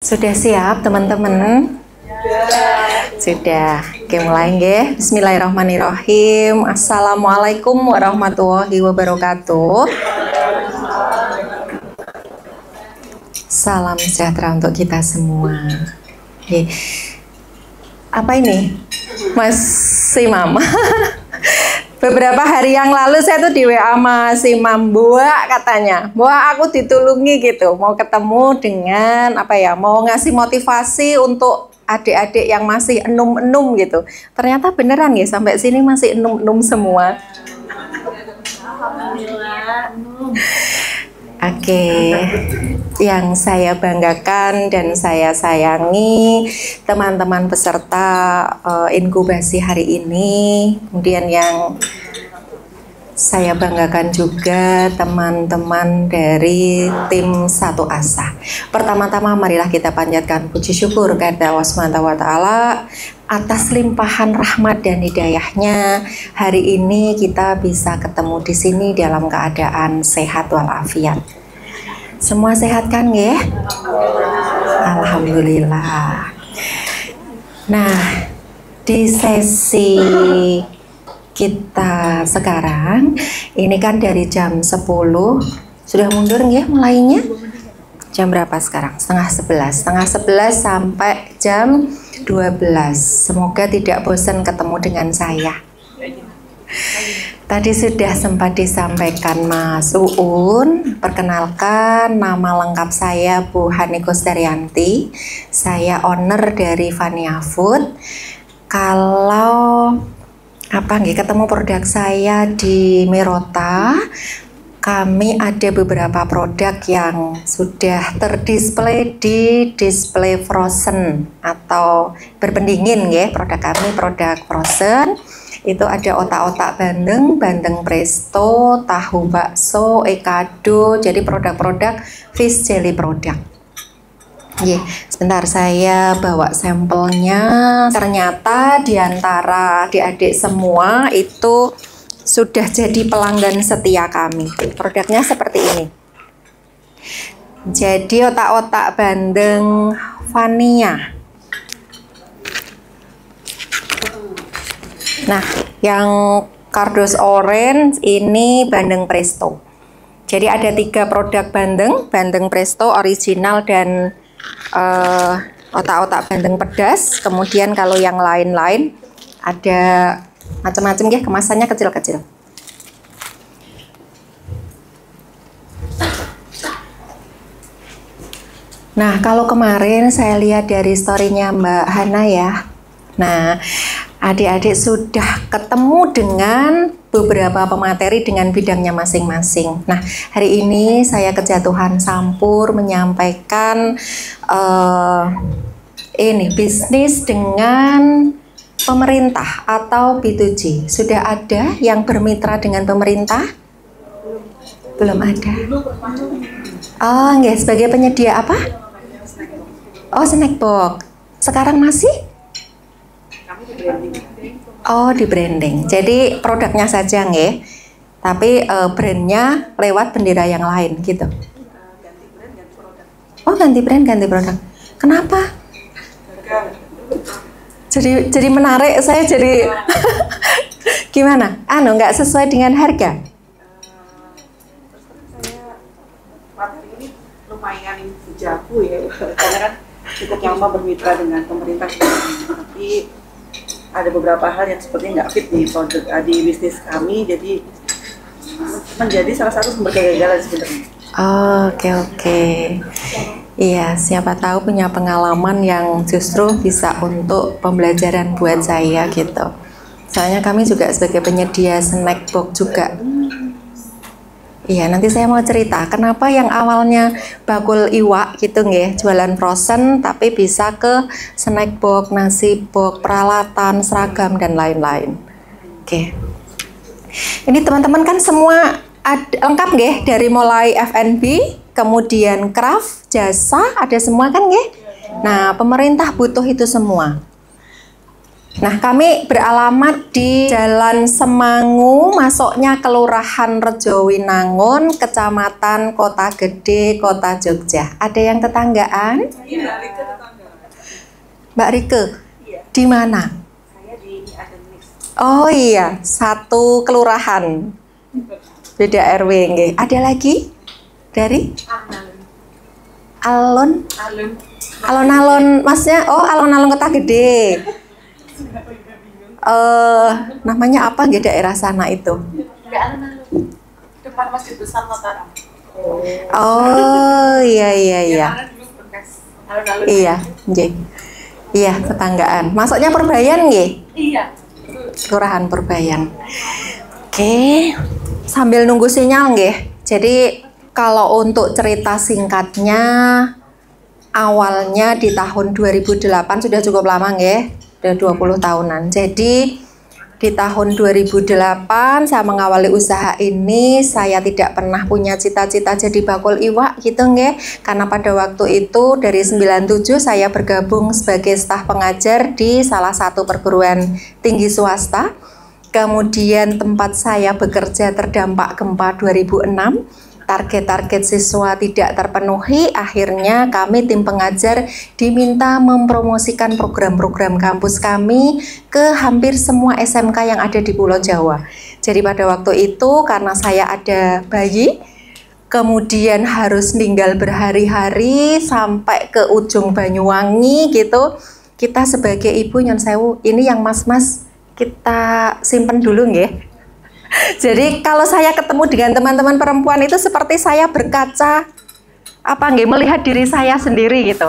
Sudah siap teman-teman? Sudah. Oke, mulai nggih. Bismillahirrahmanirrahim. Assalamualaikum warahmatullahi wabarakatuh. Salam sejahtera untuk kita semua. Oke. Apa ini? Mas Imam. Beberapa hari yang lalu saya tuh di WA Mas Imam, Buah katanya, Buah aku ditulungi gitu, mau ketemu dengan mau ngasih motivasi untuk adik-adik yang masih enum-enum gitu. Ternyata beneran ya, sampai sini masih enum-enum semua. Alhamdulillah. Oke, yang saya banggakan dan saya sayangi teman-teman peserta inkubasi hari ini. Kemudian yang saya banggakan juga teman-teman dari tim Satu Asa. Pertama-tama marilah kita panjatkan puji syukur kepada Allah Subhanahu wa taala atas limpahan rahmat dan hidayahnya. Hari ini kita bisa ketemu di sini dalam keadaan sehat walafiat. Semua sehat kan ya? Alhamdulillah. Nah, di sesi kita sekarang ini kan dari jam 10 sudah mundur ya mulainya. Jam berapa sekarang? Setengah 11 sampai jam 12. Semoga tidak bosan ketemu dengan saya. Tadi sudah sempat disampaikan Mas Uun. Perkenalkan, nama lengkap saya Bu Hani Kusdaryanti. Saya owner dari Vania Food. Kalau ketemu produk saya di Merota, kami ada beberapa produk yang sudah terdisplay di display frozen atau berpendingin ya. Produk kami produk frozen. Itu ada otak-otak bandeng presto, tahu bakso, ekado, jadi produk-produk fish jelly produk. Sebentar saya bawa sampelnya. Ternyata diantara adik-adik semua itu sudah jadi pelanggan setia kami. Produknya seperti ini. Jadi otak-otak bandeng Vania. Nah, yang kardus orange ini bandeng presto. Jadi ada 3 produk bandeng presto original dan otak-otak bandeng pedas. Kemudian kalau yang lain-lain ada macam-macam ya, kemasannya kecil-kecil. Nah, kalau kemarin saya lihat dari story-nya Mbak Hana ya. Nah, adik-adik sudah ketemu dengan beberapa pemateri dengan bidangnya masing-masing. Nah, hari ini saya kejatuhan sampur menyampaikan bisnis dengan pemerintah atau B2G. Sudah ada yang bermitra dengan pemerintah? Belum ada. Oh, enggak, sebagai penyedia apa? Oh, snack box. Sekarang masih? Oh, di branding. Jadi produknya saja nggih. Tapi brandnya lewat bendera yang lain gitu. Oh, ganti brand, ganti produk. Kenapa? Jadi menarik, saya jadi gimana? Nggak sesuai dengan harga. Materi ini lumayan jago ya, karena kan cukup lama bermitra dengan pemerintah, tapi ada beberapa hal yang sepertinya nggak fit di produk di bisnis kami, jadi menjadi salah satu sumber kegagalan sebenarnya. Oke. Iya, siapa tahu punya pengalaman yang justru bisa untuk pembelajaran buat saya gitu. Soalnya kami juga sebagai penyedia snack box juga. Iya, nanti saya mau cerita kenapa yang awalnya bakul iwak gitu nggih, jualan frozen tapi bisa ke snack box, nasi box, peralatan, seragam dan lain-lain. Oke. Ini teman-teman kan semua lengkap nggih, dari mulai F&B, kemudian craft, jasa, ada semua kan nggih? Nah, pemerintah butuh itu semua. Nah, kami beralamat di Jalan Semangu, masuknya Kelurahan Rejowinangun, Kecamatan Kota Gede, Kota Jogja. Ada yang tetanggaan? Iya, Rike tetangga. Mbak Rike, Iya. di mana? Saya di Adenis. Oh iya, satu kelurahan. Beda RW, nggih. Ada lagi? Dari? Alon? Alon-alon, masnya? Oh, alon-alon Kota Gede. Namanya apa nggih daerah sana itu? Depan Masjid Besar Mataram. Oh, iya. Alun-alun. Iya, nggih. Iya, tetanggaan. Masuknya Perbayan nggih? Iya. Kelurahan Perbayan. Oke. Sambil nunggu sinyal nggih. Jadi kalau untuk cerita singkatnya, awalnya di tahun 2008, sudah cukup lama nggih. Sudah 20 tahunan. Jadi di tahun 2008 saya mengawali usaha ini. Saya tidak pernah punya cita-cita jadi bakul iwak gitu nggih. Karena pada waktu itu dari 97 saya bergabung sebagai staf pengajar di salah satu perguruan tinggi swasta. Kemudian tempat saya bekerja terdampak gempa 2006. Target-target siswa tidak terpenuhi, akhirnya kami tim pengajar diminta mempromosikan program-program kampus kami ke hampir semua SMK yang ada di Pulau Jawa. Jadi pada waktu itu karena saya ada bayi, kemudian harus tinggal berhari-hari sampai ke ujung Banyuwangi gitu. Kita sebagai ibu nyon sewu, ini yang mas-mas kita simpen dulu nggih. Jadi kalau saya ketemu dengan teman-teman perempuan itu seperti saya berkaca melihat diri saya sendiri gitu.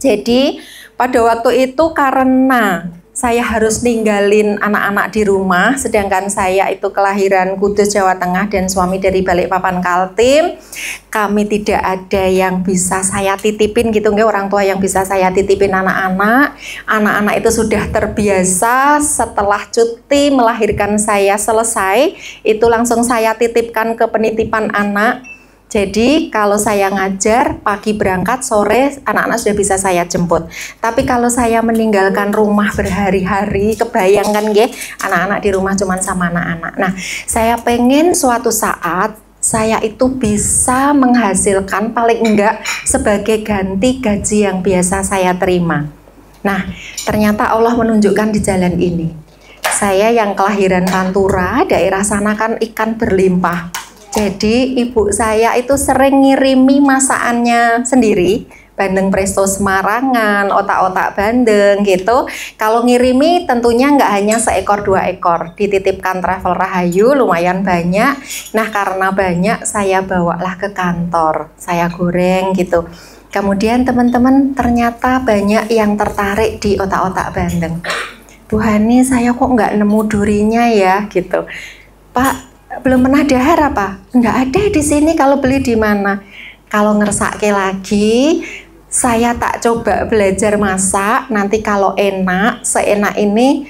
Jadi pada waktu itu karena saya harus ninggalin anak-anak di rumah, sedangkan saya itu kelahiran Kudus, Jawa Tengah dan suami dari Balikpapan, Kaltim. Kami tidak ada yang bisa saya titipin gitu, nggak, orang tua yang bisa saya titipin anak-anak. Anak-anak itu sudah terbiasa setelah cuti melahirkan saya selesai, itu langsung saya titipkan ke penitipan anak. Jadi kalau saya ngajar pagi berangkat, sore anak-anak sudah bisa saya jemput. Tapi kalau saya meninggalkan rumah berhari-hari, kebayangkan nggih, anak-anak di rumah cuma sama anak-anak. Nah, saya pengen suatu saat saya itu bisa menghasilkan paling enggak sebagai ganti gaji yang biasa saya terima. Nah, ternyata Allah menunjukkan di jalan ini. Saya yang kelahiran Pantura, daerah sana kan ikan berlimpah. Jadi ibu saya itu sering ngirimi masakannya sendiri, bandeng presto Semarangan, otak-otak bandeng gitu. Kalau ngirimi tentunya nggak hanya seekor 2 ekor, dititipkan Travel Rahayu lumayan banyak. Nah karena banyak saya bawalah ke kantor, saya goreng gitu. Kemudian teman-teman ternyata banyak yang tertarik di otak-otak bandeng. Bu Hani, saya kok nggak nemu durinya ya gitu. Pak, belum pernah dahar apa? Enggak ada di sini, kalau beli di mana? Kalau ngersake lagi, saya tak coba belajar masak, nanti kalau enak, seenak ini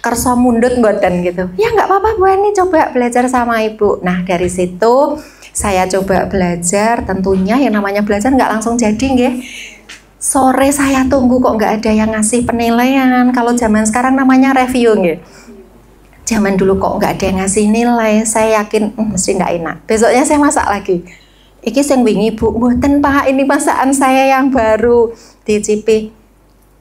kerso mundut mboten gitu. Ya nggak apa-apa Bu Ani, coba belajar sama ibu. Nah dari situ saya coba belajar, tentunya yang namanya belajar nggak langsung jadi nggih. Sore saya tunggu kok nggak ada yang ngasih penilaian. Kalau zaman sekarang namanya review nggih. Zaman dulu kok nggak ada yang ngasih nilai, saya yakin mesti nggak enak. Besoknya saya masak lagi. Iki sing wingi Bu, mboten Pak, ini masakan saya yang baru. Dicipi,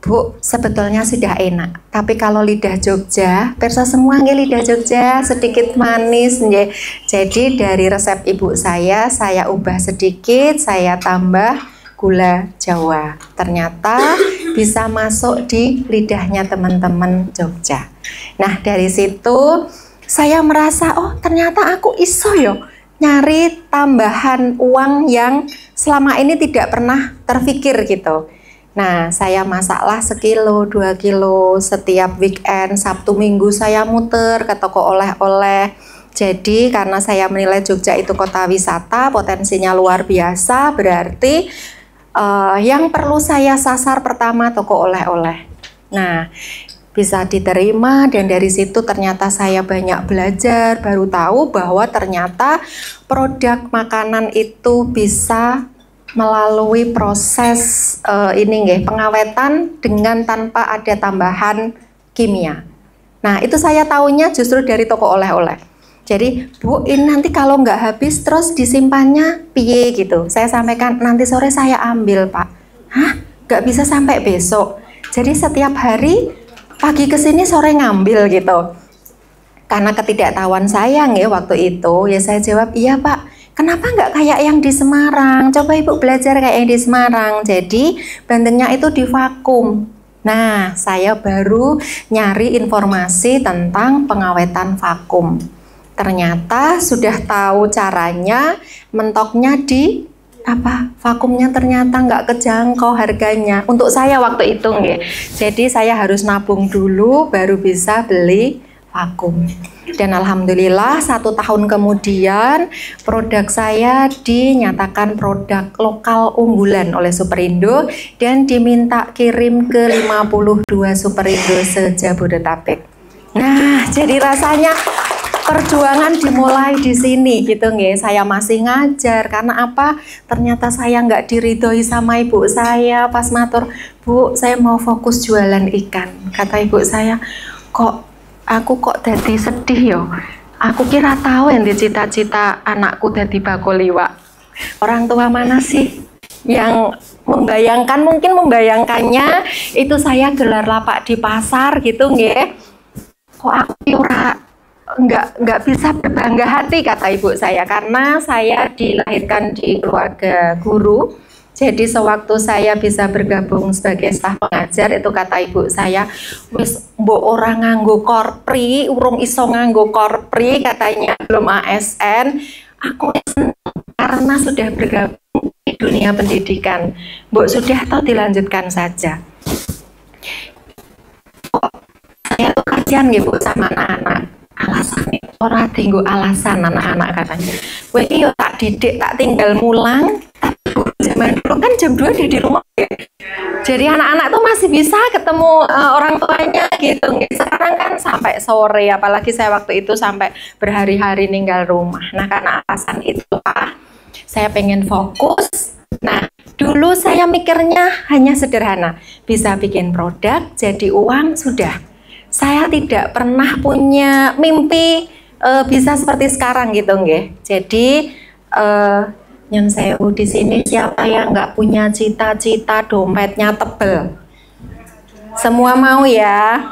Bu, sebetulnya sudah enak. Tapi kalau lidah Jogja, perso semua nggih lidah Jogja, sedikit manis nggih. Jadi dari resep ibu saya ubah sedikit, saya tambah gula Jawa. Ternyata bisa masuk di lidahnya teman-teman Jogja. Nah dari situ saya merasa, oh ternyata aku iso yo nyari tambahan uang yang selama ini tidak pernah terfikir gitu. Nah saya masaklah 1 kilo, 2 kilo setiap weekend, Sabtu Minggu saya muter ke toko oleh-oleh. Jadi karena saya menilai Jogja itu kota wisata, potensinya luar biasa, berarti yang perlu saya sasar pertama toko oleh-oleh. Nah, bisa diterima dan dari situ ternyata saya banyak belajar, baru tahu bahwa ternyata produk makanan itu bisa melalui proses pengawetan dengan tanpa ada tambahan kimia. Nah, itu saya tahunya justru dari toko oleh-oleh. Jadi, Bu, ini nanti kalau nggak habis terus disimpannya piye gitu. Saya sampaikan, nanti sore saya ambil, Pak. Hah? Nggak bisa sampai besok. Jadi setiap hari pagi kesini sore ngambil gitu. Karena ketidaktahuan saya ya waktu itu, ya saya jawab, iya Pak. Kenapa nggak kayak yang di Semarang? Coba Ibu belajar kayak yang di Semarang. Jadi bantengnya itu divakum. Nah, saya baru nyari informasi tentang pengawetan vakum. Ternyata sudah tahu caranya, mentoknya di vakumnya ternyata nggak kejangkau harganya. Untuk saya waktu itu nggih. Jadi saya harus nabung dulu baru bisa beli vakum. Dan alhamdulillah 1 tahun kemudian produk saya dinyatakan produk lokal unggulan oleh Superindo dan diminta kirim ke 52 Superindo se-Jabodetabek. Nah, jadi rasanya perjuangan dimulai di sini gitu nggih. Saya masih ngajar karena apa? Ternyata saya nggak diridhoi sama ibu saya pas matur, Bu, saya mau fokus jualan ikan. Kata ibu saya, aku kok jadi sedih yo. Aku kira tahu yang cita-cita anakku jadi bakul iwak. Orang tua mana sih yang membayangkan, mungkin membayangkannya itu saya gelar lapak di pasar gitu nggih. Kok aku nggak bisa berbangga hati, kata ibu saya, karena saya dilahirkan di keluarga guru. Jadi sewaktu saya bisa bergabung sebagai staf pengajar, itu kata ibu saya, wis mbok ora nganggo korpri, urung iso nganggo korpri, katanya belum ASN, aku senang karena sudah bergabung di dunia pendidikan. Mbok sudah tahu dilanjutkan saja. Saya tuh kasihan gitu sama anak-anak. Alasan ora tinggu alasan anak-anak katanya. Kowe iki yo tak didik, tak tinggal mulang. Zaman dulu kan jam 2 di rumah ya. Jadi anak-anak tuh masih bisa ketemu orang tuanya gitu. Sekarang kan sampai sore, apalagi saya waktu itu sampai berhari-hari ninggal rumah. Nah, karena alasan itu Pak, saya pengen fokus. Nah, dulu saya mikirnya hanya sederhana, bisa bikin produk, jadi uang, sudah. Saya tidak pernah punya mimpi bisa seperti sekarang gitu nggih. Jadi Nyun sewu di sini siapa yang nggak punya cita-cita dompetnya tebel? Semua mau ya?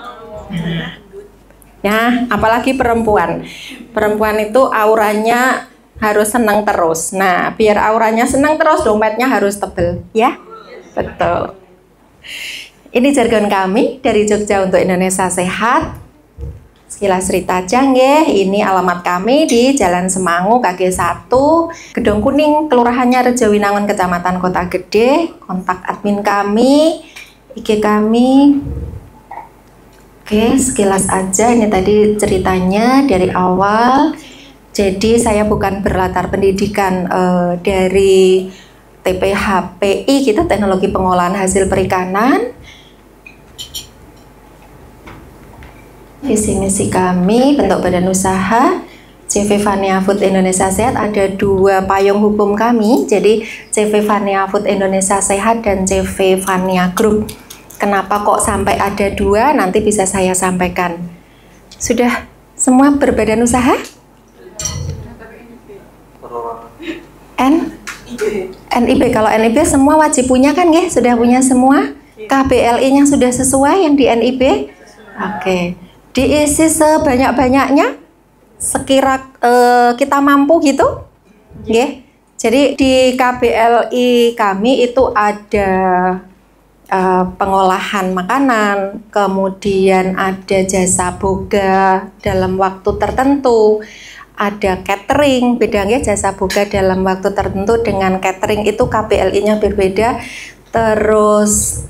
Ya, apalagi perempuan. Perempuan itu auranya harus senang terus. Nah, biar auranya senang terus, dompetnya harus tebel, ya? Betul. Ini jargon kami dari Jogja untuk Indonesia Sehat. Sekilas cerita aja nggih, ini alamat kami di Jalan Semangu KG 1, Gedung Kuning, Kelurahannya Rejowinangun, Kecamatan Kota Gede. Kontak admin kami, IG kami. Oke, sekilas aja ini tadi ceritanya dari awal. Jadi saya bukan berlatar pendidikan dari TPHPI, kita Teknologi Pengolahan Hasil Perikanan. Visi misi kami, bentuk badan usaha CV Vania Food Indonesia Sehat, ada 2 payung hukum kami, jadi CV Vania Food Indonesia Sehat dan CV Vania Group. Kenapa kok sampai ada 2? Nanti bisa saya sampaikan. Sudah semua berbadan usaha? NIB, kalau NIB semua wajib punya kan ya? Sudah punya semua? KBLI-nya sudah sesuai yang di NIB? Oke. Diisi sebanyak-banyaknya sekira kita mampu gitu, yeah. Jadi di KBLI kami itu ada pengolahan makanan, kemudian ada jasa boga dalam waktu tertentu, ada catering. Bedanya jasa boga dalam waktu tertentu dengan catering itu KBLI-nya berbeda. Terus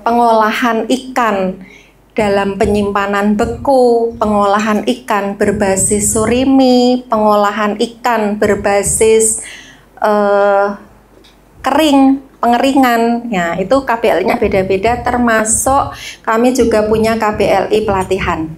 pengolahan ikan dalam penyimpanan beku, pengolahan ikan berbasis surimi, pengolahan ikan berbasis kering, pengeringan. Ya, itu KBLI-nya beda-beda, termasuk kami juga punya KBLI pelatihan.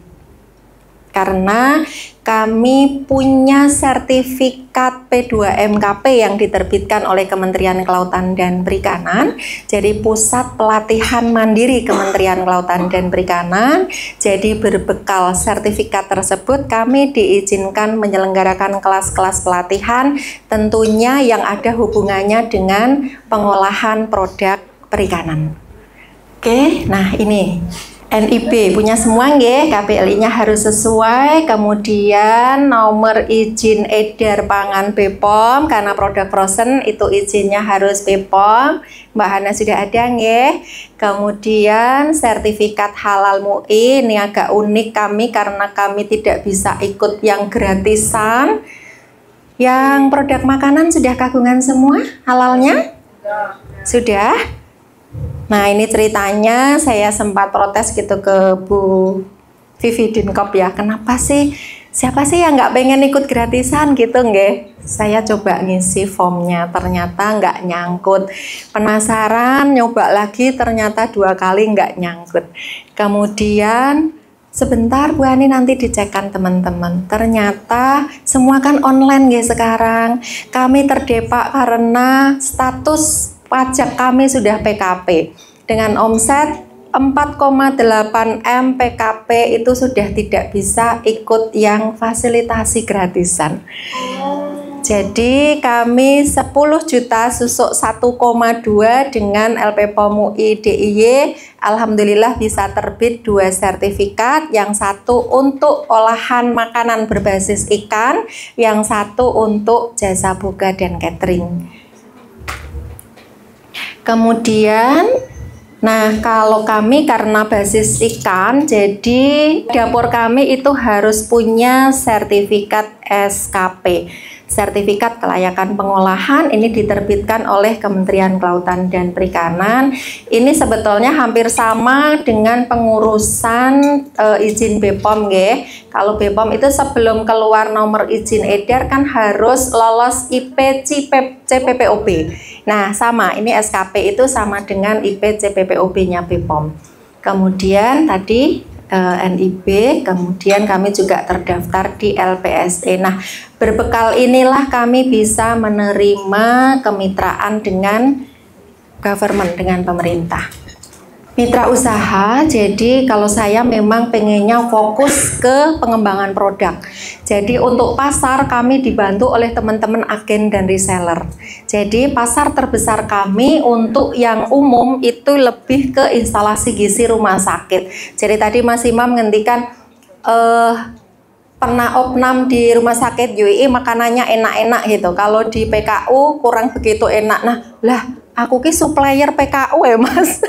karena kami punya sertifikat P2MKP yang diterbitkan oleh Kementerian Kelautan dan Perikanan. Jadi Pusat Pelatihan Mandiri Kementerian Kelautan dan Perikanan. Jadi berbekal sertifikat tersebut kami diizinkan menyelenggarakan kelas-kelas pelatihan tentunya yang ada hubungannya dengan pengolahan produk perikanan. Oke, nah ini NIB punya semua nggih, KPLI-nya harus sesuai, kemudian nomor izin edar pangan BPOM karena produk frozen itu izinnya harus BPOM. Mbak Hana sudah ada nggih. Kemudian sertifikat halal MUI, ini agak unik kami karena kami tidak bisa ikut yang gratisan. Yang produk makanan sudah kagungan semua halalnya? Sudah? Nah ini ceritanya saya sempat protes gitu ke Bu Vivi Dinkop ya, kenapa sih, siapa sih yang nggak pengen ikut gratisan gitu nggih? Saya coba ngisi formnya ternyata nggak nyangkut, penasaran nyoba lagi ternyata 2 kali nggak nyangkut. Kemudian sebentar Bu Ani nanti dicekkan teman-teman, ternyata semua kan online nggih sekarang. Kami terdepak karena status pajak kami sudah PKP dengan omset 4,8 M PKP itu sudah tidak bisa ikut yang fasilitasi gratisan. Jadi kami 10 juta susuk 1,2 dengan LPPOM UI DIY, alhamdulillah bisa terbit 2 sertifikat, yang satu untuk olahan makanan berbasis ikan, yang satu untuk jasa buka dan catering. Kemudian, nah kalau kami karena basis ikan, jadi dapur kami itu harus punya sertifikat SKP. Sertifikat Kelayakan Pengolahan ini diterbitkan oleh Kementerian Kelautan dan Perikanan. Ini sebetulnya hampir sama dengan pengurusan izin BPOM nggih. Kalau BPOM itu sebelum keluar nomor izin edar kan harus lolos IP CPPOB. Nah, sama, ini SKP itu sama dengan IP CPPOB-nya BPOM. Kemudian tadi NIB, kemudian kami juga terdaftar di LPSE. Nah, berbekal inilah kami bisa menerima kemitraan dengan government, dengan pemerintah. Mitra usaha, jadi kalau saya memang pengennya fokus ke pengembangan produk. Jadi untuk pasar kami dibantu oleh teman-teman agen dan reseller. Jadi pasar terbesar kami untuk yang umum itu lebih ke instalasi gizi rumah sakit. Jadi tadi Mas Imam ngendikan pernah opnam di rumah sakit UII makanannya enak-enak gitu. Kalau di PKU kurang begitu enak. Nah, lah aku ki supplier PKU ya Mas.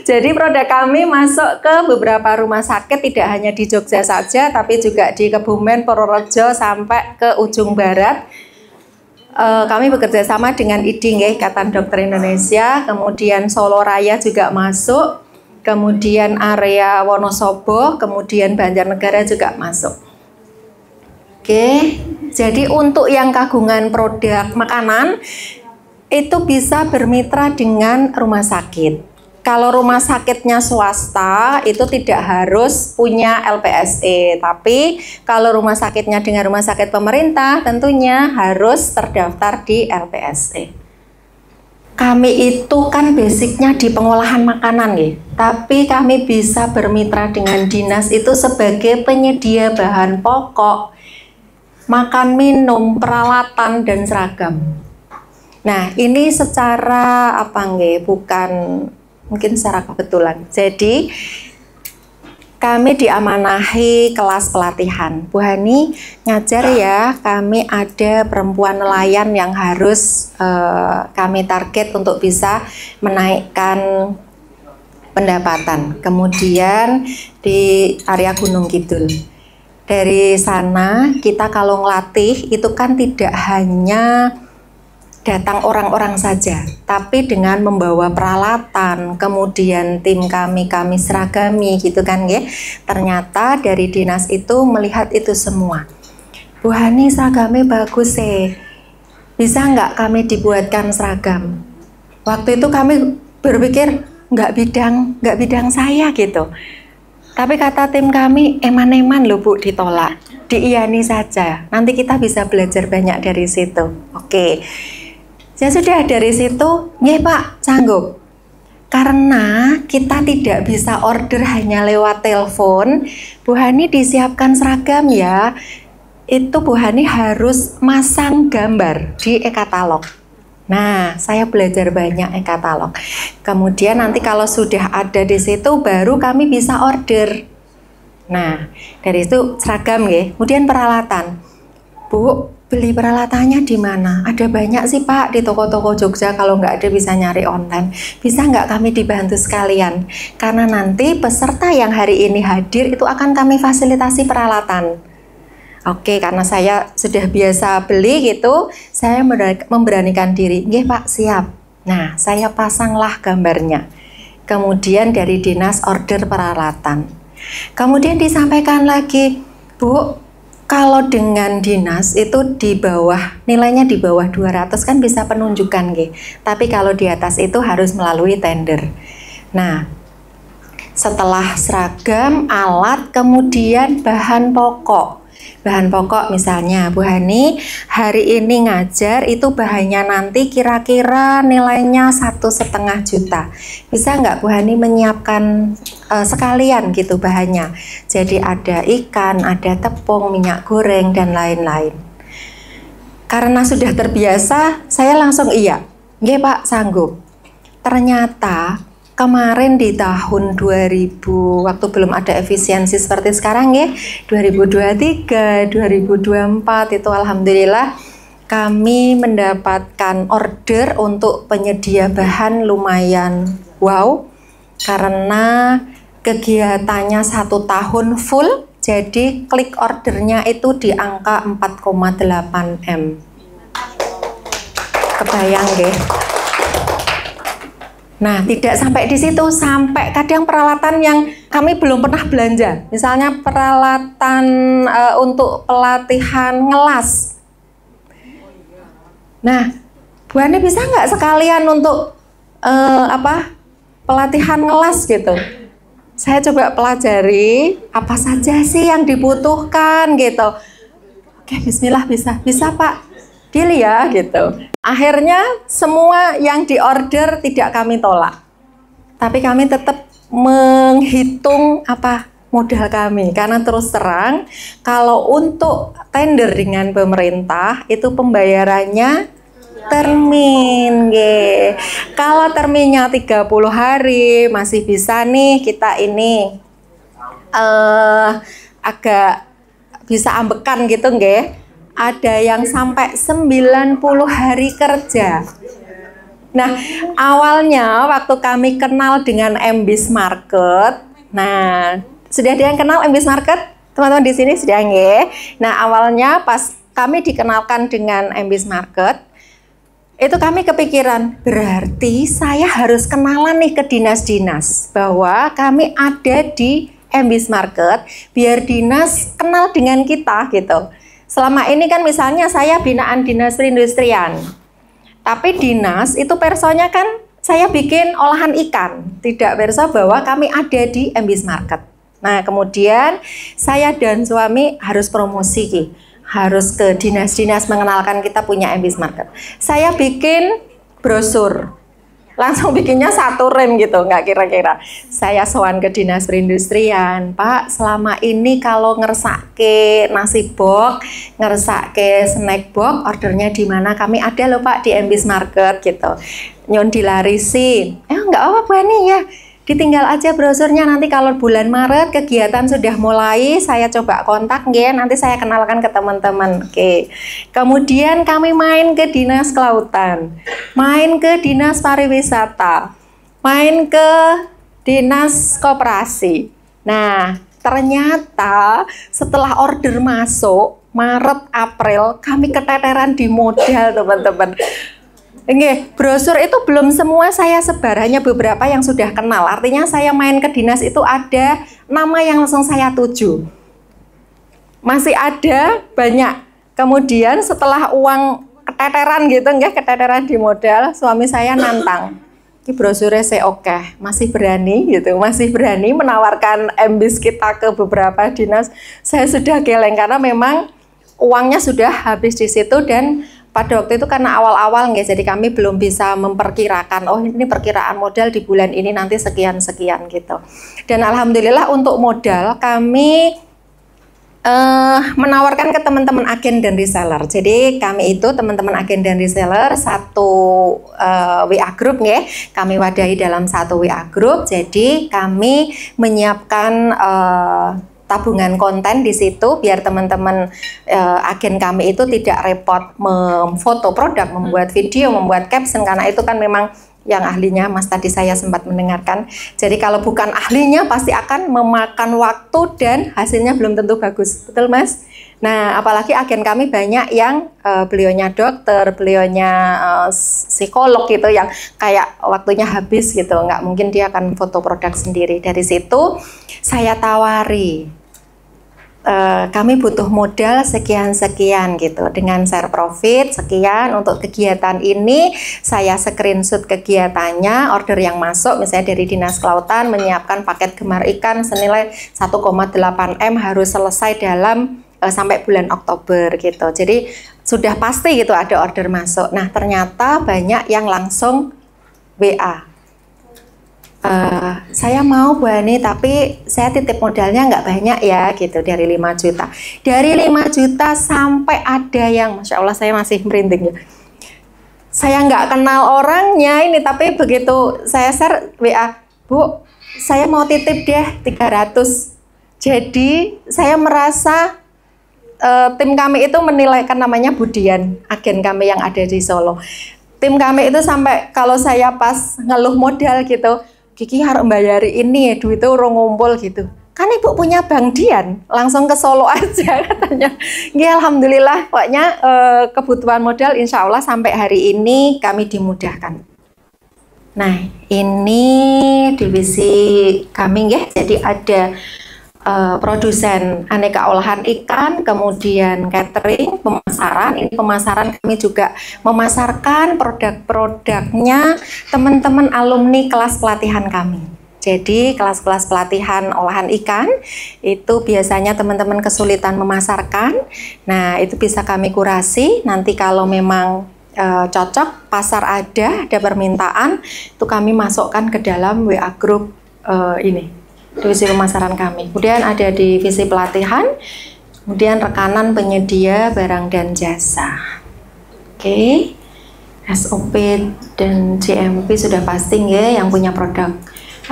Jadi produk kami masuk ke beberapa rumah sakit, tidak hanya di Jogja saja, tapi juga di Kebumen, Purworejo sampai ke ujung barat. Kami bekerja sama dengan IDI, Ikatan Dokter Indonesia, kemudian Solo Raya juga masuk, kemudian area Wonosobo, kemudian Banjarnegara juga masuk. Oke, jadi untuk yang kagungan produk makanan itu bisa bermitra dengan rumah sakit. Kalau rumah sakitnya swasta itu tidak harus punya LPSE, tapi kalau rumah sakitnya dengan rumah sakit pemerintah tentunya harus terdaftar di LPSE. Kami itu kan basicnya di pengolahan makanan ya, tapi kami bisa bermitra dengan dinas itu sebagai penyedia bahan pokok, makan minum, peralatan dan seragam. Nah ini secara apa nggih, bukan mungkin secara kebetulan. Jadi kami diamanahi kelas pelatihan. Bu Hani ngajar ya, kami ada perempuan nelayan yang harus kami target untuk bisa menaikkan pendapatan. Kemudian di area Gunung Kidul. Dari sana kita kalau ngelatih itu kan tidak hanya datang orang-orang saja, tapi dengan membawa peralatan, kemudian tim kami seragami gitu kan ya. Ternyata dari dinas itu melihat itu semua. Bu Hani seragamnya bagus bisa nggak kami dibuatkan seragam? Waktu itu kami berpikir nggak bidang saya gitu. Tapi kata tim kami, eman-eman loh Bu ditolak. Diiyani saja, nanti kita bisa belajar banyak dari situ. Oke, ya sudah dari situ, ya Pak, sanggup. Karena kita tidak bisa order hanya lewat telepon, Bu Hani disiapkan seragam ya. Itu Bu Hani harus masang gambar di e-katalog. Nah, saya belajar banyak e-katalog. Kemudian nanti kalau sudah ada di situ, baru kami bisa order. Nah, dari itu seragam ya. Kemudian peralatan. Bu, beli peralatannya di mana? Ada banyak sih Pak di toko-toko Jogja. Kalau nggak ada bisa nyari online. Bisa nggak kami dibantu sekalian? Karena nanti peserta yang hari ini hadir itu akan kami fasilitasi peralatan. Oke, karena saya sudah biasa beli gitu, saya memberanikan diri. Nggih Pak, siap. Nah, saya pasanglah gambarnya. Kemudian dari dinas order peralatan. Kemudian disampaikan lagi, Bu, kalau dengan dinas itu di bawah, nilainya di bawah 200 kan bisa penunjukan nggih. Tapi kalau di atas itu harus melalui tender. Nah, setelah seragam, alat, kemudian bahan pokok. Bahan pokok misalnya Bu Hani hari ini ngajar itu bahannya nanti kira-kira nilainya 1,5 juta. Bisa nggak Bu Hani menyiapkan sekalian gitu bahannya? Jadi ada ikan, ada tepung, minyak goreng dan lain-lain. Karena sudah terbiasa, saya langsung iya. Nggih Pak, sanggup. Ternyata kemarin di tahun 2000, waktu belum ada efisiensi seperti sekarang ya, 2023, 2024 itu alhamdulillah kami mendapatkan order untuk penyedia bahan lumayan wow, karena kegiatannya 1 tahun full, jadi klik ordernya itu di angka 4,8 M. Kebayang deh. Nah, tidak sampai di situ, sampai kadang peralatan yang kami belum pernah belanja. Misalnya peralatan untuk pelatihan ngelas. Nah, Bu Hani bisa nggak sekalian untuk pelatihan ngelas gitu? Saya coba pelajari apa saja sih yang dibutuhkan gitu. Oke, bismillah bisa Pak. Deal ya gitu. Akhirnya semua yang diorder tidak kami tolak. Tapi kami tetap menghitung modal kami, karena terus terang kalau untuk tender dengan pemerintah itu pembayarannya termin. Kalau terminnya 30 hari masih bisa nih kita ini agak bisa ambekan gitu nggih. Ada yang sampai 90 hari kerja. Nah, awalnya waktu kami kenal dengan MBIS Market, nah, sudah ada yang kenal MBIS Market? Teman-teman di sini sudah nggih? Nah, awalnya pas kami dikenalkan dengan MBIS Market, itu kami kepikiran, berarti saya harus kenalan nih ke dinas-dinas bahwa kami ada di MBIS Market, biar dinas kenal dengan kita gitu. Selama ini kan misalnya saya binaan dinas perindustrian, tapi dinas itu personya kan saya bikin olahan ikan, tidak perso bahwa kami ada di MBIS Market. Nah, kemudian saya dan suami harus promosi, harus ke dinas-dinas mengenalkan kita punya MBIS Market. Saya bikin brosur, langsung bikinnya 1 rem gitu, nggak kira-kira. Saya sowan ke dinas perindustrian, Pak, selama ini kalau ngersake nasi box, ngersake snack box, ordernya di mana? Kami ada loh Pak di MBIS Market gitu. Nyon dilarisi, nggak apa-apa Bu Hani ya, ditinggal aja brosurnya, nanti kalau bulan Maret kegiatan sudah mulai, saya coba kontak nggih, nanti saya kenalkan ke teman-teman. Oke. Kemudian kami main ke dinas kelautan, main ke dinas pariwisata, main ke dinas koperasi. Nah, ternyata setelah order masuk Maret April kami keteteran di modal teman-teman. Nggih, brosur itu belum semua saya sebar, hanya beberapa yang sudah kenal. Artinya saya main ke dinas itu ada nama yang langsung saya tuju. Masih ada banyak. Kemudian setelah uang keteteran gitu, keteteran di modal, suami saya nantang. Ki brosurnya saya oke, masih berani gitu, masih berani menawarkan MBIS kita ke beberapa dinas. Saya sudah geleng karena memang uangnya sudah habis di situ, dan pada waktu itu karena awal-awal nggak, jadi kami belum bisa memperkirakan, oh ini perkiraan modal di bulan ini nanti sekian-sekian gitu. Dan alhamdulillah untuk modal kami menawarkan ke teman-teman agen dan reseller. Jadi kami itu teman-teman agen dan reseller satu WA group ya. Kami wadahi dalam satu WA group. Jadi kami menyiapkan tabungan konten di situ biar teman-teman agen kami itu tidak repot memfoto produk, membuat video, membuat caption, karena itu kan memang yang ahlinya. Mas tadi saya sempat mendengarkan. Jadi kalau bukan ahlinya pasti akan memakan waktu dan hasilnya belum tentu bagus. Betul Mas? Nah apalagi agen kami banyak yang beliaunya dokter, beliaunya psikolog gitu, yang kayak waktunya habis gitu. Nggak mungkin dia akan foto produk sendiri. Dari situ saya tawari, kami butuh modal sekian-sekian gitu, dengan share profit sekian untuk kegiatan ini. Saya screenshot kegiatannya, order yang masuk misalnya dari Dinas Kelautan menyiapkan paket gemar ikan senilai 1,8 M harus selesai dalam sampai bulan Oktober gitu. Jadi sudah pasti gitu ada order masuk. Nah ternyata banyak yang langsung WA, saya mau Bu Hani, tapi saya titip modalnya nggak banyak ya gitu, dari 5 juta. Dari 5 juta sampai ada yang Masya Allah saya masih merinding ya. Saya nggak kenal orangnya ini, tapi begitu saya share WA, Bu, saya mau titip deh 300. Jadi saya merasa tim kami itu menilai, kan namanya Budian, agen kami yang ada di Solo. Tim kami itu sampai kalau saya pas ngeluh modal gitu, Kiki harus bayari ini ya, duitnya urung ngumpul gitu. Kan Ibu punya Bang Dian, langsung ke Solo aja katanya. Ya alhamdulillah, pokoknya kebutuhan modal insya Allah sampai hari ini kami dimudahkan. Nah ini divisi kami ya, jadi ada produsen aneka olahan ikan, kemudian catering, pemasaran. Ini pemasaran kami juga memasarkan produk-produknya teman-teman alumni kelas pelatihan kami. Jadi kelas-kelas pelatihan olahan ikan itu biasanya teman-teman kesulitan memasarkan. Nah itu bisa kami kurasi. Nanti kalau memang cocok, pasar ada permintaan, itu kami masukkan ke dalam WA group ini, divisi pemasaran kami. Kemudian ada divisi pelatihan, kemudian rekanan penyedia barang dan jasa. Oke, SOP dan GMP sudah pasti ya, yang punya produk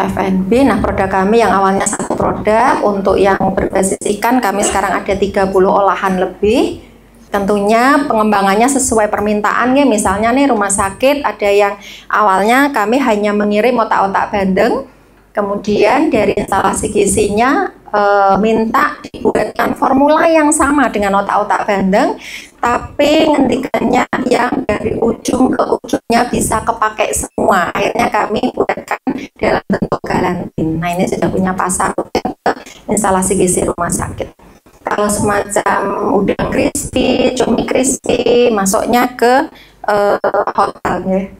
F&B. Nah produk kami yang awalnya satu produk, untuk yang berbasis ikan kami sekarang ada 30 olahan lebih. Tentunya pengembangannya sesuai permintaan ya, misalnya nih rumah sakit ada yang awalnya kami hanya mengirim otak-otak bandeng, kemudian dari instalasi gizinya minta dibuatkan formula yang sama dengan otak-otak bandeng, tapi ngendikannya yang dari ujung ke ujungnya bisa kepakai semua. Akhirnya kami buatkan dalam bentuk galantin. Nah ini sudah punya pasar ke instalasi gizi rumah sakit. Kalau semacam udang crispy, cumi crispy, masuknya ke hotelnya.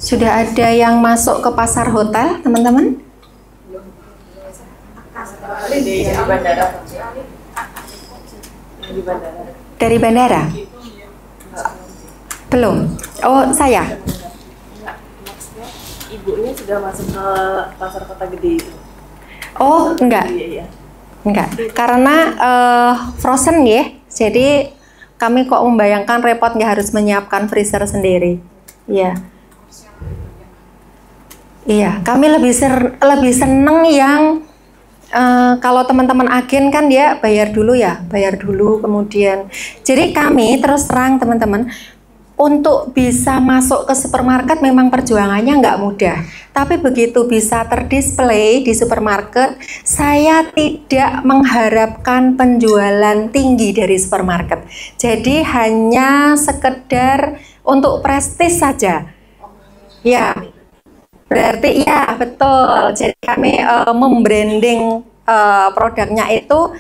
Sudah ada yang masuk ke pasar hotel, teman-teman? Dari bandara? Belum. Oh, saya? Ibunya sudah masuk ke pasar kota gede itu. Oh, enggak. Enggak. Karena frozen ya. Jadi kami kok membayangkan repot nggak harus menyiapkan freezer sendiri. Iya. Iya, kami lebih seneng yang kalau teman-teman agen kan dia bayar dulu ya, bayar dulu kemudian. Jadi kami terus terang teman-teman, untuk bisa masuk ke supermarket memang perjuangannya nggak mudah. Tapi begitu bisa terdisplay di supermarket, saya tidak mengharapkan penjualan tinggi dari supermarket. Jadi hanya sekedar untuk prestis saja. Ya. Berarti ya betul. Jadi kami membranding produknya itu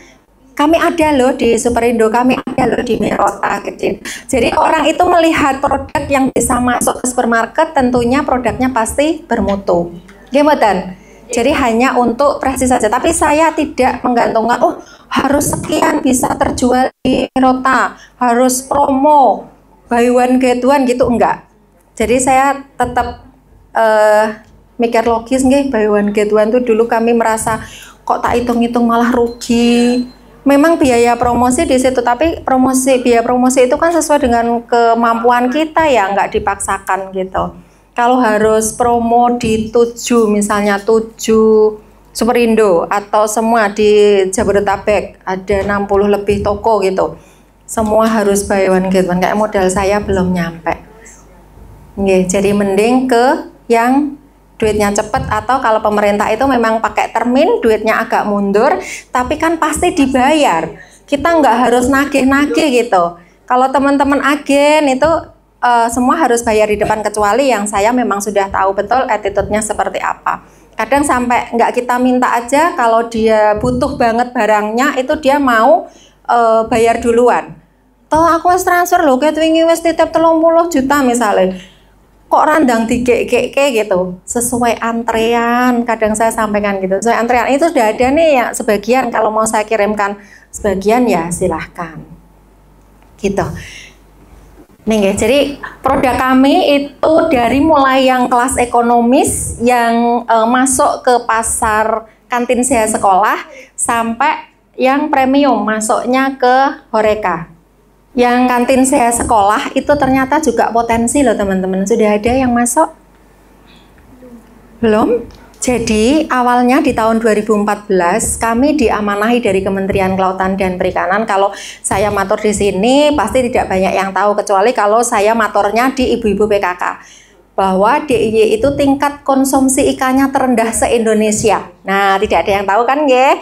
kami ada loh di Superindo, kami ada loh di Mirota gitu. Jadi orang itu melihat produk yang bisa masuk ke supermarket, tentunya produknya pasti bermutu. Gimana? Jadi hanya untuk prestis saja. Tapi saya tidak menggantungkan, oh harus sekian bisa terjual di Mirota, harus promo, buy one get one gitu, enggak. Jadi saya tetap mikir logis nggih, buy one get one tuh dulu kami merasa kok tak hitung-hitung malah rugi. Memang biaya promosi di situ, tapi biaya promosi itu kan sesuai dengan kemampuan kita ya, nggak dipaksakan gitu. Kalau harus promo di 7, misalnya 7 Superindo atau semua di Jabodetabek ada 60 lebih toko gitu, semua harus buy one get one, kayak modal saya belum nyampe. Nggih, jadi mending ke yang duitnya cepet, atau kalau pemerintah itu memang pakai termin duitnya agak mundur tapi kan pasti dibayar, kita nggak harus nagih-nagih gitu. Kalau teman-teman agen itu semua harus bayar di depan, kecuali yang saya memang sudah tahu betul attitude-nya seperti apa. Kadang sampai nggak kita minta aja, kalau dia butuh banget barangnya itu dia mau bayar duluan. Toh aku harus transfer loh, kayak wingi wis titip 30 juta misalnya, kok randang dikek-kek gitu, sesuai antrean. Kadang saya sampaikan gitu, sesuai antrean itu sudah ada nih yang sebagian, kalau mau saya kirimkan sebagian ya silahkan gitu. Nih, jadi produk kami itu dari mulai yang kelas ekonomis yang masuk ke pasar kantin sehat sekolah, sampai yang premium masuknya ke Horeca. Yang kantin sehat sekolah itu ternyata juga potensi loh teman-teman. Sudah ada yang masuk? Belum? Jadi awalnya di tahun 2014 kami diamanahi dari Kementerian Kelautan dan Perikanan. Kalau saya matur di sini pasti tidak banyak yang tahu, kecuali kalau saya maturnya di ibu-ibu PKK, bahwa DIY itu tingkat konsumsi ikannya terendah se-Indonesia. Nah, tidak ada yang tahu kan nggih?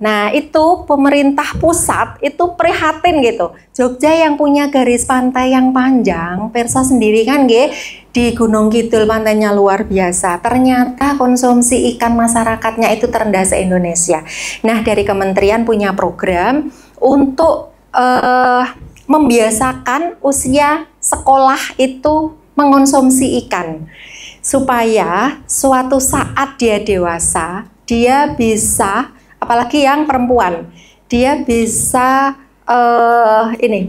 Nah, itu pemerintah pusat itu prihatin gitu. Jogja yang punya garis pantai yang panjang, Persa sendiri kan nggih, di Gunung Kidul pantainya luar biasa. Ternyata konsumsi ikan masyarakatnya itu terendah se-Indonesia. Nah, dari kementerian punya program untuk membiasakan usia sekolah itu mengonsumsi ikan, supaya suatu saat dia dewasa, dia bisa, apalagi yang perempuan, dia bisa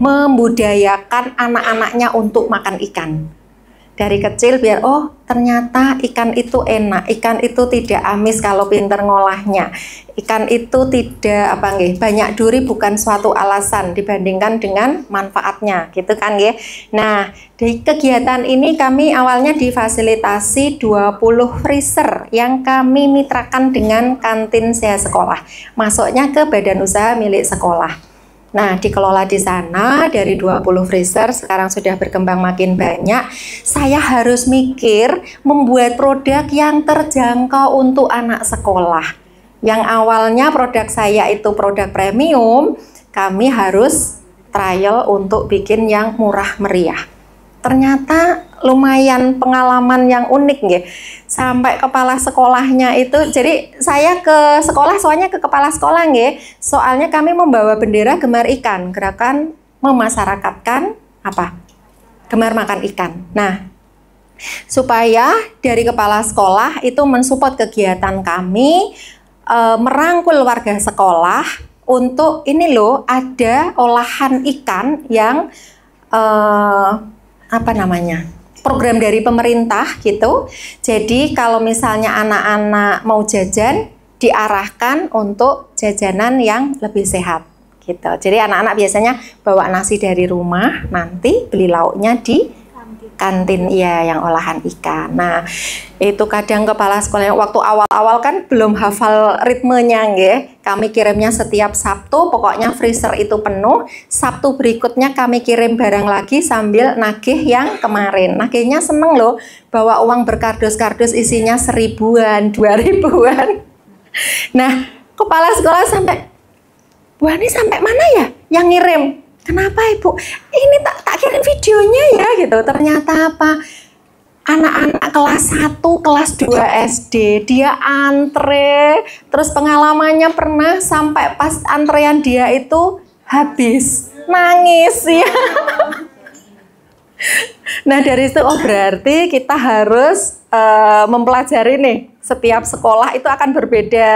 membudayakan anak-anaknya untuk makan ikan dari kecil, biar oh ternyata ikan itu enak, ikan itu tidak amis kalau pinter ngolahnya, ikan itu tidak banyak duri bukan suatu alasan dibandingkan dengan manfaatnya gitu kan ya. Nah, di kegiatan ini kami awalnya difasilitasi 20 freezer yang kami mitrakan dengan kantin sehat sekolah, masuknya ke badan usaha milik sekolah. Nah, dikelola di sana dari 20 freezer, sekarang sudah berkembang makin banyak. Saya harus mikir membuat produk yang terjangkau untuk anak sekolah. Yang awalnya produk saya itu produk premium, kami harus trial untuk bikin yang murah meriah. Ternyata lumayan pengalaman yang unik nggih. Sampai kepala sekolahnya itu, jadi saya ke sekolah soalnya ke kepala sekolah nggih. Soalnya kami membawa bendera Gemar Ikan, gerakan memasyarakatkan gemar makan ikan. Nah, supaya dari kepala sekolah itu mensupport kegiatan kami, merangkul warga sekolah untuk ini loh, ada olahan ikan yang program dari pemerintah gitu. Jadi kalau misalnya anak-anak mau jajan, diarahkan untuk jajanan yang lebih sehat gitu. Jadi anak-anak biasanya bawa nasi dari rumah, nanti beli lauknya di kantin ya yang olahan ikan. Nah, itu kadang kepala sekolah waktu awal-awal kan belum hafal ritmenya nggih. Kami kirimnya setiap Sabtu, pokoknya freezer itu penuh. Sabtu berikutnya kami kirim barang lagi sambil nagih yang kemarin. Nagihnya seneng loh, bawa uang berkardus-kardus isinya 1000-an, 2000-an. Nah, kepala sekolah sampai, wah ini sampai mana ya yang ngirim? Kenapa Ibu? Ini tak kirim videonya ya gitu. Ternyata apa? anak-anak kelas 1, kelas 2 SD, dia antre, terus pengalamannya pernah sampai pas antrean dia itu habis, nangis ya. Nah dari itu berarti kita harus mempelajari nih, setiap sekolah itu akan berbeda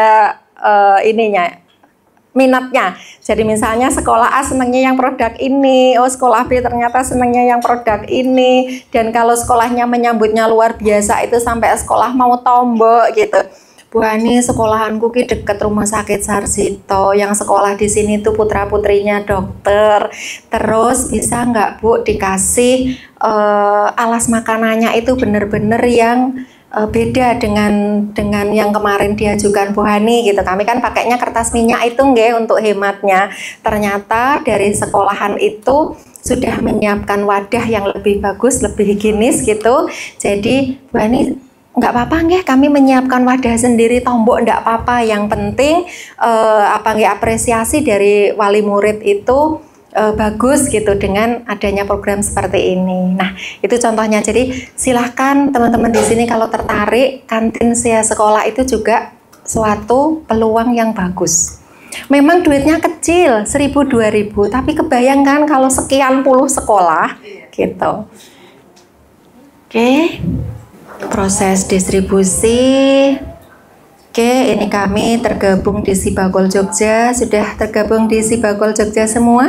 minatnya. Jadi misalnya sekolah A senangnya yang produk ini, sekolah B ternyata senangnya yang produk ini, dan kalau sekolahnya menyambutnya luar biasa itu sampai sekolah mau tombok gitu. Bu Hani, sekolahanku ki deket rumah sakit Sarsito, yang sekolah di sini tuh putra putrinya dokter. Terus bisa nggak Bu dikasih alas makanannya itu bener-bener yang beda dengan yang kemarin diajukan Bu Hani gitu. Kami kan pakainya kertas minyak itu nggih untuk hematnya. Ternyata dari sekolahan itu sudah menyiapkan wadah yang lebih bagus, lebih higienis gitu. Jadi Bu Hani, nggak apa-apa nggih, kami menyiapkan wadah sendiri, tombok nggak apa-apa. Yang penting apresiasi dari wali murid itu bagus gitu dengan adanya program seperti ini. Nah, itu contohnya. Jadi silahkan teman-teman di sini kalau tertarik, kantin sekolah itu juga suatu peluang yang bagus. Memang duitnya kecil, 1.000-2.000, tapi kebayangkan kalau sekian puluh sekolah gitu. Oke. Proses distribusi. Oke, ini kami tergabung di Sibagol Jogja. Sudah tergabung di Sibagol Jogja semua?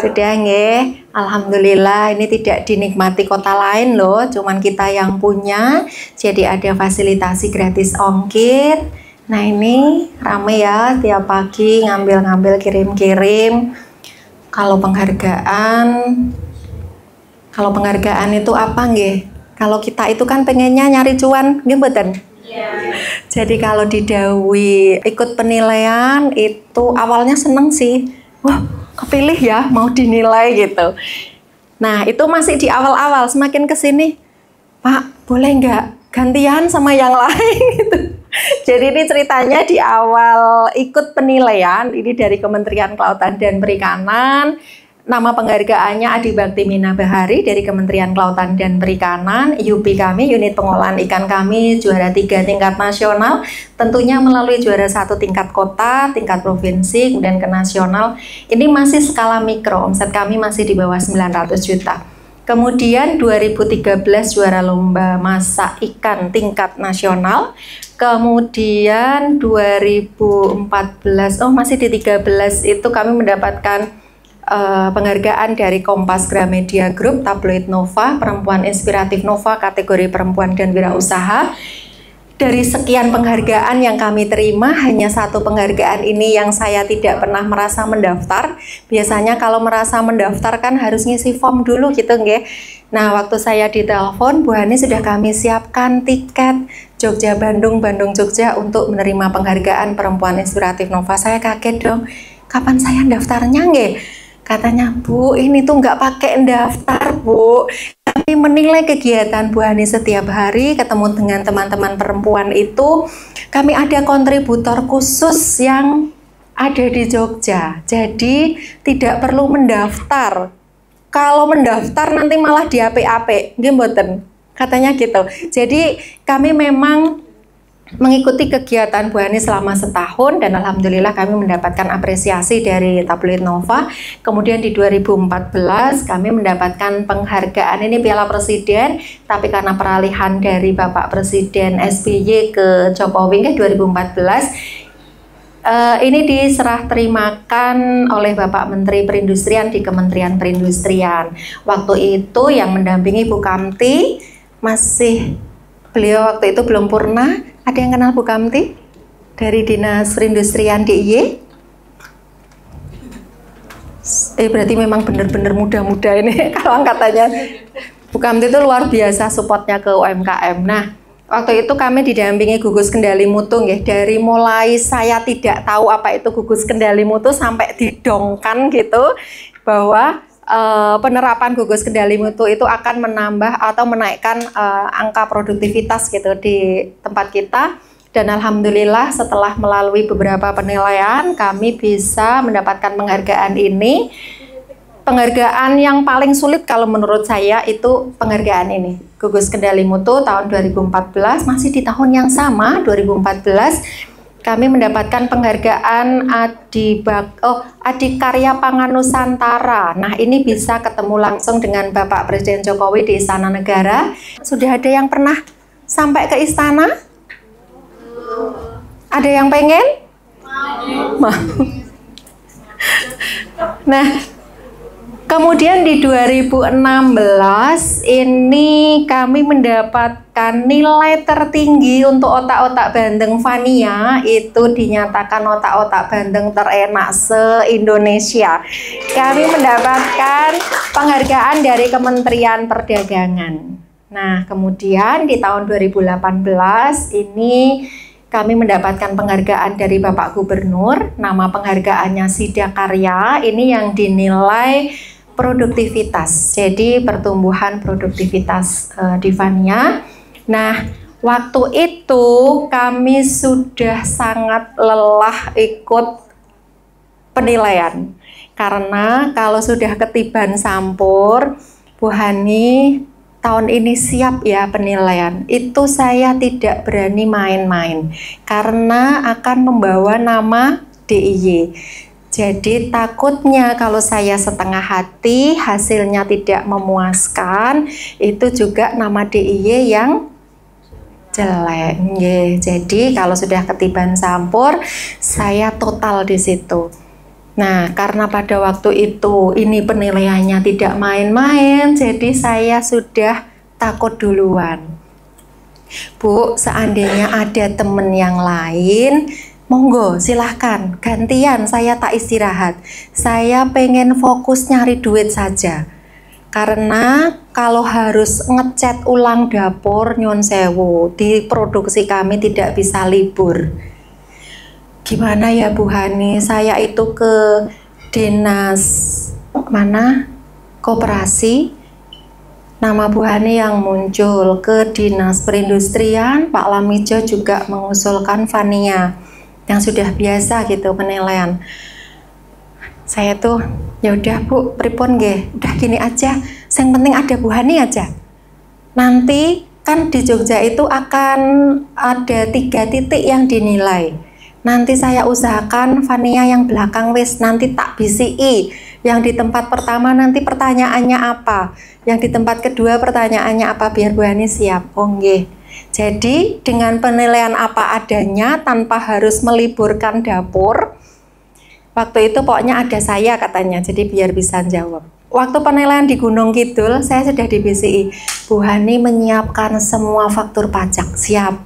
Sudah nggih. Alhamdulillah, ini tidak dinikmati kota lain loh, cuman kita yang punya. Jadi ada fasilitasi gratis ongkir. Nah ini rame ya, tiap pagi ngambil-ngambil, kirim-kirim. Kalau penghargaan itu apa nggih? Kalau kita itu kan pengennya nyari cuan, nggih mboten? Yeah. Jadi kalau didhawuhi ikut penilaian itu awalnya seneng sih. Wah, kepilih ya, mau dinilai gitu. Nah, itu masih di awal-awal, semakin ke sini, Pak, boleh nggak gantian sama yang lain gitu. Jadi ini ceritanya di awal ikut penilaian, ini dari Kementerian Kelautan dan Perikanan. Nama penghargaannya Adi Bakti Mina Bahari dari Kementerian Kelautan dan Perikanan. UP kami, unit pengolahan ikan kami juara 3 tingkat nasional, tentunya melalui juara 1 tingkat kota, tingkat provinsi, kemudian ke nasional. Ini masih skala mikro, omset kami masih di bawah 900 juta. Kemudian 2013 juara lomba masak ikan tingkat nasional. Kemudian 2014, masih di 13 itu kami mendapatkan penghargaan dari Kompas Gramedia Group, Tabloid Nova, Perempuan Inspiratif Nova, kategori perempuan dan wirausaha. Dari sekian penghargaan yang kami terima, hanya satu penghargaan ini yang saya tidak pernah merasa mendaftar. Biasanya kalau merasa mendaftar kan harus ngisi form dulu gitu nggih. Nah, waktu saya ditelepon, Bu Hani sudah kami siapkan tiket Jogja Bandung, Bandung Jogja untuk menerima penghargaan Perempuan Inspiratif Nova. Saya kaget dong, kapan saya daftarnya nggih? Katanya, Bu, ini tuh nggak pakai daftar, Bu. Kami menilai kegiatan Bu Hani setiap hari, ketemu dengan teman-teman perempuan itu. Kami ada kontributor khusus yang ada di Jogja. Jadi, tidak perlu mendaftar. Kalau mendaftar nanti malah di AP-AP, nggih mboten? Katanya gitu. Jadi, kami memang mengikuti kegiatan Bu Hani selama setahun dan alhamdulillah kami mendapatkan apresiasi dari Tabloid Nova. Kemudian di 2014 kami mendapatkan penghargaan, ini Piala Presiden, tapi karena peralihan dari Bapak Presiden SBY ke Jokowi 2014, ini diserah terimakan oleh Bapak Menteri Perindustrian di Kementerian Perindustrian. Waktu itu yang mendampingi Bu Kamti, beliau waktu itu belum purna. Ada yang kenal Bu Kamti dari Dinas Perindustrian DIY? Berarti memang benar-benar muda-muda ini kalau angkatannya. Bu Kamti itu luar biasa supportnya ke UMKM. Nah, waktu itu kami didampingi gugus kendali mutu nggih. Dari mulai saya tidak tahu apa itu gugus kendali mutu sampai didongkan gitu bahwa penerapan gugus kendali mutu itu akan menambah atau menaikkan angka produktivitas gitu di tempat kita. Dan alhamdulillah setelah melalui beberapa penilaian kami bisa mendapatkan penghargaan ini. penghargaan yang paling sulit kalau menurut saya itu penghargaan ini. Gugus Kendali Mutu tahun 2014, masih di tahun yang sama 2014 kami mendapatkan penghargaan Adikarya Pangan Nusantara. Nah, ini bisa ketemu langsung dengan Bapak Presiden Jokowi di Istana Negara. Sudah ada yang pernah sampai ke istana? Ada yang pengen? Mau. Nah, kemudian di 2016 ini kami mendapatkan nilai tertinggi untuk otak-otak bandeng Fania, itu dinyatakan otak-otak bandeng terenak se-Indonesia. Kami mendapatkan penghargaan dari Kementerian Perdagangan. Nah, kemudian di tahun 2018 ini kami mendapatkan penghargaan dari Bapak Gubernur, nama penghargaannya Sida Karya, ini yang dinilai produktivitas, jadi pertumbuhan produktivitas di Fania. Nah, waktu itu kami sudah sangat lelah ikut penilaian, karena kalau sudah ketiban sampur, Bu Hani, tahun ini siap ya penilaian, itu saya tidak berani main-main karena akan membawa nama DIY. Jadi takutnya kalau saya setengah hati hasilnya tidak memuaskan, itu juga nama DIY yang jelek. Jadi kalau sudah ketiban sampur, saya total di situ. Nah, karena pada waktu itu ini penilaiannya tidak main-main, jadi saya sudah takut duluan. Bu, seandainya ada temen yang lain, monggo silahkan, gantian saya tak istirahat. Saya pengen fokus nyari duit saja. Karena kalau harus ngecat ulang dapur nyun sewu, di produksi kami tidak bisa libur. Gimana ya Bu Hani, saya itu ke dinas mana koperasi, nama Bu Hani yang muncul, ke dinas perindustrian Pak Lamijo juga mengusulkan Fania yang sudah biasa gitu penilaian. Saya tuh ya udah Bu, pripun nggih, udah gini aja, yang penting ada Bu Hani aja. Nanti kan di Jogja itu akan ada 3 titik yang dinilai. Nanti saya usahakan Fania yang belakang wis, nanti tak BCI. Yang di tempat pertama nanti pertanyaannya apa, yang di tempat kedua pertanyaannya apa, biar Bu Hani siap. Oh nggih. Jadi dengan penilaian apa adanya tanpa harus meliburkan dapur. Waktu itu pokoknya ada saya katanya, jadi biar bisa jawab. Waktu penilaian di Gunung Kidul, saya sudah di BCI. Bu Hani menyiapkan semua faktur pajak, siap.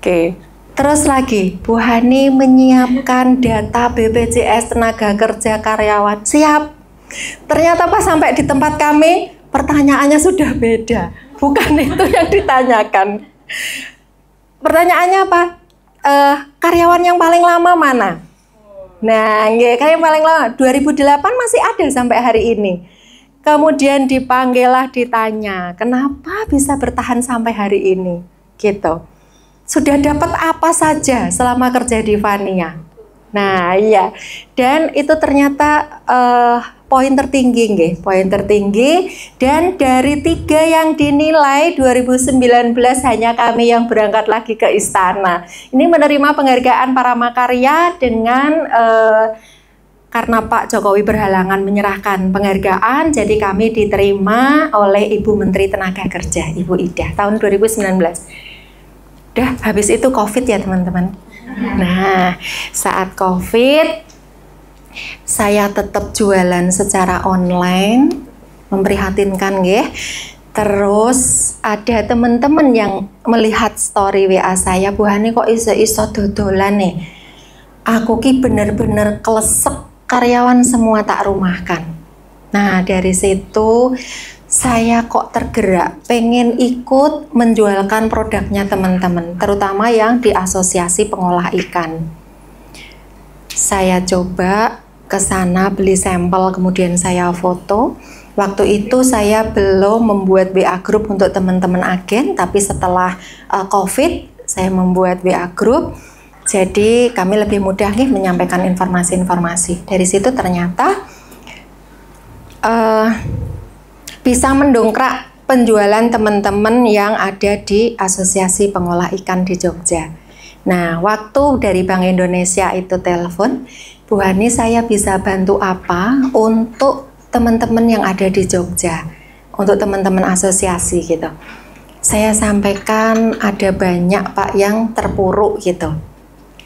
Oke. Terus lagi, Bu Hani menyiapkan data BPJS tenaga kerja karyawan, siap. Ternyata pas sampai di tempat kami, pertanyaannya sudah beda. Bukan itu yang ditanyakan. Pertanyaannya apa? Karyawan yang paling lama mana? Nah, karyawan paling lama 2008 masih ada sampai hari ini. Kemudian dipanggillah ditanya, kenapa bisa bertahan sampai hari ini? Gitu. Sudah dapat apa saja selama kerja di Fania? Nah, iya. Dan itu ternyata poin tertinggi, nggih, poin tertinggi. Dan dari 3 yang dinilai 2019 hanya kami yang berangkat lagi ke istana. Ini menerima penghargaan para makarya dengan karena Pak Jokowi berhalangan menyerahkan penghargaan, jadi kami diterima oleh Ibu Menteri Tenaga Kerja, Ibu Ida, tahun 2019. Udah habis itu COVID ya teman-teman. Nah, saat COVID saya tetap jualan secara online, memprihatinkan nggih. Terus ada teman-teman yang melihat story WA saya, Bu Hani kok iso-iso dodolan nih. Aku ki bener-bener klesek, karyawan semua tak rumahkan. Nah, dari situ saya kok tergerak, pengen ikut menjualkan produknya teman-teman, terutama yang di Asosiasi Pengolah Ikan. Saya coba ke sana beli sampel, kemudian saya foto. Waktu itu saya belum membuat WA group untuk teman-teman agen, tapi setelah COVID saya membuat WA group. Jadi kami lebih mudah nih menyampaikan informasi-informasi. Dari situ ternyata bisa mendongkrak penjualan teman-teman yang ada di Asosiasi Pengolah Ikan di Jogja. Nah, waktu dari Bank Indonesia itu telepon, Bu Hani, saya bisa bantu apa untuk teman-teman yang ada di Jogja, untuk teman-teman asosiasi gitu. Saya sampaikan ada banyak Pak yang terpuruk gitu.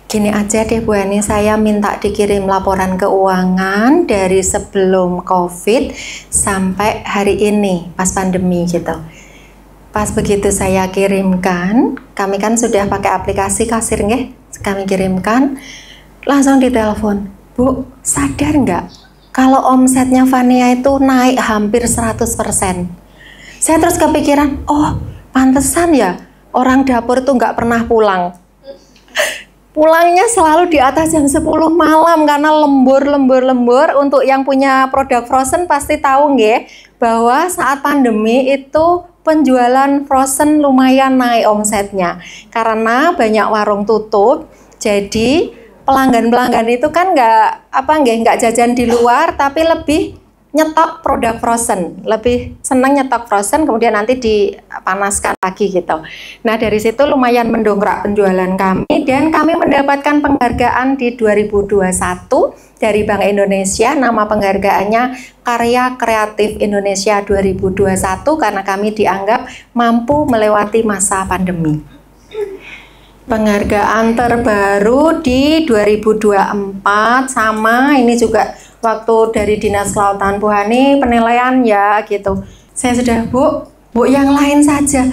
Gini aja deh Bu Hani, saya minta dikirim laporan keuangan dari sebelum COVID sampai hari ini pas pandemi gitu. Pas begitu saya kirimkan, kami kan sudah pakai aplikasi kasir nggih, kami kirimkan, langsung ditelepon, Bu, sadar nggak kalau omsetnya Fania itu naik hampir 100%. Saya terus kepikiran, oh pantesan ya orang dapur itu nggak pernah pulang. Pulangnya selalu di atas jam 10 malam karena lembur. Untuk yang punya produk frozen pasti tahu nggih bahwa saat pandemi itu penjualan frozen lumayan naik omsetnya karena banyak warung tutup. Jadi pelanggan itu kan nggak jajan di luar tapi lebih nyetok produk frozen, lebih senang nyetok frozen kemudian nanti dipanaskan lagi gitu. Nah dari situ lumayan mendongkrak penjualan kami dan kami mendapatkan penghargaan di 2021 dari Bank Indonesia. Nama penghargaannya Karya Kreatif Indonesia 2021 karena kami dianggap mampu melewati masa pandemi. Penghargaan terbaru di 2024 sama ini juga waktu dari Dinas Kelautan, Bu Hani penilaian ya gitu. Saya sudah Bu yang lain saja.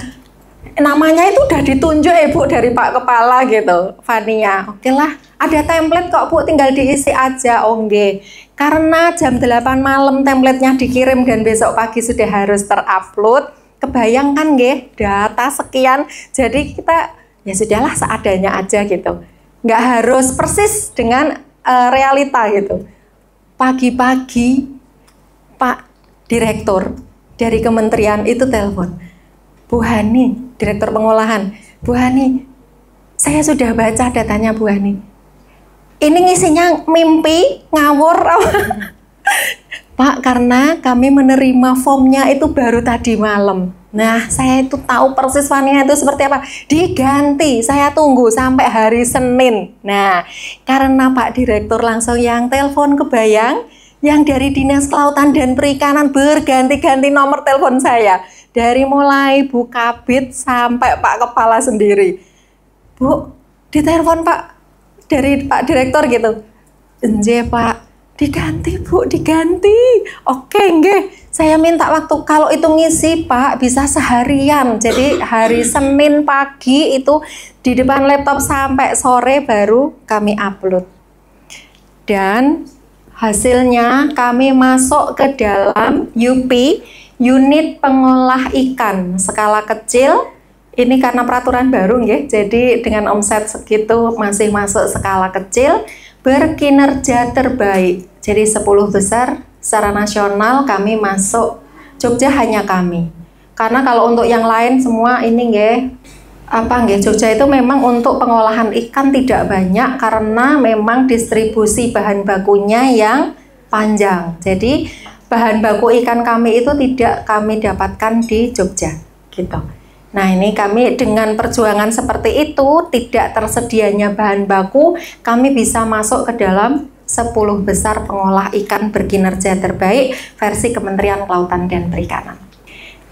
Namanya itu udah ditunjuk Bu dari Pak Kepala gitu, Fania. Oke lah, ada template kok Bu, tinggal diisi aja. Oke. Karena jam 8 malam templatenya dikirim dan besok pagi sudah harus terupload. Kebayangkan nggih, data sekian. Jadi kita ya sudahlah seadanya aja gitu. Nggak harus persis dengan realita gitu. Pagi-pagi Pak Direktur dari kementerian itu telepon, Bu Hani, Direktur Pengolahan, Bu Hani, saya sudah baca datanya Bu Hani. Ini ngisinya mimpi, ngawur. Pak, karena kami menerima formnya itu baru tadi malam. Nah, saya itu tahu persis Fania itu seperti apa. Diganti, saya tunggu sampai hari Senin. Nah, karena Pak Direktur langsung yang telepon, kebayang, yang dari Dinas Kelautan dan Perikanan berganti-ganti nomor telepon saya. Dari mulai Bu Kabid sampai Pak Kepala sendiri. Bu, ditelepon Pak, dari Pak Direktur gitu. Enje Pak, diganti Bu, diganti. Oke, nggih. Saya minta waktu, kalau itu ngisi Pak bisa seharian. Jadi hari Senin pagi itu di depan laptop sampai sore baru kami upload. Dan hasilnya kami masuk ke dalam UP, Unit Pengolah Ikan skala kecil. Ini karena peraturan baru nggih. Jadi dengan omset segitu masih masuk skala kecil, berkinerja terbaik. Jadi 10 besar secara nasional kami masuk, Jogja hanya kami. Karena kalau untuk yang lain semua ini Jogja itu memang untuk pengolahan ikan tidak banyak karena memang distribusi bahan bakunya yang panjang. Jadi bahan baku ikan kami itu tidak kami dapatkan di Jogja gitu. Nah ini kami dengan perjuangan seperti itu, tidak tersedianya bahan baku, kami bisa masuk ke dalam 10 besar pengolah ikan berkinerja terbaik versi Kementerian Kelautan dan Perikanan.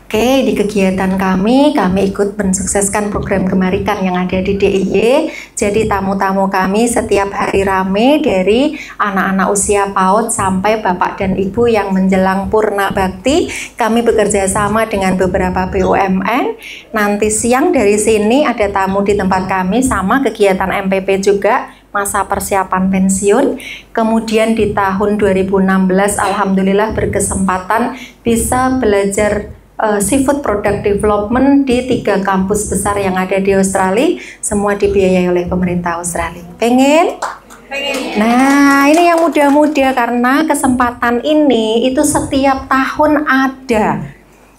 Oke, di kegiatan kami ikut mensukseskan program Gemarikan yang ada di DIY. Jadi tamu-tamu kami setiap hari rame dari anak-anak usia PAUD sampai bapak dan ibu yang menjelang purna bakti. Kami bekerja sama dengan beberapa BUMN. Nanti siang dari sini ada tamu di tempat kami sama kegiatan MPP juga, masa persiapan pensiun. Kemudian di tahun 2016 alhamdulillah berkesempatan bisa belajar seafood product development di 3 kampus besar yang ada di Australia, semua dibiayai oleh pemerintah Australia. Pengen? Nah ini yang muda-muda karena kesempatan ini itu setiap tahun ada.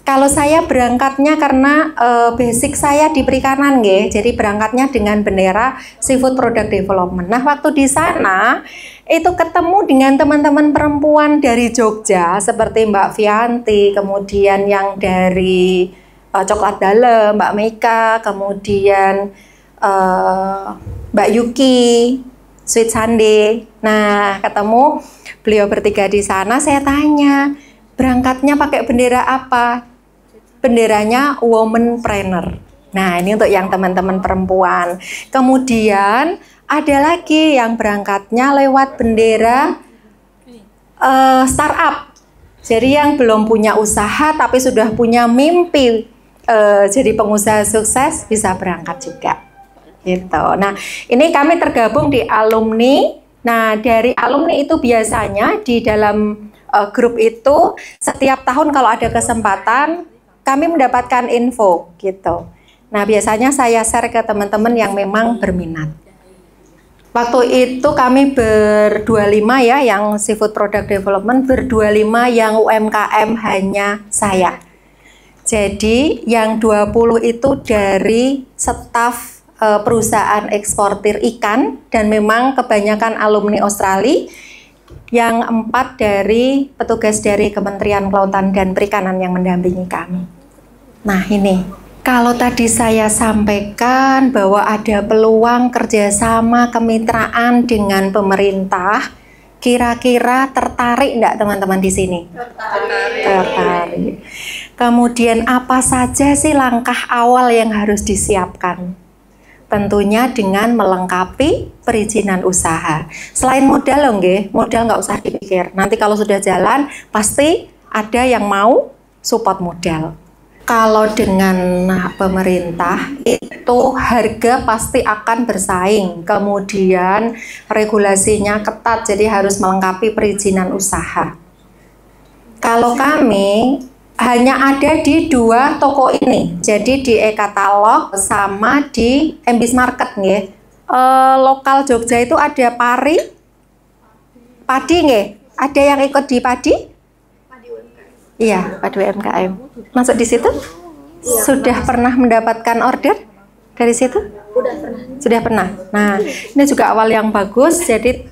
Kalau saya berangkatnya karena basic saya di perikanan nggih. Jadi berangkatnya dengan bendera Seafood Product Development. Nah, waktu di sana itu ketemu dengan teman-teman perempuan dari Jogja seperti Mbak Vianti, kemudian yang dari Coklat Dalem, Mbak Meika, kemudian Mbak Yuki, Sweet Sunday. Nah, ketemu beliau bertiga di sana, saya tanya, berangkatnya pakai bendera apa? Benderanya Womanpreneur. Nah, ini untuk yang teman-teman perempuan. Kemudian ada lagi yang berangkatnya lewat bendera startup. Jadi yang belum punya usaha tapi sudah punya mimpi jadi pengusaha sukses bisa berangkat juga. Gitu. Nah, ini kami tergabung di alumni. Nah, dari alumni itu biasanya di dalam grup itu setiap tahun kalau ada kesempatan kami mendapatkan info gitu. Nah, biasanya saya share ke teman-teman yang memang berminat. Waktu itu kami ber-25 ya, yang Seafood Product Development, ber-25 yang UMKM hanya saya. Jadi yang 20 itu dari staf perusahaan eksportir ikan dan memang kebanyakan alumni Australia. Yang 4 dari petugas dari Kementerian Kelautan dan Perikanan yang mendampingi kami. Nah, ini kalau tadi saya sampaikan bahwa ada peluang kerjasama kemitraan dengan pemerintah, kira-kira tertarik enggak teman-teman di sini? Tertarik. Kemudian apa saja sih langkah awal yang harus disiapkan? Tentunya dengan melengkapi perizinan usaha. Selain modal loh nggih, modal nggak usah dipikir. Nanti kalau sudah jalan, pasti ada yang mau support modal. Kalau dengan pemerintah itu harga pasti akan bersaing, kemudian regulasinya ketat, jadi harus melengkapi perizinan usaha. Kalau kami hanya ada di 2 toko ini, jadi di e-katalog sama di Embis Market nggih. Lokal Jogja itu ada padi nggih. Ada yang ikut di padi? Iya, padi UMKM. Masuk di situ? Iya, sudah pernah mendapatkan order dari situ? Sudah pernah. Nah, ini juga awal yang bagus. Jadi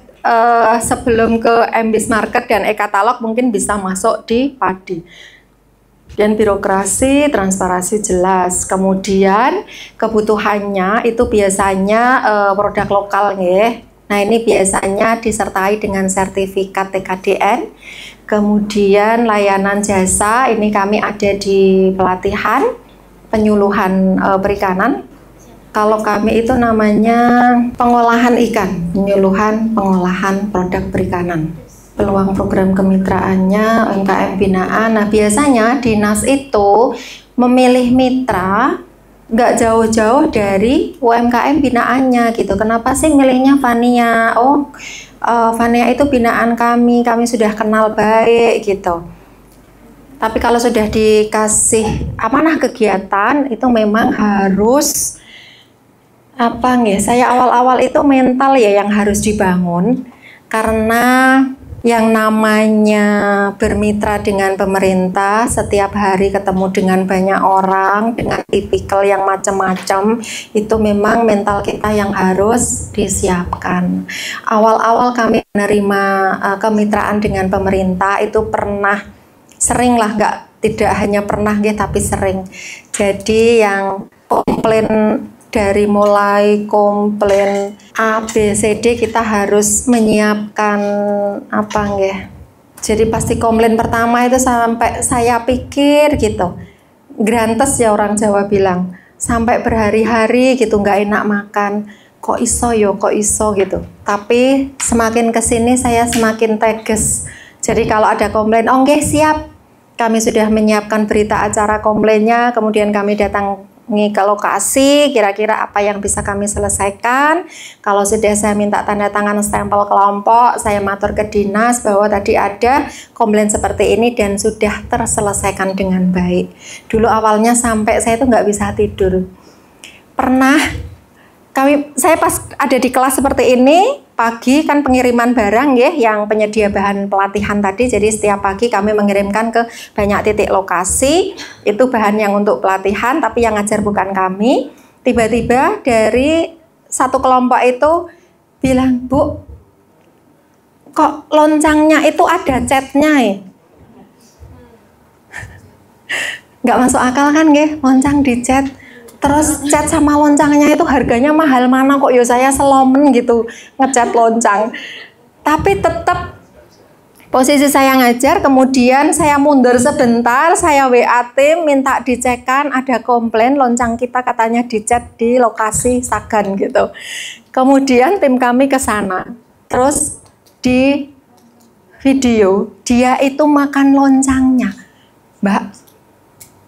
sebelum ke Embis Market dan e-katalog mungkin bisa masuk di padi. Dan birokrasi, transparansi jelas. Kemudian kebutuhannya itu biasanya produk lokal nggih. Nah, ini biasanya disertai dengan sertifikat TKDN. Kemudian layanan jasa, ini kami ada di pelatihan penyuluhan perikanan. Kalau kami itu namanya pengolahan ikan, penyuluhan pengolahan produk perikanan. Peluang program kemitraannya UMKM binaan. Nah, biasanya dinas itu memilih mitra nggak jauh-jauh dari UMKM binaannya gitu. Kenapa sih milihnya Vania? Vania itu binaan kami sudah kenal baik gitu. Tapi kalau sudah dikasih amanah kegiatan itu memang harus saya awal-awal itu mental ya yang harus dibangun, karena yang namanya bermitra dengan pemerintah setiap hari ketemu dengan banyak orang dengan tipikal yang macam-macam, itu memang mental kita yang harus disiapkan. Awal-awal kami menerima kemitraan dengan pemerintah itu sering lah, tidak hanya pernah tapi sering. Jadi yang komplain dari mulai komplain A, B, C, D kita harus menyiapkan Jadi pasti komplain pertama itu sampai saya pikir gitu, grantes ya orang Jawa bilang, sampai berhari-hari gitu nggak enak makan. Kok iso gitu. Tapi semakin kesini saya semakin tegas. Jadi kalau ada komplain, oke siap. Kami sudah menyiapkan berita acara komplainnya, kemudian kami datang ke lokasi, kira-kira apa yang bisa kami selesaikan. Kalau sudah saya minta tanda tangan stempel kelompok, saya matur ke dinas bahwa tadi ada komplain seperti ini dan sudah terselesaikan dengan baik. Dulu awalnya sampai saya itu nggak bisa tidur. Saya pas ada di kelas seperti ini, pagi kan pengiriman barang ya, yang penyedia bahan pelatihan tadi. Jadi setiap pagi kami mengirimkan ke banyak titik lokasi. Itu bahan yang untuk pelatihan, tapi yang ngajar bukan kami. Tiba-tiba dari satu kelompok itu bilang, Bu, kok loncangnya itu ada catnya ya? Nggak masuk akal kan ya, loncang dicat. Terus cat sama loncangnya itu harganya mahal, mana kok ya saya selomen gitu ngecat loncang. Tapi tetap posisi saya ngajar, kemudian saya mundur sebentar, saya WA tim minta dicekkan, ada komplain loncang kita katanya dicat di lokasi Sagan gitu. Kemudian tim kami ke sana. Terus di video dia itu makan loncangnya. Mbak,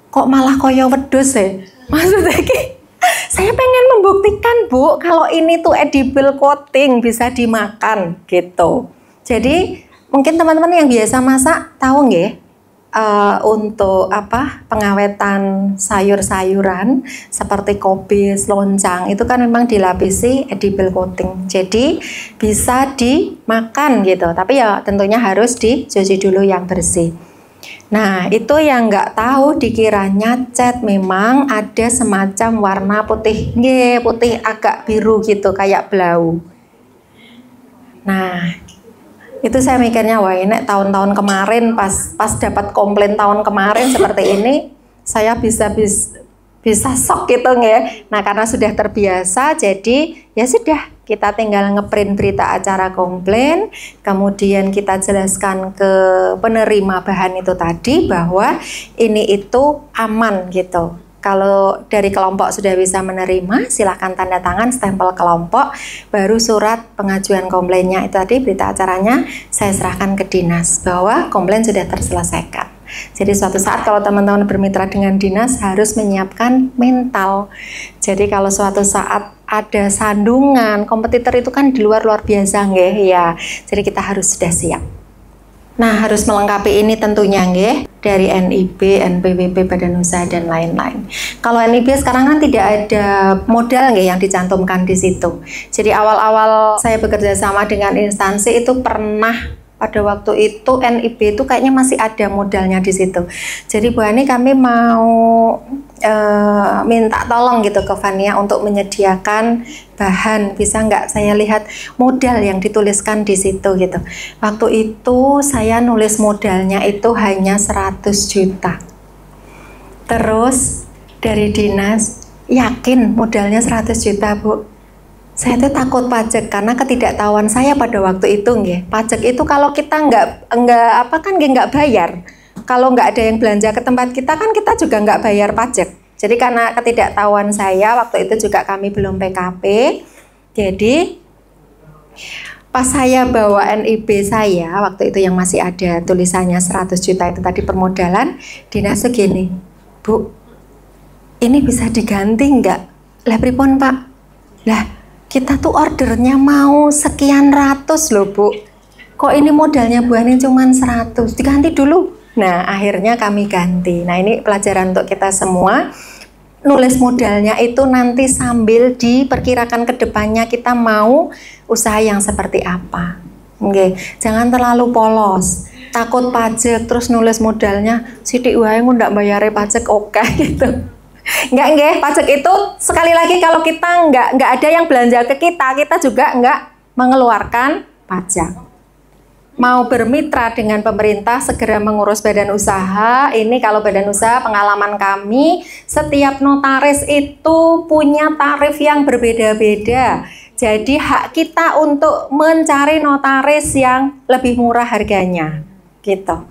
kok malah koyo wedhus ya? Maksudnya saya pengen membuktikan, Bu, kalau ini tuh edible coating, bisa dimakan gitu. Jadi mungkin teman-teman yang biasa masak tahu nggih, untuk pengawetan sayur-sayuran seperti kobis, loncang itu kan memang dilapisi edible coating. Jadi bisa dimakan gitu. Tapi ya tentunya harus dicuci dulu yang bersih. Nah, itu yang nggak tahu dikiranya cat memang ada semacam warna putih, putih agak biru gitu kayak blau. Nah, itu saya mikirnya, wah ini tahun-tahun kemarin pas dapat komplain tahun kemarin seperti ini, saya bisa shock gitu ya. Nah, karena sudah terbiasa, jadi ya sudah, kita tinggal ngeprint berita acara komplain, kemudian kita jelaskan ke penerima bahan itu tadi bahwa ini itu aman gitu. Kalau dari kelompok sudah bisa menerima, silahkan tanda tangan stempel kelompok, baru surat pengajuan komplainnya itu tadi berita acaranya saya serahkan ke dinas bahwa komplain sudah terselesaikan. Jadi suatu saat kalau teman-teman bermitra dengan dinas harus menyiapkan mental. Jadi kalau suatu saat ada sandungan, kompetitor itu kan di luar biasa nggih ya. Jadi kita harus sudah siap. Nah, harus melengkapi ini tentunya nggih dari NIB, NPWP, Badan Usaha dan lain-lain. Kalau NIB sekarang kan tidak ada modal nggih yang dicantumkan di situ. Jadi awal-awal saya bekerja sama dengan instansi itu pernah pada waktu itu NIB itu kayaknya masih ada modalnya di situ. Jadi Bu Hani kami mau minta tolong gitu ke Fania untuk menyediakan bahan, bisa nggak saya lihat modal yang dituliskan di situ gitu. Waktu itu saya nulis modalnya itu hanya 100 juta. Terus dari dinas, yakin modalnya 100 juta Bu? Saya tuh takut pajak karena ketidaktahuan saya pada waktu itu nggih. Pajak itu kalau kita nggak bayar. Kalau nggak ada yang belanja ke tempat kita kan kita juga nggak bayar pajak. Jadi karena ketidaktahuan saya waktu itu juga kami belum PKP. Jadi pas saya bawa NIB saya waktu itu yang masih ada tulisannya 100 juta itu tadi permodalan, dinas segini, Bu, ini bisa diganti nggak? Lah pripun Pak? Lah kita tuh ordernya mau sekian ratus loh Bu, kok ini modalnya Bu Hani cuma 100, diganti dulu. Nah akhirnya kami ganti. Nah ini pelajaran untuk kita semua, nulis modalnya itu nanti sambil diperkirakan ke depannya kita mau usaha yang seperti apa. Oke, jangan terlalu polos, takut pajak terus nulis modalnya sithik wae ndak bayare pajak oke gitu. Enggak, pajak itu sekali lagi kalau kita enggak ada yang belanja ke kita juga enggak mengeluarkan pajak. Mau bermitra dengan pemerintah segera mengurus badan usaha. Ini kalau badan usaha pengalaman kami, setiap notaris itu punya tarif yang berbeda-beda. Jadi hak kita untuk mencari notaris yang lebih murah harganya gitu.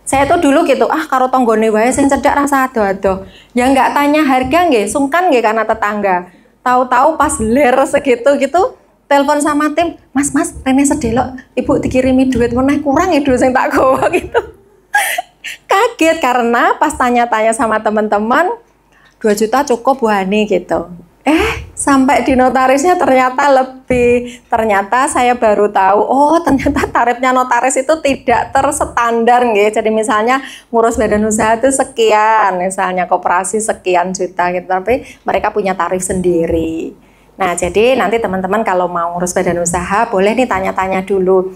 Saya tuh dulu gitu, karo tonggone wae sing cedhak rasa ado-ado. Ya nggak tanya harga nggih, sungkan nggih karena tetangga. Tahu-tahu pas ler segitu gitu, telepon sama tim, Mas, rene sedelok, Ibu dikirimi duit meneh kurang ya duit sing tak gowo gitu. Kaget karena pas tanya-tanya sama teman-teman, 2 juta cukup Bu Hani gitu. Sampai di notarisnya ternyata lebih. Ternyata saya baru tahu, oh ternyata tarifnya notaris itu tidak terstandar gitu. Jadi misalnya ngurus badan usaha itu sekian, misalnya koperasi sekian juta gitu, tapi mereka punya tarif sendiri. Nah, jadi nanti teman-teman kalau mau ngurus badan usaha boleh nih tanya-tanya dulu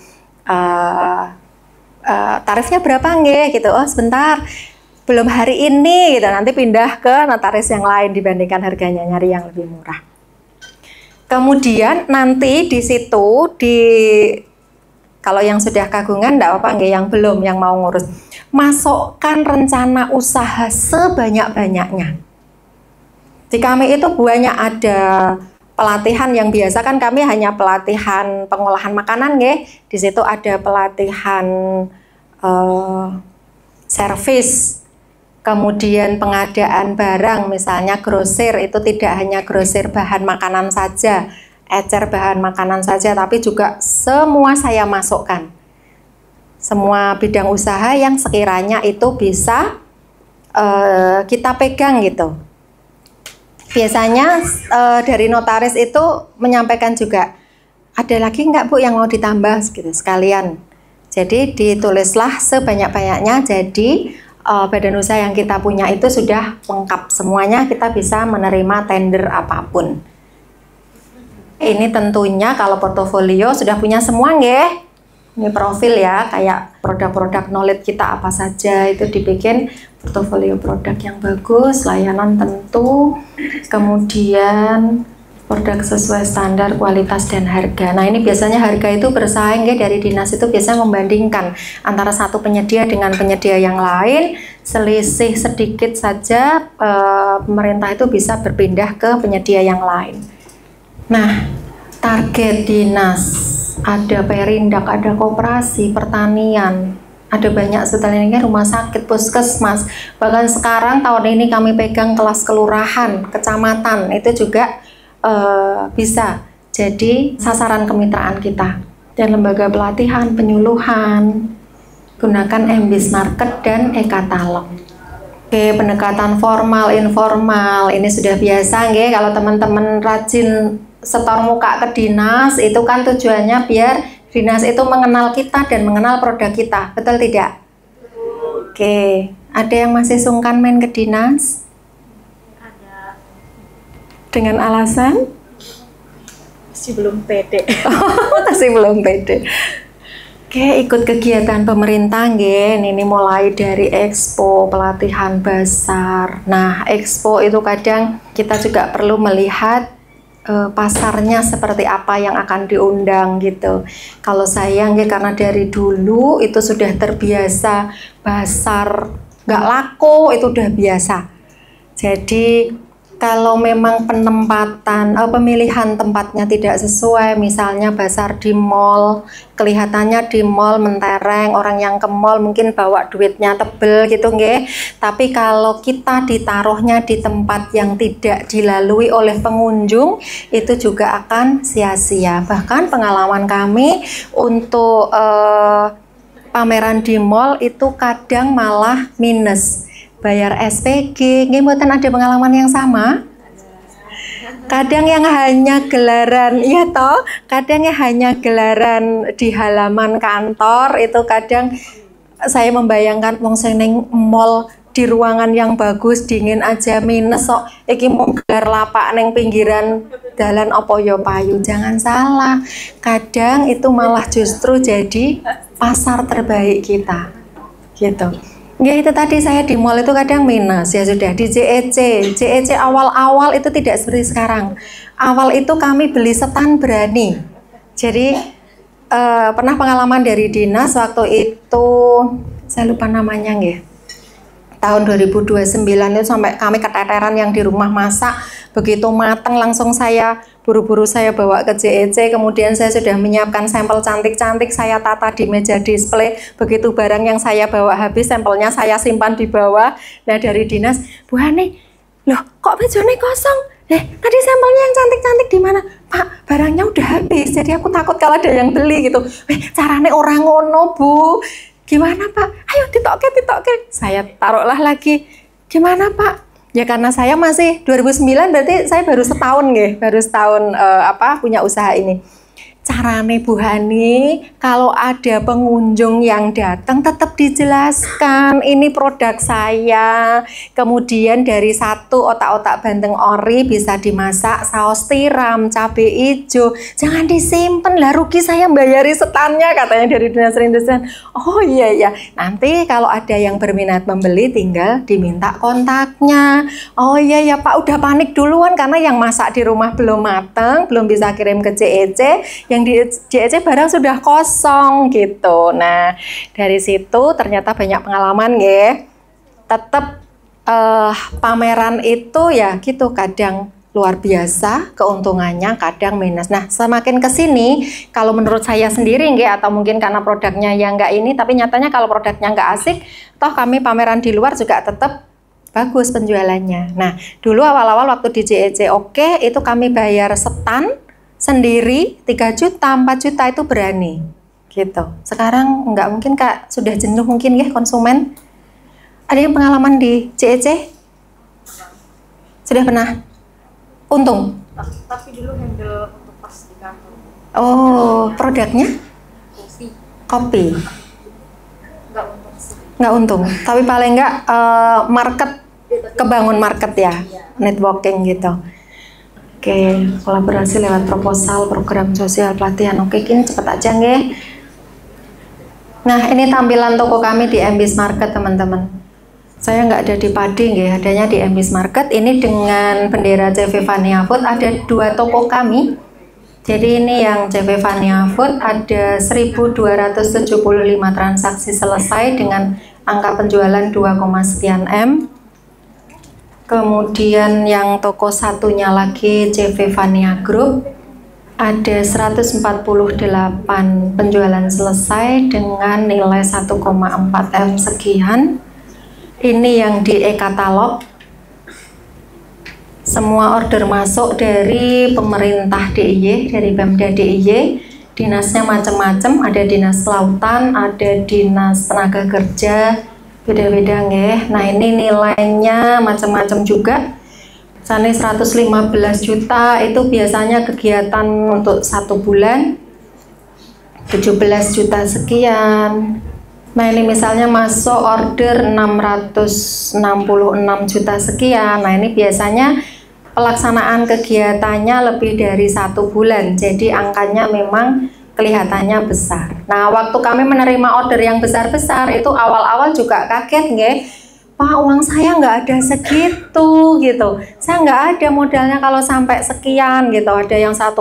tarifnya berapa nggih gitu. Oh, sebentar. Belum hari ini gitu. Nanti pindah ke notaris yang lain dibandingkan harganya, nyari yang lebih murah. Kemudian nanti di situ kalau yang sudah kagungan enggak apa-apa nggih, yang belum, yang mau ngurus, masukkan rencana usaha sebanyak-banyaknya. Di kami itu banyak ada pelatihan yang biasa kan kami hanya pelatihan pengolahan makanan nggih. Di situ ada pelatihan servis, kemudian pengadaan barang, misalnya grosir, itu tidak hanya grosir bahan makanan saja, ecer bahan makanan saja, tapi juga semua saya masukkan. Semua bidang usaha yang sekiranya itu bisa kita pegang gitu. Biasanya dari notaris itu menyampaikan juga, ada lagi nggak Bu yang mau ditambah gitu sekalian. Jadi ditulislah sebanyak-banyaknya, jadi badan usaha yang kita punya itu sudah lengkap semuanya, kita bisa menerima tender apapun. Ini tentunya kalau portofolio sudah punya semua nggih. Ini profil ya, kayak produk-produk knowledge kita apa saja itu dibikin portofolio produk yang bagus, layanan tentu, kemudian produk sesuai standar kualitas dan harga. Nah, ini biasanya harga itu bersaing ya, dari dinas itu biasanya membandingkan antara satu penyedia dengan penyedia yang lain, selisih sedikit saja pemerintah itu bisa berpindah ke penyedia yang lain. Nah, target dinas, ada perindak, ada koperasi, pertanian, ada banyak setelah ini, rumah sakit, puskesmas, bahkan sekarang tahun ini kami pegang kelas kelurahan, kecamatan, itu juga bisa jadi sasaran kemitraan kita. Dan lembaga pelatihan, penyuluhan, gunakan MBIS Market dan e-katalog. Oke, pendekatan formal, informal, ini sudah biasa nggih, kalau teman-teman rajin setor muka ke dinas, itu kan tujuannya biar dinas itu mengenal kita dan mengenal produk kita, betul tidak? Oke, ada yang masih sungkan main ke dinas? Ada. Dengan alasan? Masih belum pede. Masih belum pede. Oke, ikut kegiatan pemerintah nggih. Ini mulai dari expo, pelatihan basar. Nah, expo itu kadang kita juga perlu melihat pasarnya seperti apa yang akan diundang gitu. Kalau saya nggih, karena dari dulu itu sudah terbiasa basar nggak laku, itu udah biasa. Jadi kalau memang penempatan, pemilihan tempatnya tidak sesuai, misalnya basar di mall, kelihatannya di mall mentereng, orang yang ke mall mungkin bawa duitnya tebel gitu nggih. Tapi kalau kita ditaruhnya di tempat yang tidak dilalui oleh pengunjung, itu juga akan sia-sia. Bahkan pengalaman kami untuk pameran di mall itu kadang malah minus. Bayar SPG, nggih mboten ada pengalaman yang sama? Kadang yang hanya gelaran, iya toh, kadang yang hanya gelaran di halaman kantor itu kadang saya membayangkan wong sing ning mall di ruangan yang bagus dingin aja minus kok iki mau gelar lapak ning pinggiran dalan apa ya payu. Jangan salah, kadang itu malah justru jadi pasar terbaik kita gitu. Ya itu tadi saya di mall itu kadang minus, ya sudah di JEC awal-awal itu tidak seperti sekarang. Awal itu kami beli setan berani. Jadi pernah pengalaman dari dinas waktu itu, saya lupa namanya nggih. Tahun 2029 itu sampai kami keteteran yang di rumah masak, begitu mateng langsung saya buru-buru saya bawa ke JEC, kemudian saya sudah menyiapkan sampel cantik-cantik, saya tata di meja display, begitu barang yang saya bawa habis, sampelnya saya simpan di bawah. Nah dari dinas, Bu Hani, loh kok mejanya kosong? Tadi sampelnya yang cantik-cantik di mana? Pak, barangnya udah habis, jadi aku takut kalau ada yang beli gitu. Caranya orang ngono Bu. Gimana Pak? Ayo ditoke. Saya taruhlah lagi. Gimana Pak? Ya karena saya masih 2009, berarti saya baru setahun nggih, baru setahun punya usaha ini. carane Bu Hani, kalau ada pengunjung yang datang tetap dijelaskan ini produk saya. Kemudian dari satu otak-otak banteng ori bisa dimasak saus tiram, cabai hijau. Jangan disimpan lah, rugi saya bayari setannya, katanya dari Dinas Perindustrian. Oh iya ya, nanti kalau ada yang berminat membeli tinggal diminta kontaknya. Oh iya ya Pak, udah panik duluan karena yang masak di rumah belum mateng, belum bisa kirim ke CEC, yang di CEC barang sudah kosong gitu. Nah, dari situ ternyata banyak pengalaman ya. Tetap pameran itu ya gitu, kadang luar biasa keuntungannya, kadang minus. Nah, semakin kesini, kalau menurut saya sendiri nggih, atau mungkin karena produknya yang nggak ini, tapi nyatanya kalau produknya nggak asik, toh kami pameran di luar juga tetap bagus penjualannya. Nah, dulu awal-awal waktu di JEC oke, itu kami bayar setan sendiri 3 juta, 4 juta itu berani gitu. Sekarang nggak, mungkin Kak sudah jenuh mungkin ya konsumen. Ada yang pengalaman di JEC? Sudah pernah? Untung? Tapi dulu handle untuk pas di kantor. Oh, produknya? Kopi. Nggak untung, tapi paling nggak market, kebangun market ya, networking gitu. Oke, kolaborasi lewat proposal, program sosial, pelatihan. Oke, kini cepet aja nggih. Nah, ini tampilan toko kami di MBIS Market, teman-teman. Saya nggak ada di Padi nggih, adanya di MBIS Market. Ini dengan bendera CV Vania Food, ada 2 toko kami. Jadi ini yang CV Vania Food ada 1.275 transaksi selesai dengan angka penjualan 2, sekian M. Kemudian yang toko satunya lagi CV Vania Group ada 148 penjualan selesai dengan nilai 1,4 M sekian. Ini yang di e-katalog. Semua order masuk dari pemerintah DIY, dari Pemda DIY. Dinasnya macam-macam, ada dinas kelautan, ada dinas tenaga kerja, beda-beda nggih. Nah, ini nilainya macam-macam juga. Misalnya 115 juta itu biasanya kegiatan untuk 1 bulan, 17 juta sekian. Nah, ini misalnya masuk order 666 juta sekian. Nah, ini biasanya pelaksanaan kegiatannya lebih dari 1 bulan, jadi angkanya memang kelihatannya besar. Nah, waktu kami menerima order yang besar-besar itu awal-awal juga kaget nggih, Pak, uang saya nggak ada segitu gitu, saya nggak ada modalnya kalau sampai sekian gitu. Ada yang 1,8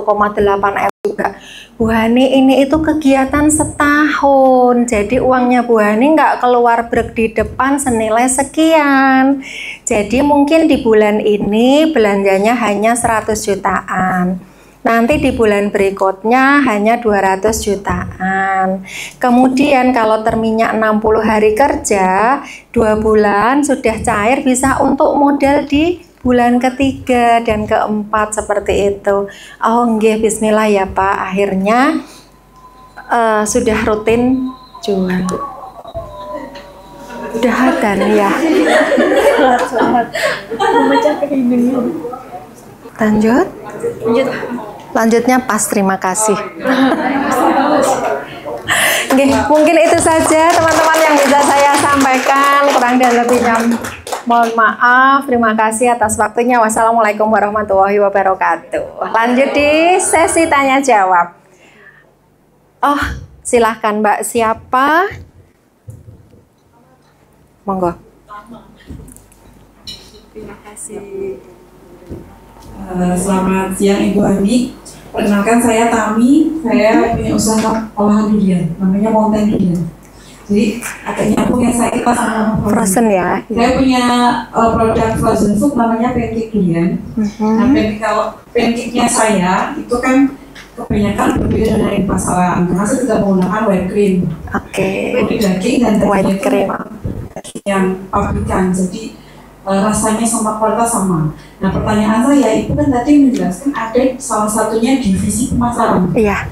M juga. Bu Hani, ini itu kegiatan setahun, jadi uangnya Bu Hani nggak keluar brek di depan senilai sekian. Jadi mungkin di bulan ini belanjanya hanya 100 jutaan. Nanti di bulan berikutnya hanya 200 jutaan. Kemudian kalau terminnya 60 hari kerja, 2 bulan sudah cair, bisa untuk modal di bulan ketiga dan keempat seperti itu. Oh nggih, bismillah ya Pak, akhirnya sudah rutin jual. Udah hadan ya. Lanjut. Lanjutnya pas, terima kasih. Oke, mungkin itu saja teman-teman yang bisa saya sampaikan. Kurang dan lebihnya mohon maaf. Terima kasih atas waktunya. Wassalamualaikum warahmatullahi wabarakatuh. Lanjut di sesi tanya jawab. Oh, silahkan Mbak, siapa? Monggo. Terima kasih. Selamat siang Ibu Ani. Perkenalkan, saya Tami. Saya punya usaha olahan durian, namanya Mountain Durian. Jadi agak nyambung yang saya ikhlas sama Frozen ya. Saya punya produk frozen food namanya pancake durian. Nah, kalau pancake-nya saya itu kan kebanyakan berbeda dari pasaran, karena saya tidak menggunakan white cream. Oke. Daging dan White cream yang pabrikan. Jadi rasanya sama kualitas sama. Nah, pertanyaan saya, Ibu kan tadi menjelaskan ada salah satunya divisi pemasaran. Iya.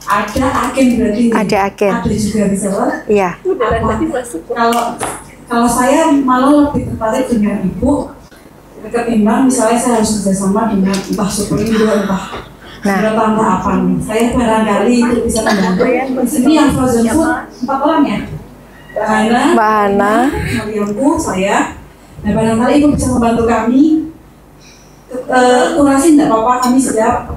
Ada agen berarti. Ada agen. Ada juga reseller. Iya. Kalau saya malah lebih tertarik dengan Ibu ketimbang misalnya saya harus kerjasama dengan entah Superindo, entah Nah, tambah apa nih? Saya barangkali itu bisa membantu. Di sini yang frozen food 4 orang ya. Mbak Hana, Mariamku, saya. Nah, barangkali Ibu bisa membantu kami. Kurasi tidak apa-apa, kami siap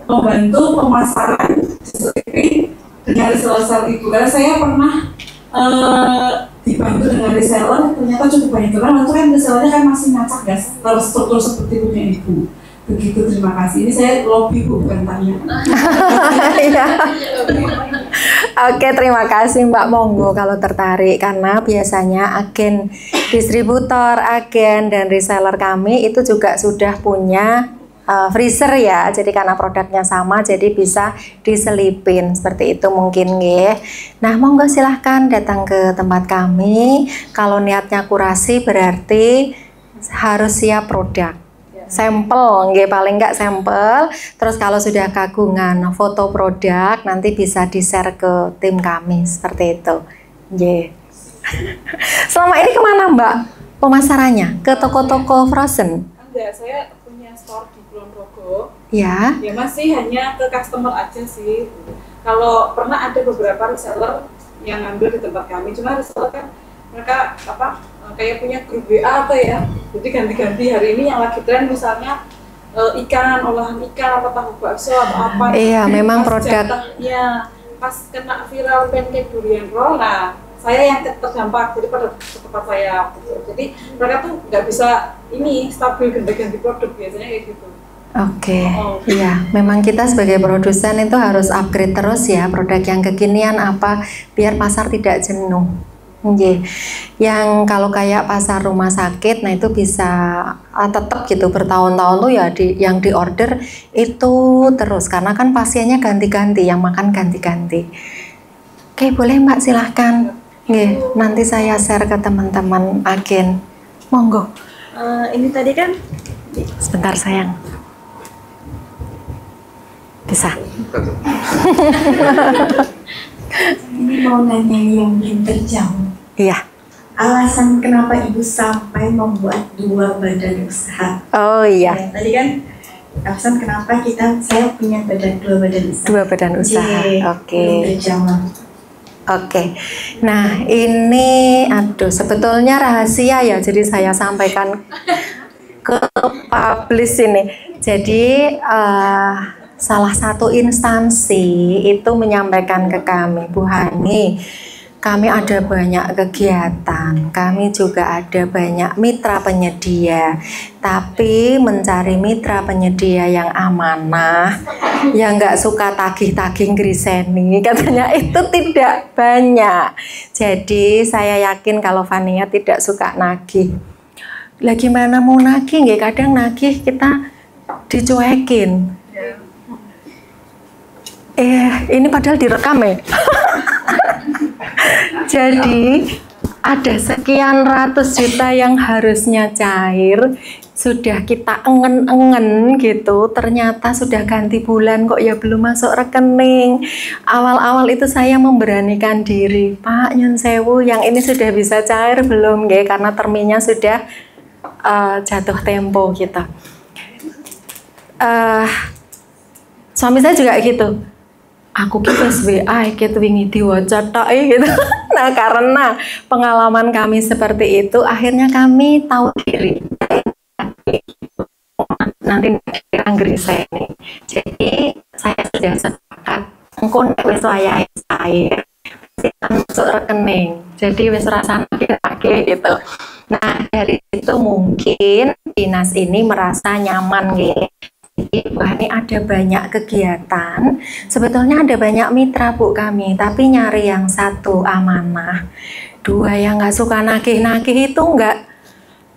membantu pemasaran sesuai dengan reseller Ibu. Karena saya pernah dibantu dengan reseller, ternyata cukup banyak. Karena waktu kan resellernya kan masih ngacak guys, terstruktur seperti punya Ibu. Begitu, terima kasih. Ini saya lobby Bu, bukan tanya. iya. Oke, terima kasih Mbak. Monggo kalau tertarik, karena biasanya agen distributor, agen dan reseller kami itu juga sudah punya freezer ya. Jadi karena produknya sama, jadi bisa diselipin seperti itu mungkin nggih. Nah, monggo silahkan datang ke tempat kami. Kalau niatnya kurasi berarti harus siap produk. Sampel, nggih, paling nggak sampel. Terus kalau sudah kagungan foto produk, nanti bisa di-share ke tim kami seperti itu. Nggih. Selama ini kemana Mbak pemasarannya? Ke toko-toko frozen? Enggak, saya punya store di Kulon Progo. Ya. Ya masih hanya ke customer aja sih. Kalau pernah ada beberapa reseller yang ngambil di tempat kami, cuma reseller kan mereka kayak punya grup WA apa ya, jadi ganti-ganti. Hari ini yang lagi tren misalnya ikan, olahan ikan, apa tahu bakso atau apa. Iya, memang produk. Ya, pas kena viral pancake durian roll, nah saya yang terdampak, jadi pada tempat saya. Jadi mereka tuh nggak bisa ini stabil ganti-ganti produk, biasanya kayak gitu. Oke, iya, memang kita sebagai produsen itu harus upgrade terus ya, produk yang kekinian apa, biar pasar tidak jenuh. Nggih. Yang kalau kayak pasar rumah sakit, nah itu bisa tetap gitu bertahun-tahun tuh ya yang diorder itu terus, karena kan pasiennya ganti-ganti, yang makan ganti-ganti. Oke, boleh Mbak, silahkan. Nggih, nanti saya share ke teman-teman agen. Monggo. Ini tadi kan Sebentar sayang. Bisa. ini mau nanya yang belum terjawab. Iya. Alasan kenapa Ibu sampai membuat 2 badan usaha? Oh iya. Ya, tadi kan alasan kenapa saya punya 2 badan usaha. 2 badan usaha. Oke. Belum terjawab. Oke. Nah, ini sebetulnya rahasia ya. Jadi saya sampaikan ke publish ini. Jadi salah satu instansi itu menyampaikan ke kami, Bu Hani, kami ada banyak kegiatan, kami juga ada banyak mitra penyedia, tapi mencari mitra penyedia yang amanah, yang nggak suka tagih-tagih griseni, katanya itu tidak banyak. Jadi saya yakin kalau Fania tidak suka nagih. Lah gimana mau nagih? Nggak, kadang nagih kita dicuekin. Ini padahal direkam ya. Jadi ada sekian ratus juta yang harusnya cair, sudah kita engen-engen gitu, ternyata sudah ganti bulan kok ya belum masuk rekening. Awal-awal itu saya memberanikan diri, Pak nyun sewu, yang ini sudah bisa cair belum nggih, karena terminnya sudah jatuh tempo gitu. Suami saya juga gitu. Aku kita WA gitu wingi diwaca tok gitu. Nah, karena pengalaman kami seperti itu, akhirnya kami tahu diri. Nanti Inggris saya ini. Jadi saya sudah sepakat engko nek wis wayahe cair masuk rekening. Jadi wis rasane pakai gitu. Nah, dari itu mungkin dinas ini merasa nyaman gitu. Jadi ini ada banyak kegiatan, sebetulnya ada banyak mitra Bu kami, tapi nyari yang satu amanah, 2 yang nggak suka nagih-nagih itu nggak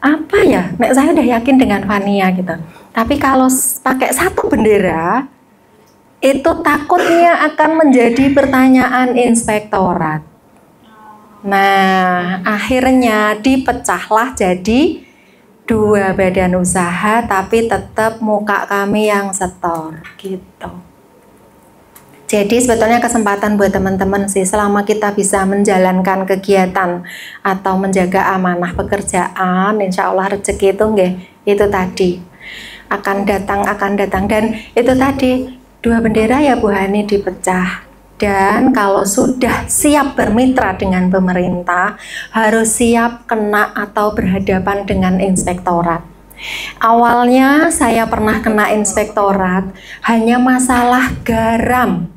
apa ya, saya udah yakin dengan Fania gitu. Tapi kalau pakai satu bendera, itu takutnya akan menjadi pertanyaan inspektorat. Nah, akhirnya dipecahlah jadi 2 badan usaha, tapi tetap muka kami yang setor gitu. Jadi sebetulnya kesempatan buat teman-teman sih, selama kita bisa menjalankan kegiatan atau menjaga amanah pekerjaan, insya Allah rezeki itu nggih, itu tadi akan datang dan itu tadi Dua bendera ya Bu Hani dipecah. Dan kalau sudah siap bermitra dengan pemerintah, harus siap kena atau berhadapan dengan inspektorat. Awalnya saya pernah kena inspektorat hanya masalah garam.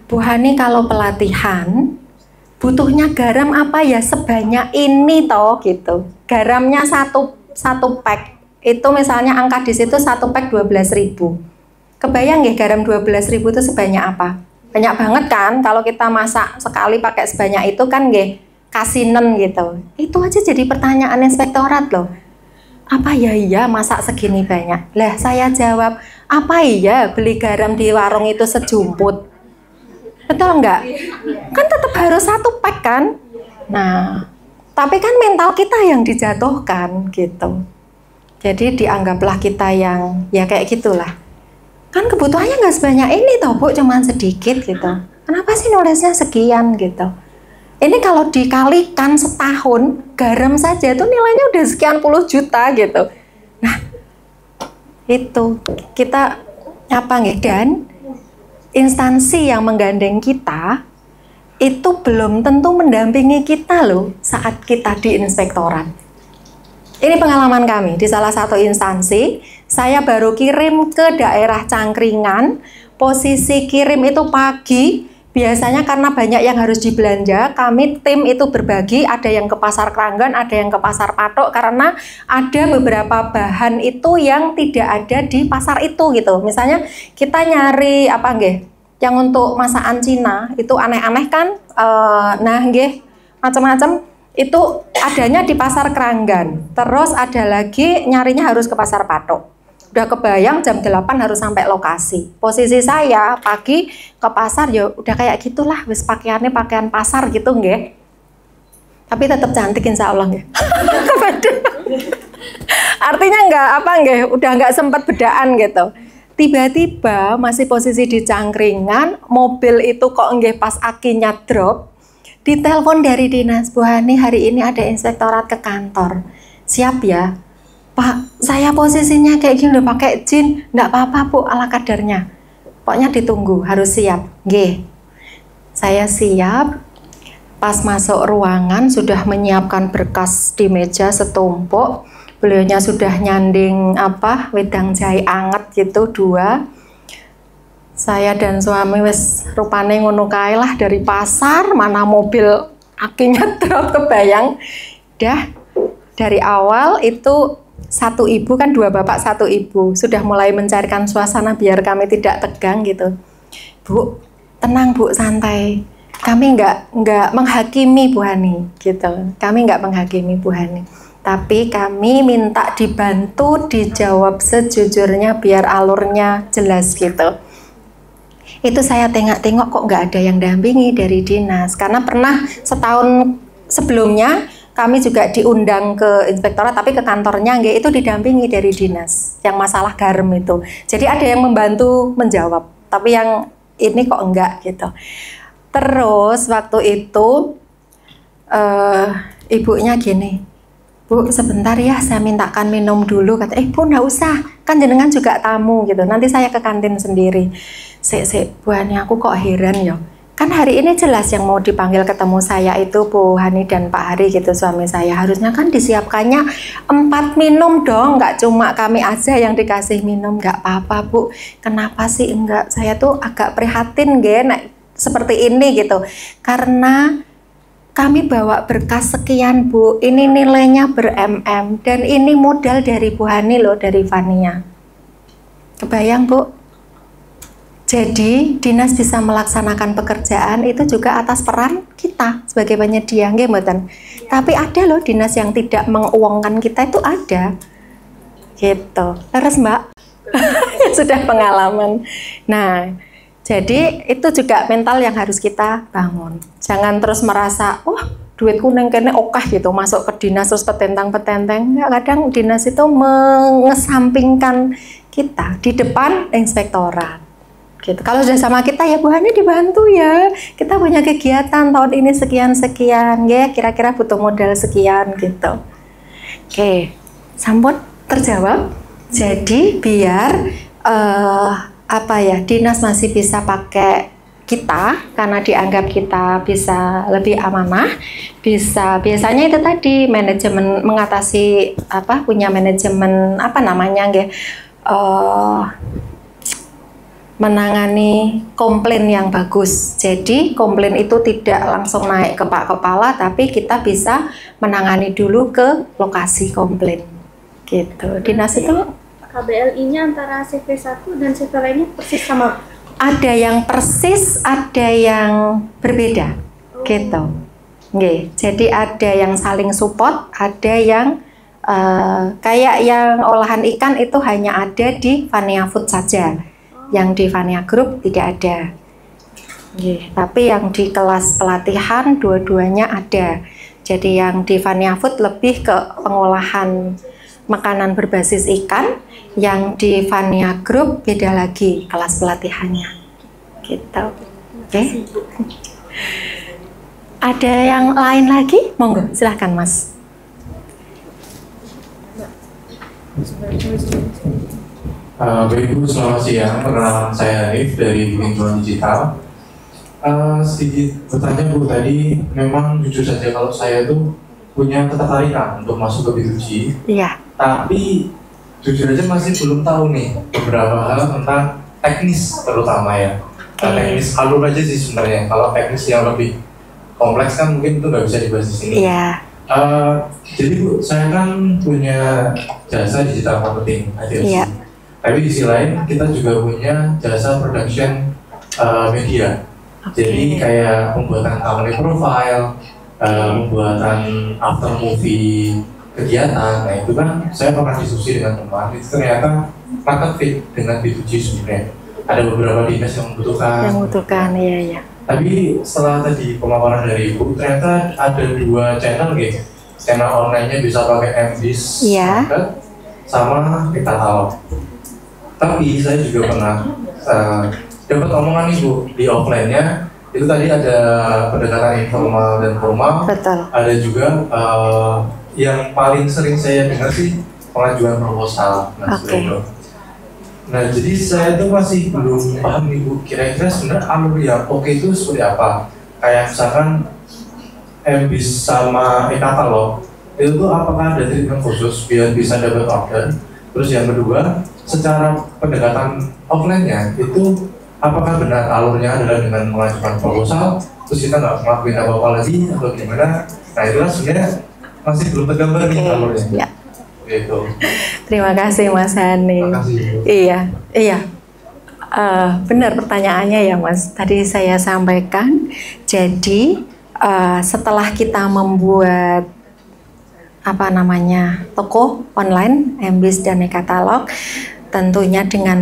Bu Hani kalau pelatihan butuhnya garam apa ya sebanyak ini toh gitu. Garamnya satu pack itu misalnya angka di situ satu pack 12.000. Kebayang nggih garam 12.000 itu sebanyak apa? Banyak banget kan kalau kita masak sekali pakai sebanyak itu kan nggih kasinen gitu. Itu aja jadi pertanyaan inspektorat loh. Apa ya iya masak segini banyak? Lah saya jawab, apa iya beli garam di warung itu sejumput? Betul nggak? Kan tetap harus satu pack kan? Nah, tapi kan mental kita yang dijatuhkan gitu. Jadi dianggaplah kita yang ya kayak gitulah. Kan kebutuhannya nggak sebanyak ini toh Bu, cuman sedikit gitu. Kenapa sih nulisnya sekian gitu? Ini kalau dikalikan setahun, garam saja itu nilainya udah sekian puluh juta gitu. Nah, itu kita apa nggih, dan instansi yang menggandeng kita itu belum tentu mendampingi kita loh saat kita di inspektorat. Ini pengalaman kami di salah satu instansi, saya baru kirim ke daerah Cangkringan, posisi kirim itu pagi, biasanya karena banyak yang harus dibelanja, kami tim itu berbagi, ada yang ke Pasar Kranggan, ada yang ke Pasar Patok, karena ada beberapa bahan itu yang tidak ada di pasar itu gitu. Misalnya kita nyari apa nggih, yang untuk masakan Cina, itu aneh-aneh kan, nah nggih, macam-macam. Itu adanya di Pasar Kranggan, terus ada lagi nyarinya harus ke Pasar Patok. Udah kebayang jam 8 harus sampai lokasi. Posisi saya pagi ke pasar ya udah kayak gitulah, wis pakaiannya pakaian pasar gitu nggih. Tapi tetap cantik insya Allah nggih. Artinya nggak apa nggih, udah nggak sempat bedaan gitu. Tiba-tiba masih posisi di Cangkringan, mobil itu kok nggih pas akinya drop. Ditelepon dari dinas, Bu Hani hari ini ada inspektorat ke kantor. Siap ya? Pak, saya posisinya kayak gini udah pakai jin. Nggak apa-apa Bu, ala kadarnya. Pokoknya ditunggu, harus siap. Nggih. Saya siap. Pas masuk ruangan sudah menyiapkan berkas di meja setumpuk. Beliaunya sudah nyanding apa? Wedang jahe anget gitu 2. Saya dan suami wis rupane ngono kae lah dari pasar, mana mobil akinya drop kebayang. Dah dari awal itu satu ibu kan 2 bapak 1 ibu sudah mulai mencarikan suasana biar kami tidak tegang gitu. Bu, tenang Bu, santai. Kami nggak menghakimi Bu Hani gitu. Kami nggak menghakimi Bu Hani. Tapi kami minta dibantu dijawab sejujurnya biar alurnya jelas gitu. Itu saya tengok-tengok kok nggak ada yang dampingi dari dinas, karena pernah setahun sebelumnya kami juga diundang ke inspektorat tapi ke kantornya nggak, itu didampingi dari dinas yang masalah garam itu. Jadi ada yang membantu menjawab, tapi yang ini kok enggak gitu. Terus waktu itu ibunya gini, Bu sebentar ya saya mintakan minum dulu, kata Bu nggak usah, kan jenengan juga tamu gitu, nanti saya ke kantin sendiri. Bu Hani aku kok heran ya, kan hari ini jelas yang mau dipanggil ketemu saya itu Bu Hani dan Pak Hari gitu, suami saya. Harusnya kan disiapkannya 4 minum dong, nggak cuma kami aja yang dikasih minum. Nggak apa-apa Bu, kenapa sih enggak, saya tuh agak prihatin seperti ini gitu, karena kami bawa berkas sekian Bu, ini nilainya ber-MM dan ini modal dari Bu Hani loh, dari Vania. Kebayang Bu? Jadi dinas bisa melaksanakan pekerjaan itu juga atas peran kita sebagai penyedia, nggih mboten. Tapi ada loh dinas yang tidak menguangkan kita, itu ada. Gitu. Terus Mbak sudah pengalaman. Nah, jadi itu juga mental yang harus kita bangun. Jangan terus merasa, wah duitku neng kene okah gitu, masuk ke dinas terus petentang-petenteng. Kadang dinas itu mengesampingkan kita di depan inspektorat. Gitu. Kalau sudah sama kita ya Bu Hani dibantu ya, kita punya kegiatan tahun ini sekian-sekian ya, kira-kira butuh modal sekian gitu. Oke, sampun terjawab. Jadi biar apa ya, dinas masih bisa pakai kita karena dianggap kita bisa lebih amanah, biasanya itu tadi manajemen mengatasi apa, punya manajemen apa namanya nggih, menangani komplain yang bagus. Jadi komplain itu tidak langsung naik ke Pak Kepala, tapi kita bisa menangani dulu ke lokasi komplain. Gitu. Dinas itu KBLI-nya antara CV1 dan CV lainnya persis sama? ada yang persis, ada yang berbeda. Gitu. Nggih. Jadi ada yang saling support, ada yang kayak yang olahan ikan itu hanya ada di Vania Food saja. Yang di Vania Group tidak ada. Tapi yang di kelas pelatihan dua-duanya ada. Jadi yang di Vania Food lebih ke pengolahan makanan berbasis ikan, yang di Vania Group beda lagi kelas pelatihannya. Gitu. Oke. Ada yang lain lagi? Monggo, silahkan Mas. Baik Bu, selamat siang. Perkenalkan saya Arif dari Lingkungan Digital. Sedikit bertanya Bu, tadi memang jujur saja kalau saya itu punya ketertarikan untuk masuk ke B2G. Iya. Tapi jujur aja masih belum tahu nih beberapa hal tentang teknis terutama ya. Teknis alur aja sih sebenarnya. Kalau teknis yang lebih kompleks kan mungkin itu nggak bisa dibahas di sini. Iya. Jadi Bu, saya kan punya jasa digital marketing agency. Iya. Tapi di sisi lain kita juga punya jasa production media. Jadi kayak pembuatan company profile, pembuatan after movie kegiatan. Nah itu kan saya pernah diskusi dengan teman. Itu ternyata market fit dengan B2G sebenarnya. Ada beberapa dinas yang membutuhkan. Yang membutuhkan, iya. Tapi setelah tadi pemaparan dari Ibu, ternyata ada 2 channel gitu. Channel online-nya bisa pakai MBIS, Iya. sama e-katalog. Tapi saya juga pernah dapat omongan nih Bu, di offline-nya itu tadi ada pendekatan informal dan formal. Betul. Ada juga yang paling sering saya dengar sih pengajuan proposal. Nah jadi saya tuh masih belum paham nih Bu, kira-kira sebenarnya alur yang oke itu seperti apa? Kayak misalkan MBIS sama e-katalog itu tuh apakah ada treatment khusus biar bisa dapat order? Terus yang kedua, secara pendekatan offline-nya itu apakah benar alurnya adalah dengan mengajukan proposal, terus kita nggak ngelakuin apa-apa lagi atau gimana? Nah itu kan sebenarnya masih belum tergambar nih alurnya. Ya. Gitu. Terima kasih Mas Hani. Terima kasih. Iya. Benar pertanyaannya ya Mas. Tadi saya sampaikan. Jadi setelah kita membuat toko online, MBIS dan e-katalog, tentunya dengan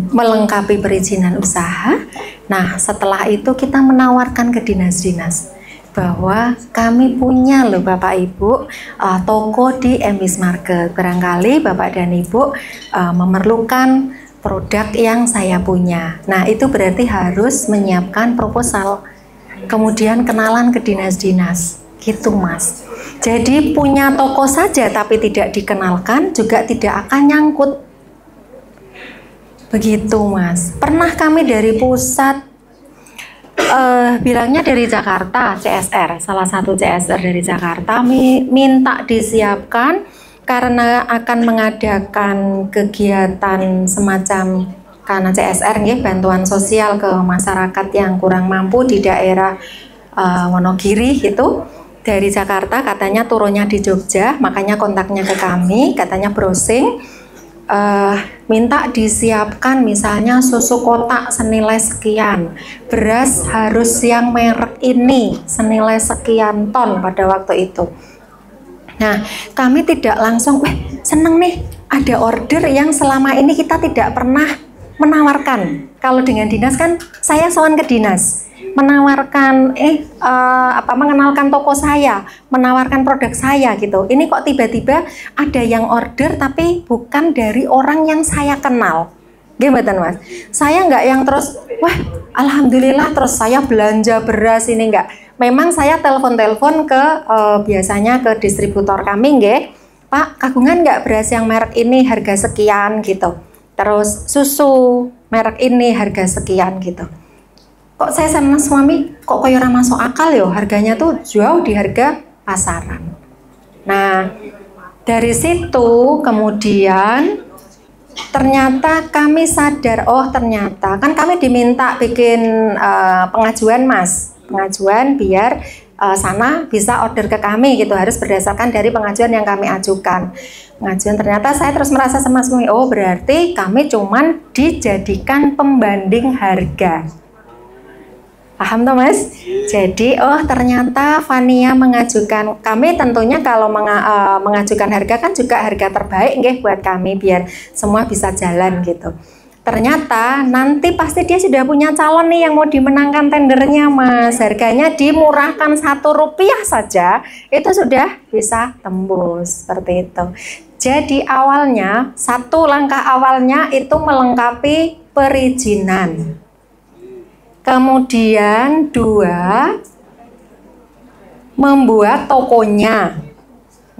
melengkapi perizinan usaha. Nah, setelah itu kita menawarkan ke dinas-dinas bahwa kami punya loh Bapak Ibu toko di MBIS Market. Barangkali Bapak dan Ibu memerlukan produk yang saya punya. Nah, itu berarti harus menyiapkan proposal. Kemudian kenalan ke dinas-dinas. Gitu Mas. Jadi punya toko saja tapi tidak dikenalkan juga tidak akan nyangkut. Begitu Mas. Pernah kami dari pusat bilangnya dari Jakarta, CSR, salah satu CSR dari Jakarta minta disiapkan karena akan mengadakan kegiatan semacam karena CSR bantuan sosial ke masyarakat yang kurang mampu di daerah Wonogiri gitu. Dari Jakarta katanya turunnya di Jogja, makanya kontaknya ke kami, katanya browsing, minta disiapkan misalnya susu kotak senilai sekian, beras harus yang merek ini senilai sekian ton pada waktu itu. Nah, kami tidak langsung, seneng nih ada order yang selama ini kita tidak pernah menawarkan. Kalau dengan dinas kan saya sowan ke dinas. Menawarkan mengenalkan toko saya, menawarkan produk saya gitu. Ini kok tiba-tiba ada yang order tapi bukan dari orang yang saya kenal. Gimana Mas? Saya nggak yang terus, alhamdulillah terus saya belanja beras ini nggak. Memang saya telepon-telepon ke biasanya ke distributor kami, Pak, kagungan nggak beras yang merek ini harga sekian gitu. terus susu merek ini harga sekian gitu. Kok saya sama suami kok kayak ora masuk akal ya, harganya tuh jauh di harga pasaran. Nah, dari situ kemudian ternyata kami sadar, oh ternyata kan kami diminta bikin pengajuan Mas, pengajuan biar sana bisa order ke kami gitu, harus berdasarkan dari pengajuan yang kami ajukan. Pengajuan ternyata saya terus merasa sama suami, oh berarti kami cuman dijadikan pembanding harga. Paham toh Mas? Jadi oh ternyata Fania mengajukan, kami tentunya kalau mengajukan harga kan juga harga terbaik nggih buat kami biar semua bisa jalan gitu. Ternyata nanti pasti dia sudah punya calon nih yang mau dimenangkan tendernya Mas. Harganya dimurahkan Rp1 saja itu sudah bisa tembus seperti itu. Jadi awalnya satu langkah awalnya itu melengkapi perizinan. Kemudian dua, membuat tokonya.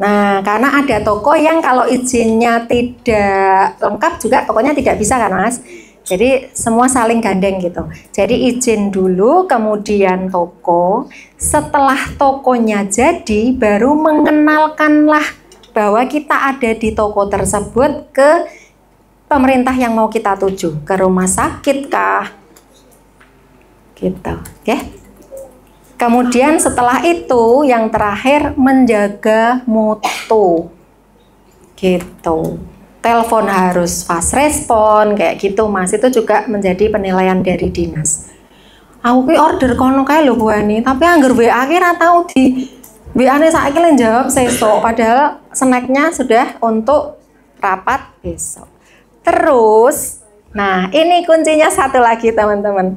Nah, karena ada toko yang kalau izinnya tidak lengkap juga tokonya tidak bisa kan Mas. Jadi semua saling gandeng gitu. Jadi izin dulu, kemudian toko. Setelah tokonya jadi, baru mengenalkanlah bahwa kita ada di toko tersebut ke pemerintah yang mau kita tuju, ke rumah sakit kah, gitu, oke? Kemudian setelah itu yang terakhir menjaga mutu, gitu. Telepon harus fast respon kayak gitu Mas, itu juga menjadi penilaian dari dinas. Aku ki order kono kae lho Bu Ani, tapi anggar WA ki ra tau di WA-ne saiki le jawab sesuk, padahal snacknya sudah untuk rapat besok. Terus, nah ini kuncinya satu lagi teman-teman.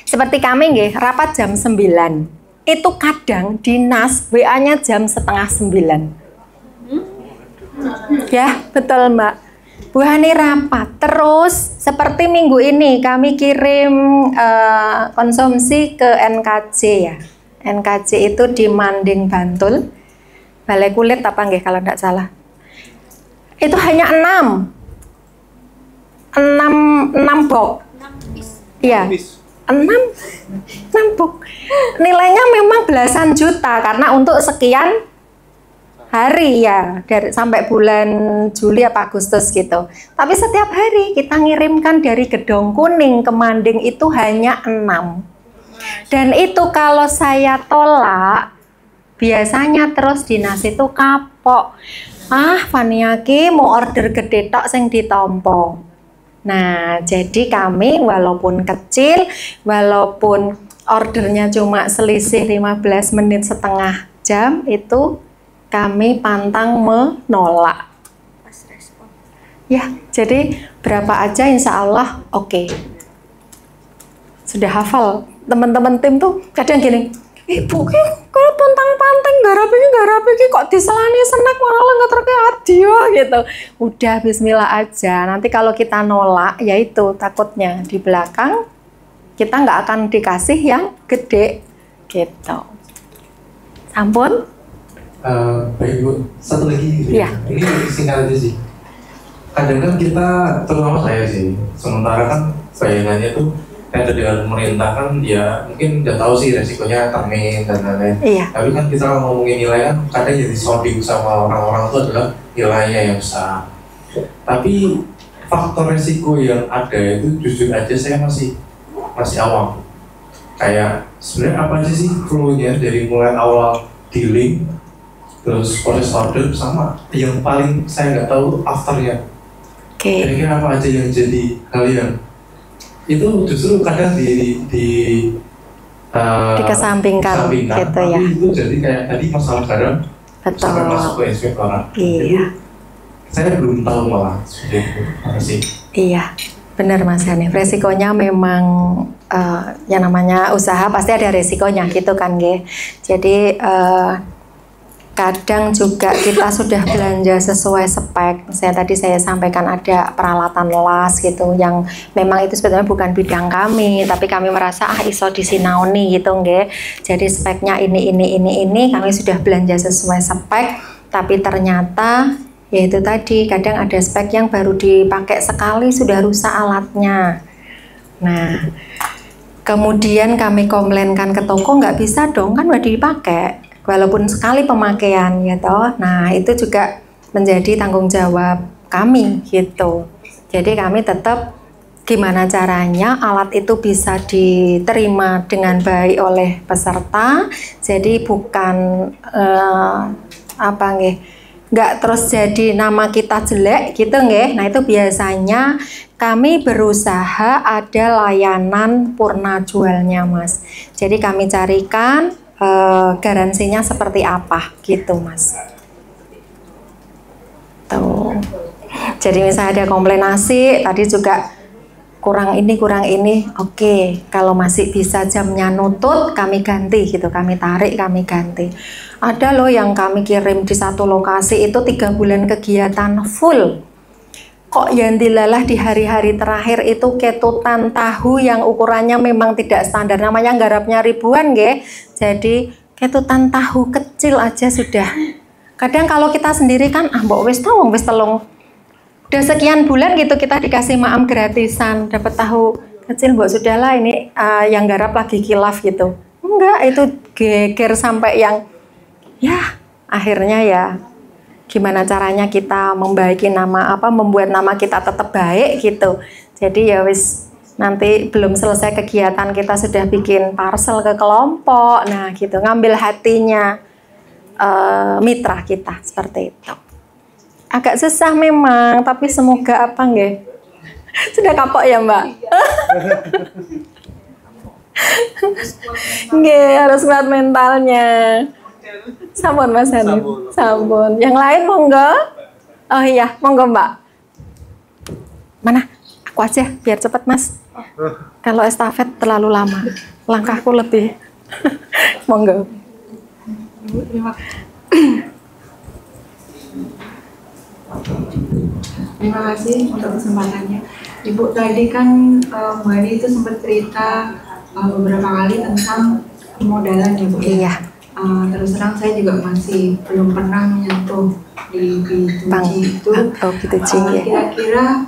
Seperti kami nggih, rapat jam 9. Itu kadang dinas WA-nya jam setengah 9. Ya, betul Mbak. Bu Hani rapat. Terus seperti minggu ini kami kirim konsumsi ke NKJ ya. NKJ itu di Manding Bantul. Balai Kulit apa nggih kalau tidak salah. Itu hanya 6 box. Iya. 6 box. Nilainya memang belasan juta karena untuk sekian hari ya, dari sampai bulan Juli apa Agustus gitu. Tapi setiap hari kita ngirimkan dari Gedong Kuning ke Manding itu hanya 6. Dan itu kalau saya tolak, biasanya terus dinas itu kapok. Fania ki mau order gede tok sing ditompo. Nah, jadi kami walaupun kecil, walaupun ordernya cuma selisih 15 menit setengah jam, itu kami pantang menolak. Ya, jadi berapa aja insya Allah oke. Sudah hafal. Teman-teman tim tuh kadang gini, Ibu ki kalau pontang-panting garap iki kok diselani snack malah nggak hadiah gitu. Udah bismillah aja. Nanti kalau kita nolak, yaitu takutnya di belakang kita nggak akan dikasih yang gede gitu. Sampun? Baik Bu, satu lagi ya. Ini singkat aja sih. Kadang kan kita, terutama saya sih, sementara kan bayangannya tuh kayak dengan pemerintah kan ya mungkin udah tahu sih resikonya termin dan lain-lain. Iya. Tapi kan kita ngomongin nilai kan kadang jadi sounding sama orang-orang itu adalah nilainya yang besar. Tapi faktor resiko yang ada itu jujur aja saya masih awam. Kayak sebenarnya apa aja sih flow-nya dari mulai awal dealing terus proses order sama yang paling saya nggak tahu afternya. Kira-kira apa aja yang jadi kalian? Itu justru kadang dikesampingkan gitu ya. Tapi itu jadi kayak tadi masalah garam sampai masuk ke inspektorat. Iya. Saya belum tahu malah seperti itu. Makasih. Iya, benar Mas Hanif. Resikonya memang yang namanya usaha pasti ada resikonya gitu kan, Ge. Jadi kadang juga kita sudah belanja sesuai spek. Tadi saya sampaikan ada peralatan las gitu yang memang itu sebetulnya bukan bidang kami, tapi kami merasa iso disinaoni gitu nggih. Jadi speknya ini kami sudah belanja sesuai spek, tapi ternyata Yaitu tadi kadang ada spek yang baru dipakai sekali sudah rusak alatnya. Nah, kemudian kami komplainkan ke toko, nggak bisa dong, kan udah dipakai walaupun sekali pemakaian gitu. Nah, itu juga menjadi tanggung jawab kami gitu. Jadi kami tetap gimana caranya alat itu bisa diterima dengan baik oleh peserta. Jadi bukan nggak terus jadi nama kita jelek gitu nggih. Nah, itu biasanya kami berusaha ada layanan purna jualnya, Mas. Jadi kami carikan garansinya seperti apa gitu, Mas. Tuh. Jadi misalnya ada komplain nasi tadi juga kurang ini, oke, kalau masih bisa jamnya nutut kami ganti gitu, kami tarik, kami ganti. Ada loh yang kami kirim di satu lokasi itu 3 bulan kegiatan full, kok yang dilalah di hari-hari terakhir itu ketutan tahu yang ukurannya memang tidak standar, namanya garapnya ribuan nggih. Jadi ketutan tahu kecil aja sudah, kadang kalau kita sendiri kan mbok wis tau wis telung udah sekian bulan gitu kita dikasih maam gratisan dapat tahu kecil, mbok sudahlah ini yang garap lagi kilaf gitu. Enggak, itu geger sampai yang ya akhirnya ya gimana caranya kita membaiki nama membuat nama kita tetap baik gitu. Jadi ya wis nanti belum selesai kegiatan kita sudah bikin parcel ke kelompok, nah gitu, ngambil hatinya mitra kita seperti itu. Agak susah memang, tapi semoga nggih. Sudah kapok ya, Mbak? Nggih, harus kuat mentalnya. Sampun Mas Hanif. Sampun. Yang lain monggo. Oh iya, monggo Mbak. Mana? Aku aja biar cepat Mas. Kalau estafet terlalu lama. Langkahku lebih. Monggo. Ibu, terima kasih untuk kesempatannya. Ibu tadi kan Mbak Ani itu sempat cerita beberapa kali tentang pemodalan ya Bu. Iya. Terus terang saya juga masih belum pernah menyentuh di B2G itu. Kira-kira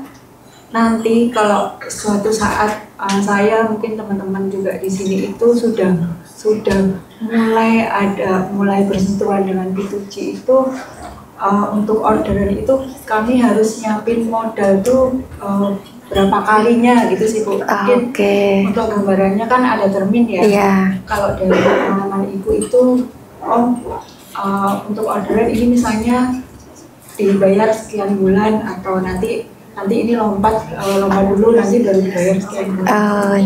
nanti kalau suatu saat saya mungkin teman-teman juga di sini itu sudah mulai bersentuhan dengan B2G itu. Untuk orderan itu kami harus nyiapin modal tuh berapa kalinya gitu sih Bu. Mungkin untuk gambarannya kan ada termin ya. Yeah. Kalau dari pengalaman Ibu itu untuk orderan ini misalnya dibayar sekian bulan atau nanti ini lompat dulu nanti baru dibayar sekian bulan.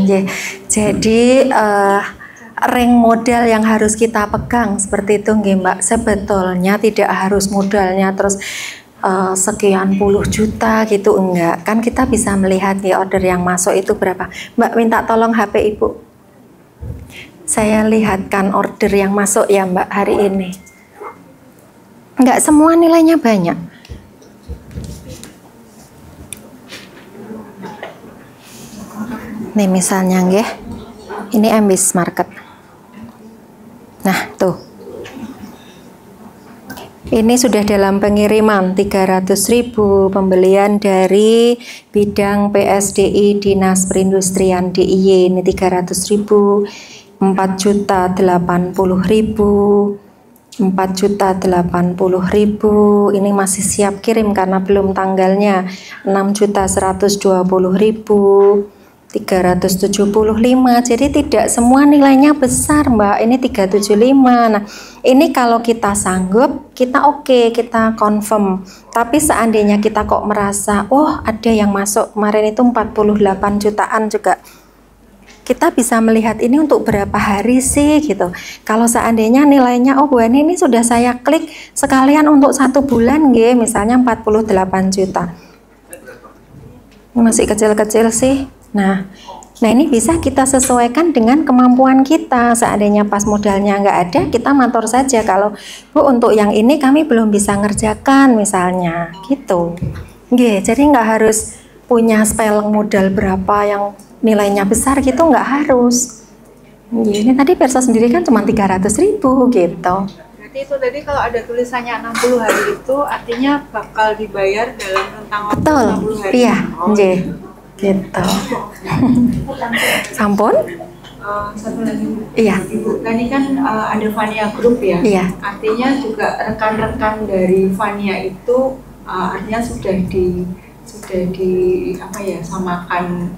Jadi rank modal yang harus kita pegang seperti itu nggih Mbak. Sebetulnya tidak harus modalnya terus sekian puluh juta gitu, enggak. Kan kita bisa melihat ya order yang masuk itu berapa. Mbak minta tolong HP Ibu. Saya lihatkan order yang masuk ya Mbak hari ini. Enggak semua nilainya banyak. Nih misalnya nggih. Ini Ambis Market. Nah, tuh. Ini sudah dalam pengiriman 300.000 pembelian dari bidang PSDI Dinas Perindustrian DIY. Ini 300.000, 4.080.000, 4.080.000. Ini masih siap kirim karena belum tanggalnya. 6.120.000. 375, jadi tidak semua nilainya besar Mbak, ini 375. Nah ini kalau kita sanggup, kita oke, kita confirm. Tapi seandainya kita kok merasa, oh ada yang masuk kemarin itu 48 jutaan juga, kita bisa melihat ini untuk berapa hari sih gitu. Kalau seandainya nilainya, oh Bu Ani ini sudah saya klik sekalian untuk 1 bulan nggih, misalnya 48 juta. Ini masih kecil-kecil sih. Nah ini bisa kita sesuaikan dengan kemampuan kita. Seandainya pas modalnya nggak ada, kita matur saja kalau Bu untuk yang ini kami belum bisa ngerjakan misalnya gitu. Jadi nggak harus punya spelling modal berapa yang nilainya besar gitu, nggak harus. Ini tadi Persa sendiri kan cuma 300.000 gitu. seperti itu tadi, kalau ada tulisannya 60 hari itu artinya bakal dibayar dalam rentang waktu Betul. 60 hari. Iya, nggih. Gitu. Sampun? Satu lagi Bu. Iya. Ibu, ini kan ada Vania Group ya. Iya. Artinya juga rekan-rekan dari Vania itu artinya sudah di apa ya, samakan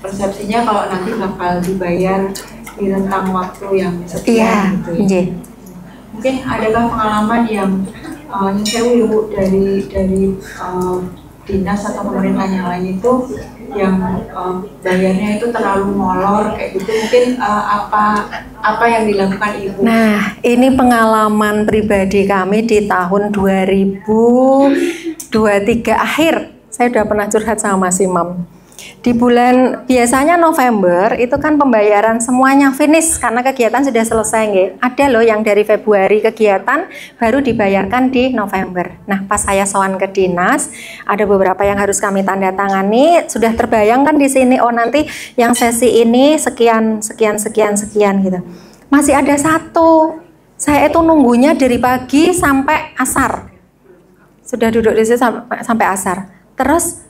persepsinya kalau nanti bakal dibayar di rentang waktu yang sekian. Iya, gitu ya. nggih. Mungkin adakah pengalaman yang sewu Ibu dari dinas atau pemerintah yang lain itu yang bayarnya itu terlalu molor kayak gitu, mungkin apa yang dilakukan Ibu? Nah, ini pengalaman pribadi kami di tahun 2023 akhir. Saya udah pernah curhat sama Mas Imam. Di bulan biasanya November itu kan pembayaran semuanya finish karena kegiatan sudah selesai nggih. Ada loh yang dari Februari kegiatan baru dibayarkan di November. Nah, pas saya sowan ke dinas, ada beberapa yang harus kami tanda tangani, sudah terbayangkan di sini oh nanti yang sesi ini sekian gitu. Masih ada satu. Saya itu nunggunya dari pagi sampai asar. Sudah duduk di situ sampai asar. Terus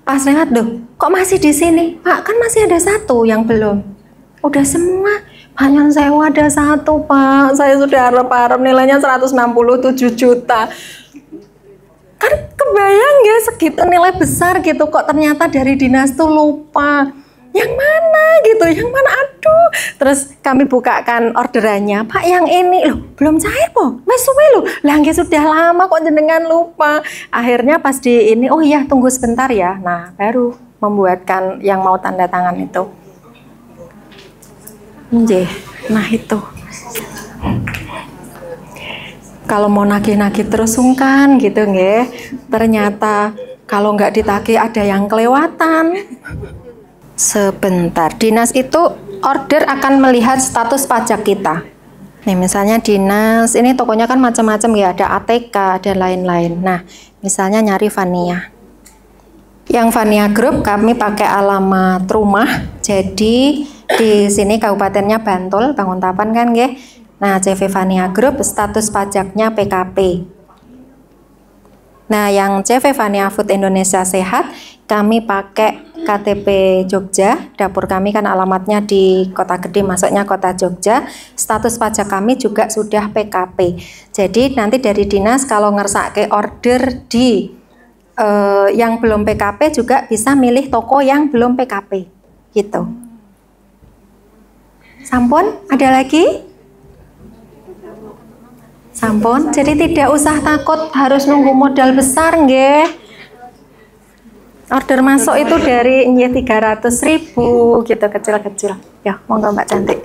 pas lewat, loh, kok masih di sini? Pak, kan masih ada satu yang belum. Udah semua. Pak, yang saya ada satu, Pak. Saya sudah harap-harap nilainya 167 juta. Kan kebayang ya segitu nilai besar gitu. Kok ternyata dari dinas tuh lupa. Yang mana gitu, yang mana, aduh. Terus kami bukakan orderannya, Pak yang ini, loh belum cair po, mas suwe loh, lah nggih sudah lama kok jenengan lupa. Akhirnya pas di ini, oh iya tunggu sebentar ya, nah baru membuatkan yang mau tanda tangan itu. Nggih, nah itu. Kalau mau nagih-nagih terus sungkan gitu nggih, ternyata kalau nggak ditagih ada yang kelewatan. Sebentar, dinas itu order akan melihat status pajak kita. Nih misalnya dinas, ini tokonya kan macam-macam ya, ada ATK, ada lain-lain. Nah, misalnya nyari Vania. Yang Vania Group kami pakai alamat rumah. Jadi di sini kabupatennya Bantul, Banguntapan kan nggih. Nah, CV Vania Group status pajaknya PKP. Nah, yang CV Vania Food Indonesia Sehat kami pakai KTP Jogja, dapur kami kan alamatnya di Kota Gede, masuknya Kota Jogja. Status pajak kami juga sudah PKP. Jadi nanti dari dinas kalau ngersake order di yang belum PKP juga bisa milih toko yang belum PKP, gitu. Sampun, ada lagi? Sampun, jadi tidak usah takut harus nunggu modal besar, nggih. Order masuk itu dari 300.000 gitu, kecil-kecil. Ya, monggo Mbak Cantik.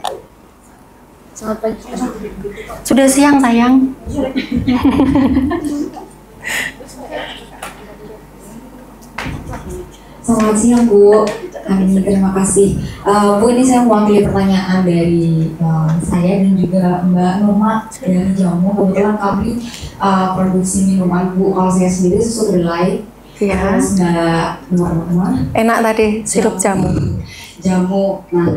Sudah siang sayang. Selamat siang Bu, terima kasih. Bu, ini saya mewakili pertanyaan dari saya dan juga Mbak Norma dari Jamu. Kebetulan kami produksi minuman Bu, kalau saya sendiri susu kedelai. Iya. Mbak Norma. Enak tadi sirup jamu. Jamu. Nah,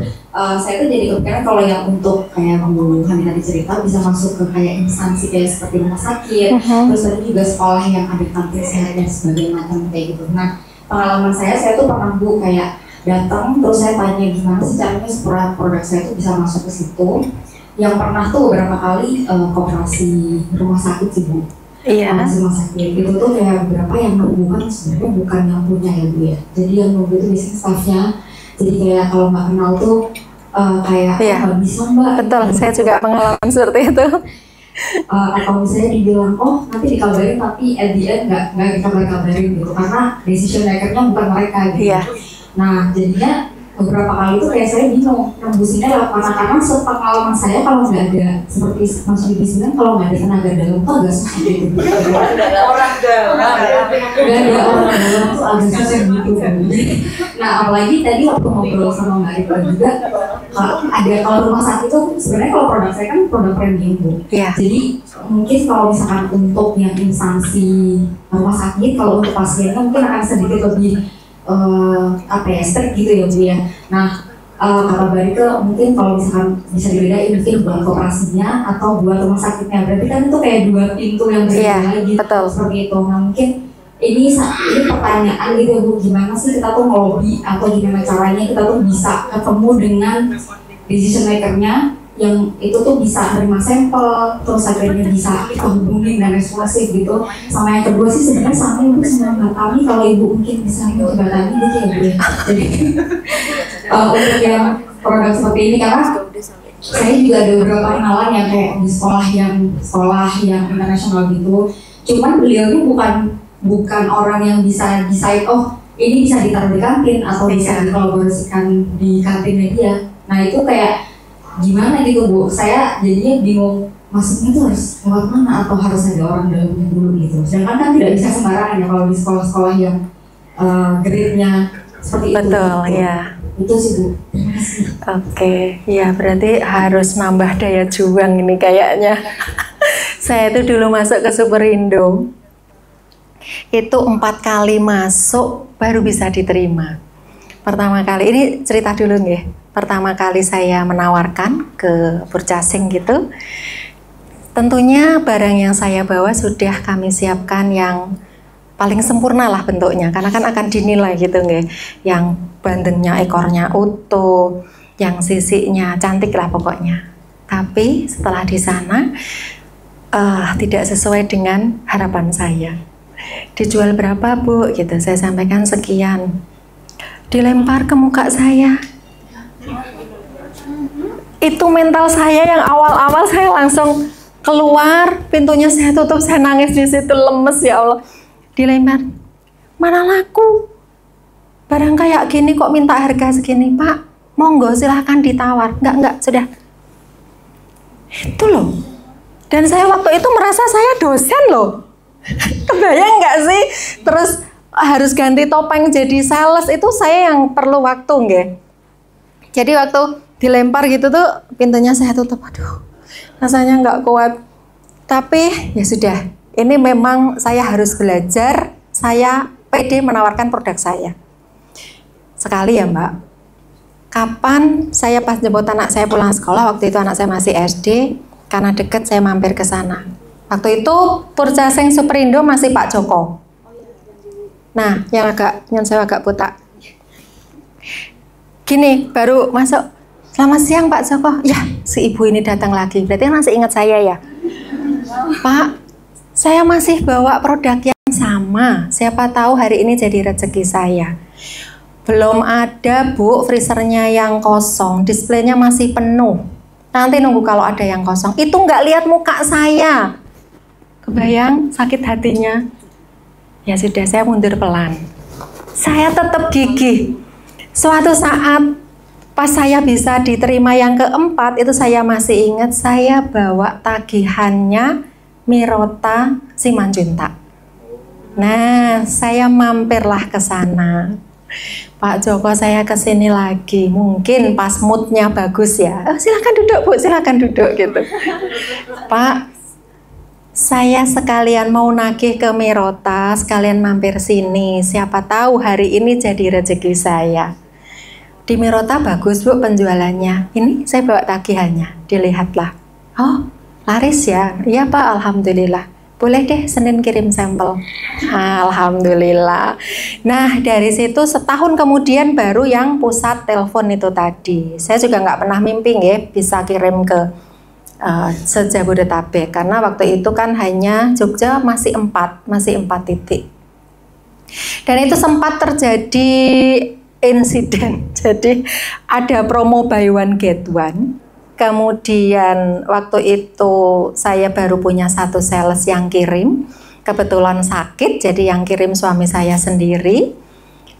saya tuh jadi kepikiran kalau yang untuk kayak pembunuhan tadi cerita bisa masuk ke kayak instansi kayak seperti rumah sakit, terus ada juga sekolah yang ada kantin sehat dan sebagainya macam kayak gitu. Nah, pengalaman saya tuh pernah Bu kayak datang terus saya tanya gimana sih caranya supaya produk saya itu bisa masuk ke situ. Yang pernah tuh beberapa kali koperasi rumah sakit sih Bu. Iya. Rumah sakit itu tuh kayak beberapa yang nunggu kan sebenarnya bukan yang punya ya Bu ya. Jadi yang nunggu itu biasanya staffnya. Jadi kayak kalau nggak kenal tuh kayak nggak bisa Mbak. Betul, saya juga pengalaman seperti itu. Atau misalnya dibilang oh nanti dikabarin tapi at the end nggak dikabarin gitu karena decision makernya bukan mereka gitu. Iya. Nah jadinya beberapa kali itu kayak saya bingung nembusinnya lewat mana karena sepengalaman saya kalau nggak ada seperti Mas Yudi bilang kalau nggak ada tenaga dalam tuh agak susah gitu. Orang dalam. Nggak ada orang dalam tuh agak susah gitu. Nah apalagi tadi waktu ngobrol sama Mbak Rita juga kalau rumah sakit itu sebenarnya kalau produk saya kan produk premium Bu. Iya. Jadi mungkin kalau misalkan untuk yang instansi rumah sakit kalau untuk pasiennya mungkin akan sedikit lebih strict gitu ya Bu ya. Nah kata Mbak itu mungkin kalau misalkan bisa dibedain mungkin buat kooperasinya atau buat rumah sakitnya, berarti kan itu kayak dua pintu yang berbeda lagi seperti itu. Nah mungkin ini pertanyaan gitu ya Bu, gimana sih kita tuh ngelobi atau gimana caranya kita tuh bisa ketemu dengan decision makernya yang itu tuh bisa terima sampel, terus akhirnya bisa hubungin dan responsif gitu. Sama yang kedua sih sebenarnya sama Ibu sama kami, kalau Ibu mungkin bisa menjembatani gitu ya Bu ya. Jadi untuk yang produk seperti ini, karena saya juga ada beberapa kenalan yang kayak di sekolah yang internasional gitu. Cuman beliau ini bukan orang yang bisa decide, oh ini bisa ditaruh di kantin atau bisa dikolaborasikan di kantinnya dia. Nah itu kayak gimana gitu Bu, saya jadinya bingung masuknya tuh harus lewat mana atau harus ada orang dalamnya dulu gitu. Sedangkan kan tidak bisa sembarangan ya kalau di sekolah-sekolah yang grade-nya seperti itu. Betul ya. Itu sih Bu. Terima kasih. Oke, ya berarti harus nambah daya juang ini kayaknya. Saya itu dulu masuk ke Superindo, itu 4 kali masuk baru bisa diterima. Pertama kali, ini cerita dulu nih. Pertama kali saya menawarkan ke purchasing gitu, tentunya barang yang saya bawa sudah kami siapkan yang paling sempurna lah bentuknya, karena kan akan dinilai gitu nggih, yang bandengnya ekornya utuh, yang sisinya cantik lah pokoknya. Tapi setelah di sana tidak sesuai dengan harapan saya. Dijual berapa Bu? Gitu, saya sampaikan sekian. Dilempar ke muka saya. Itu mental saya yang awal-awal saya langsung keluar, pintunya saya tutup, saya nangis di situ, lemes ya Allah. Dilempar, mana laku? Barang kayak gini kok minta harga segini Pak? Monggo silahkan ditawar. Enggak, sudah. Itu loh. Dan saya waktu itu merasa saya dosen loh. Kebayang nggak sih? Terus harus ganti topeng jadi sales, itu saya yang perlu waktu nggak? Jadi waktu dilempar gitu tuh pintunya saya tutup, aduh rasanya nggak kuat. Tapi ya sudah, ini memang saya harus belajar, saya pede menawarkan produk saya. Sekali ya Mbak, kapan saya pas jemput anak saya pulang sekolah, waktu itu anak saya masih SD, karena deket saya mampir ke sana. Waktu itu purchasing Superindo masih Pak Joko. Nah, yang saya agak buta. Gini, baru masuk. Selamat siang Pak Joko. Ya, si ibu ini datang lagi. Berarti masih ingat saya ya. Pak, saya masih bawa produk yang sama. Siapa tahu hari ini jadi rezeki saya. Belum ada Bu, freezernya yang kosong. Displaynya masih penuh. Nanti nunggu kalau ada yang kosong. Itu nggak lihat muka saya. Kebayang sakit hatinya. Ya sudah, saya mundur pelan. Saya tetap gigih. Suatu saat pas saya bisa diterima yang keempat, itu saya masih ingat saya bawa tagihannya Mirota Simanjuntak. Nah, saya mampirlah ke sana. Pak Joko, saya kesini lagi. Mungkin pas moodnya bagus ya. Silakan duduk Bu, silakan duduk gitu. Pak, saya sekalian mau nagih ke Mirota, sekalian mampir sini. Siapa tahu hari ini jadi rezeki saya. Di Mirota bagus Bu penjualannya. Ini saya bawa tagihannya, dilihatlah. Oh, laris ya? Iya Pak, alhamdulillah. Boleh deh Senin kirim sampel. Alhamdulillah. Nah dari situ setahun kemudian baru yang pusat telepon itu tadi. Saya juga nggak pernah mimpi ya bisa kirim ke se-Jabodetabek, karena waktu itu kan hanya Jogja masih 4 titik. Dan itu sempat terjadi insiden. Jadi ada promo buy one get one. Kemudian waktu itu saya baru punya satu sales yang kirim. Kebetulan sakit, jadi yang kirim suami saya sendiri.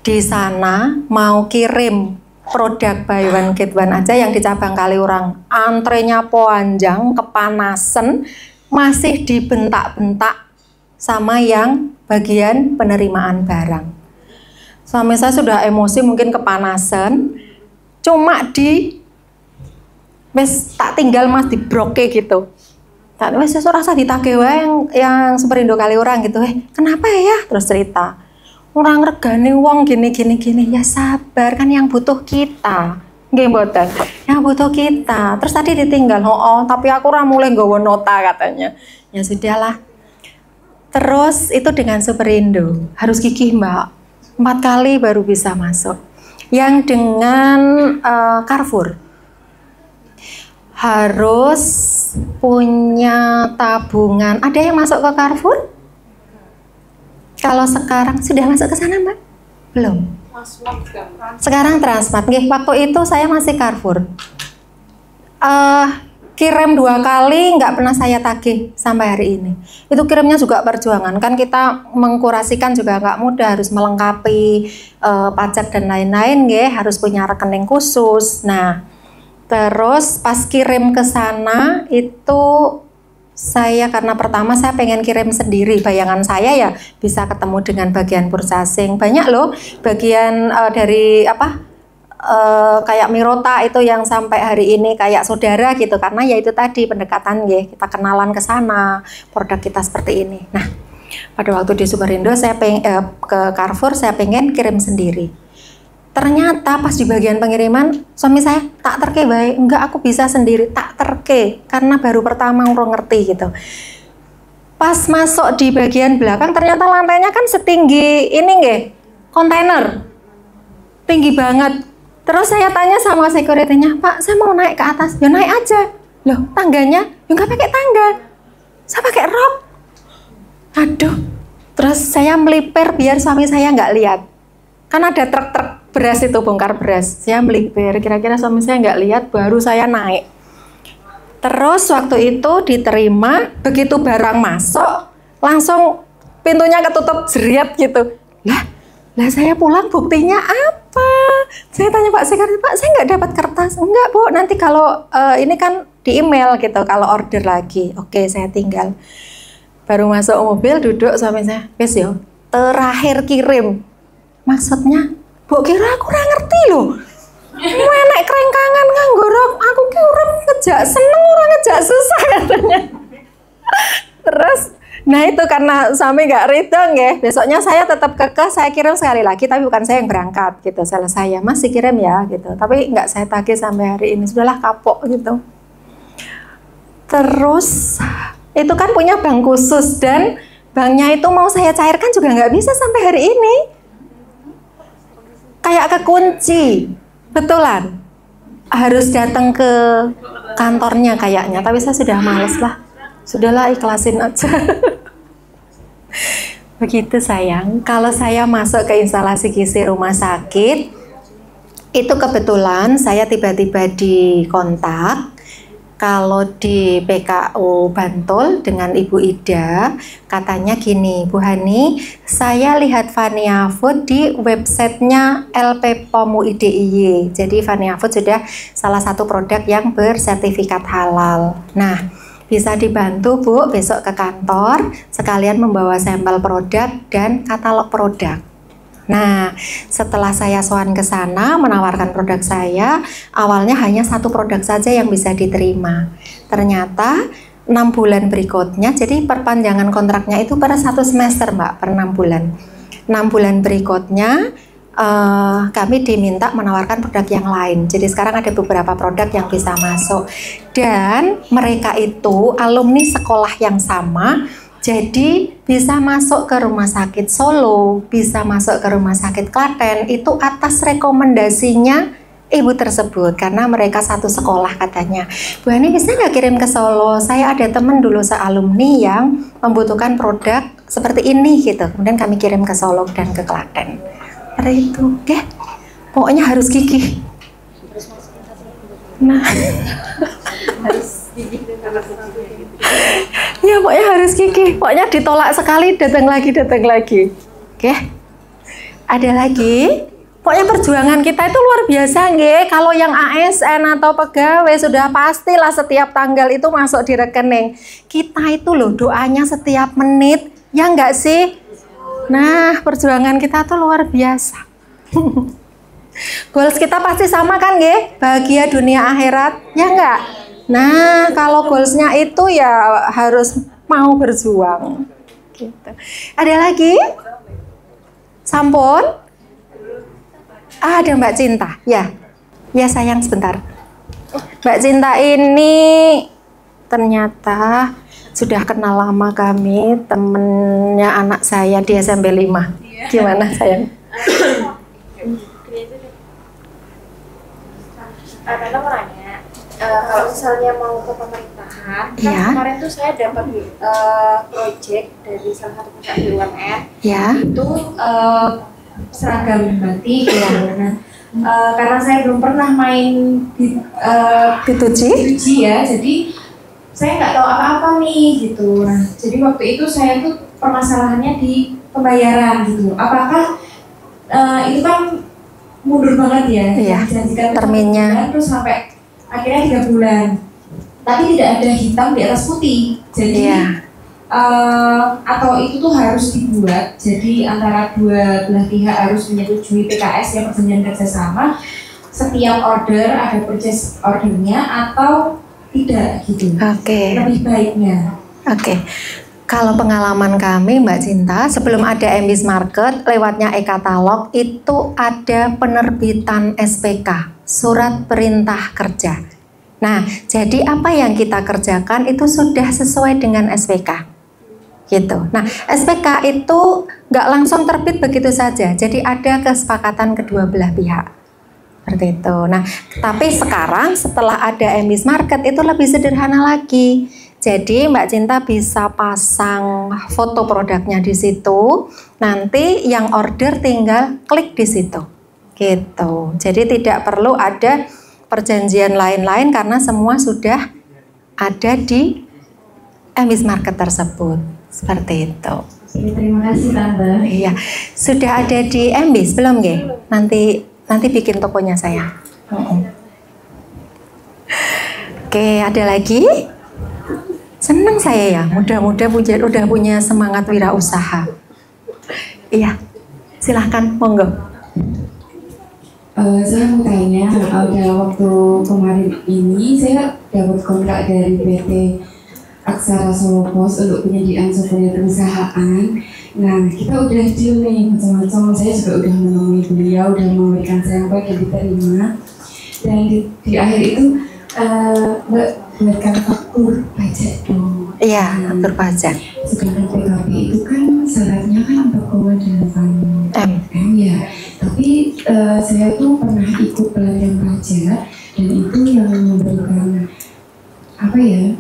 Di sana mau kirim produk buy one get one aja yang di cabang Kaliurang. Antrenya panjang, kepanasan, masih dibentak-bentak sama yang bagian penerimaan barang. Suami saya sudah emosi, mungkin kepanasan, cuma wes tak tinggal Mas dibroke gitu. Tak wes rasa ditagih wae yang Superindo Kaliurang gitu. Kenapa ya? Terus cerita. Orang regane wong gini. Ya sabar, kan yang butuh kita. Nggih mboten. Yang butuh kita. Terus tadi ditinggal, tapi aku ora mulai nggawa nota katanya. Ya sudahlah. Terus itu dengan Superindo, harus gigih Mbak. 4 kali baru bisa masuk. Yang dengan Carrefour harus punya tabungan. Ada yang masuk ke Carrefour? Kalau sekarang sudah masuk ke sana Mbak? Belum. Sekarang Transmart. Waktu itu saya masih Carrefour. Kirim 2 kali nggak pernah saya tagih sampai hari ini. Itu kirimnya juga perjuangan. Kan kita mengkurasikan juga nggak mudah, harus melengkapi pajak dan lain-lain, harus punya rekening khusus. Nah, terus pas kirim ke sana itu saya karena pertama saya pengen kirim sendiri, bayangan saya ya bisa ketemu dengan bagian purchasing. Banyak loh bagian dari kayak Mirota itu yang sampai hari ini kayak saudara gitu, karena ya itu tadi pendekatan kita kenalan ke sana, produk kita seperti ini. Nah, pada waktu di Superindo saya ke Carrefour saya pengen kirim sendiri. Ternyata pas di bagian pengiriman suami saya tak terke baik, enggak aku bisa sendiri, tak terke karena baru pertama urung ngerti gitu. Pas masuk di bagian belakang ternyata lantainya kan setinggi ini kontainer, tinggi banget. Terus saya tanya sama security-nya, Pak, saya mau naik ke atas. Ya naik aja. Loh, tangganya? Ya nggak pakai tangga. Saya pakai rok. Aduh. Terus saya melipir biar suami saya nggak lihat. Kan ada truk-truk beras itu, bongkar beras. Saya melipir, kira-kira suami saya nggak lihat, baru saya naik. Terus waktu itu diterima, begitu barang masuk, langsung pintunya ketutup jeriat gitu. Lah saya pulang buktinya apa? Saya tanya Pak Sekretari, Pak saya nggak dapat kertas. Enggak Bu, nanti kalau ini kan di email gitu, kalau order lagi. Oke, saya tinggal. Baru masuk mobil, duduk suami saya, wes yo, terakhir kirim. Maksudnya, Bu kira aku kurang ngerti loh. Menek kerengkangan nganggo rok, aku kirim ngejak seneng orang ngejak susah katanya. Terus nah itu karena suami nggak ridho besoknya saya tetap kekeh, saya kirim sekali lagi tapi bukan saya yang berangkat gitu, selesai ya masih kirim ya gitu, tapi nggak saya tagih sampai hari ini, sudahlah kapok gitu. Terus itu kan punya bank khusus dan banknya itu mau saya cairkan juga nggak bisa sampai hari ini, kayak kekunci, betulan harus datang ke kantornya kayaknya, tapi saya sudah males lah, sudahlah ikhlasin aja. Begitu sayang, kalau saya masuk ke instalasi gizi rumah sakit, itu kebetulan saya tiba-tiba dikontak. Kalau di PKU Bantul dengan Ibu Ida, katanya gini, Bu Hani, saya lihat Vania Food di websitenya LP POM UIDIY. Jadi Vania Food sudah salah satu produk yang bersertifikat halal. Nah, bisa dibantu Bu besok ke kantor, sekalian membawa sampel produk dan katalog produk. Nah, setelah saya sowan ke sana menawarkan produk saya, awalnya hanya 1 produk saja yang bisa diterima. Ternyata 6 bulan berikutnya, jadi perpanjangan kontraknya itu per 1 semester Mbak, per 6 bulan. 6 bulan berikutnya kami diminta menawarkan produk yang lain. Jadi sekarang ada beberapa produk yang bisa masuk. Dan mereka itu alumni sekolah yang sama, jadi bisa masuk ke rumah sakit Solo, bisa masuk ke rumah sakit Klaten, itu atas rekomendasinya ibu tersebut, karena mereka satu sekolah katanya. Bu Hani bisa nggak kirim ke Solo? Saya ada teman dulu sealumni yang membutuhkan produk seperti ini gitu. Kemudian kami kirim ke Solo dan ke Klaten. Ada itu, oke? Pokoknya harus gigih. Nah, harus gigih. Ya pokoknya harus gigih. Pokoknya ditolak sekali, datang lagi. Oke? Ada lagi? Pokoknya perjuangan kita itu luar biasa, nggih. Kalau yang ASN atau pegawai sudah pastilah setiap tanggal itu masuk di rekening. Kita itu loh doanya setiap menit, ya enggak sih? Nah, perjuangan kita tuh luar biasa. Goals kita pasti sama kan, nggih? Bahagia dunia akhirat, ya enggak? Nah, kalau goalsnya itu ya harus mau berjuang. Gitu. Ada lagi? Sampun? Ada Mbak Cinta, ya. Ya sayang, sebentar. Mbak Cinta ini ternyata sudah kenal lama kami, temennya anak saya di SMP 5. Gimana sayang? Karena mau nanya, kalau misalnya mau ke pemerintahan, kan kemarin tuh saya dapat project dari salah satu perusahaan BUMN, itu seragam batik ya. Karena saya belum pernah main di Tuji ya, jadi saya nggak tahu apa-apa nih gitu. Nah, jadi waktu itu saya tuh permasalahannya di pembayaran gitu. Apakah itu kan mundur banget ya? Iya. Terminnya. Terus sampai akhirnya 3 bulan. Tapi tidak ada hitam di atas putih. Jadi atau itu tuh harus dibuat. Jadi antara dua belah pihak harus menyetujui PKS yang perjanjian kerjasama. Setiap order ada purchase ordernya atau tidak gitu. Lebih baiknya. Kalau pengalaman kami Mbak Cinta, sebelum ada MBIS Market, lewatnya e-katalog itu ada penerbitan SPK, Surat Perintah Kerja. Nah, jadi apa yang kita kerjakan itu sudah sesuai dengan SPK. Gitu. Nah, SPK itu nggak langsung terbit begitu saja. Jadi ada kesepakatan kedua belah pihak. Seperti itu. Nah, tapi sekarang setelah ada MBIS Market itu lebih sederhana lagi. Jadi Mbak Cinta bisa pasang foto produknya di situ. Nanti yang order tinggal klik di situ. Gitu. Jadi tidak perlu ada perjanjian lain-lain karena semua sudah ada di MBIS Market tersebut. Seperti itu. Terima kasih Tante. Iya. Sudah ada di MBIS belum, nggih? Nanti bikin tokonya saya. Oke, ada lagi? Senang saya ya, mudah-mudahan udah punya semangat wirausaha. Iya, silahkan, monggo. Saya mau tanya, dalam waktu kemarin ini saya dapat kontrak dari PT Aksara Solo Pos untuk penyediaan souvenir perusahaan. Nah, kita udah deal nih macam-macam. Saya juga udah menemui beliau, udah memberikan sampel yang diterima. Dan di akhir itu Mbak buatkan faktur pajak dong. Iya, faktur pajak. Sedangkan PKP itu kan syaratnya kan 4,8 M ya. Tapi saya tuh pernah ikut pelatihan pajak dan itu yang memberikan apa ya?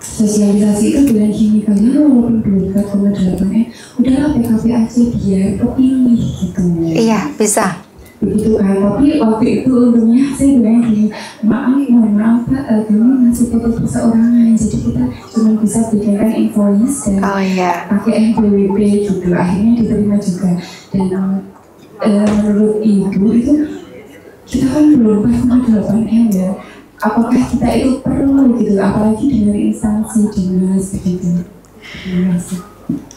Sosialisasi itu bilang gini, kalian walaupun belum 4,8 M, udahlah PKP aja biar kepilih gitu. Iya, bisa. Begitu kan, tapi waktu itu untungnya saya bilang gini, mohon maaf Pak, kami masih foto perseorangan, jadi kita cuma bisa berikan invoice dan pakai NPWP gitu, akhirnya diterima juga. Dan menurut Ibu itu, kita kan belum 4,8 M ya, apakah kita itu perlu gitu, apalagi dengan instansi dinas begitu. Terima kasih.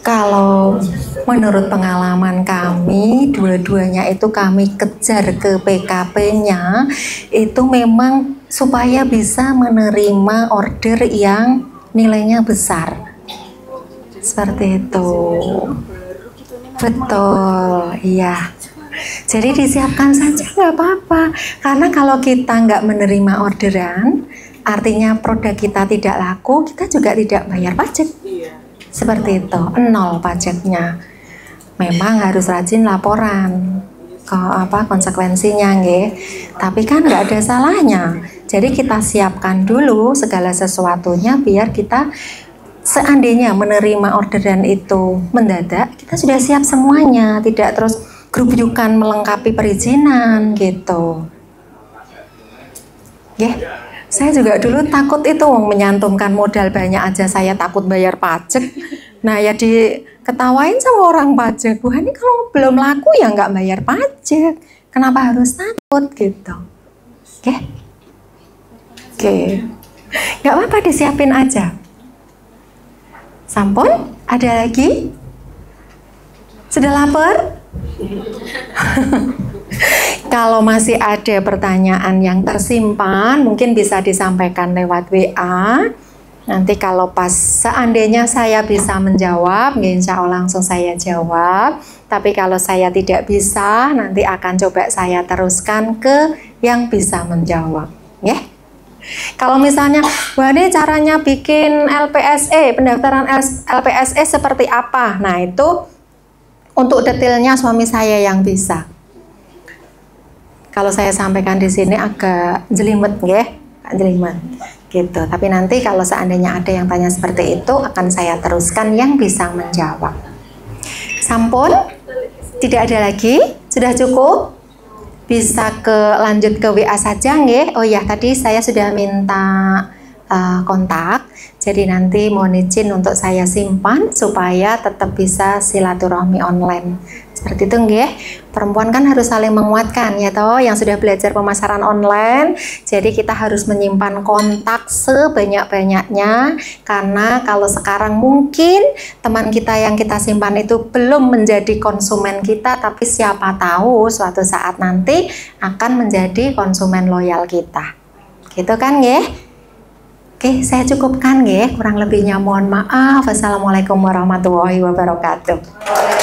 Kalau menurut pengalaman kami, dua-duanya itu kami kejar ke PKP-nya itu memang supaya bisa menerima order yang nilainya besar. Seperti itu. Betul, iya. Jadi disiapkan saja nggak apa-apa. Karena kalau kita nggak menerima orderan, artinya produk kita tidak laku, kita juga tidak bayar pajak. Seperti itu, 0 pajaknya. Memang harus rajin laporan konsekuensinya, nggih. Tapi kan nggak ada salahnya. Jadi kita siapkan dulu segala sesuatunya biar kita seandainya menerima orderan itu mendadak, kita sudah siap semuanya, tidak terus grup-grupan melengkapi perizinan gitu. Nggih. Saya juga dulu takut itu menyantumkan modal banyak aja saya takut bayar pajak. Nah ya diketawain sama orang pajak, Bu Hani kalau belum laku ya nggak bayar pajak. Kenapa harus takut gitu? Oke. Nggak apa-apa disiapin aja. Sampun? Ada lagi? Sudah lapar? Kalau masih ada pertanyaan yang tersimpan, mungkin bisa disampaikan lewat WA Nanti kalau pas seandainya saya bisa menjawab, insya Allah langsung saya jawab. Tapi kalau saya tidak bisa, nanti akan coba saya teruskan ke yang bisa menjawab. Ya. Kalau misalnya, wah ini caranya bikin LPSE, pendaftaran LPSE seperti apa? Nah itu untuk detailnya suami saya yang bisa. Kalau saya sampaikan di sini agak jelimet, ya, jelimet. Gitu. Tapi nanti kalau seandainya ada yang tanya seperti itu, akan saya teruskan yang bisa menjawab. Sampun? Tidak ada lagi? Sudah cukup? Bisa lanjut ke WA saja, nggih? Oh ya, tadi saya sudah minta kontak. Jadi nanti mohon izin untuk saya simpan supaya tetap bisa silaturahmi online. Seperti itu nggih. Perempuan kan harus saling menguatkan ya toh, yang sudah belajar pemasaran online. Jadi kita harus menyimpan kontak sebanyak-banyaknya, karena kalau sekarang mungkin teman kita yang kita simpan itu belum menjadi konsumen kita, tapi siapa tahu suatu saat nanti akan menjadi konsumen loyal kita. Gitu kan nggih? Oke, saya cukupkan nggih. Kurang lebihnya mohon maaf. Wassalamualaikum warahmatullahi wabarakatuh.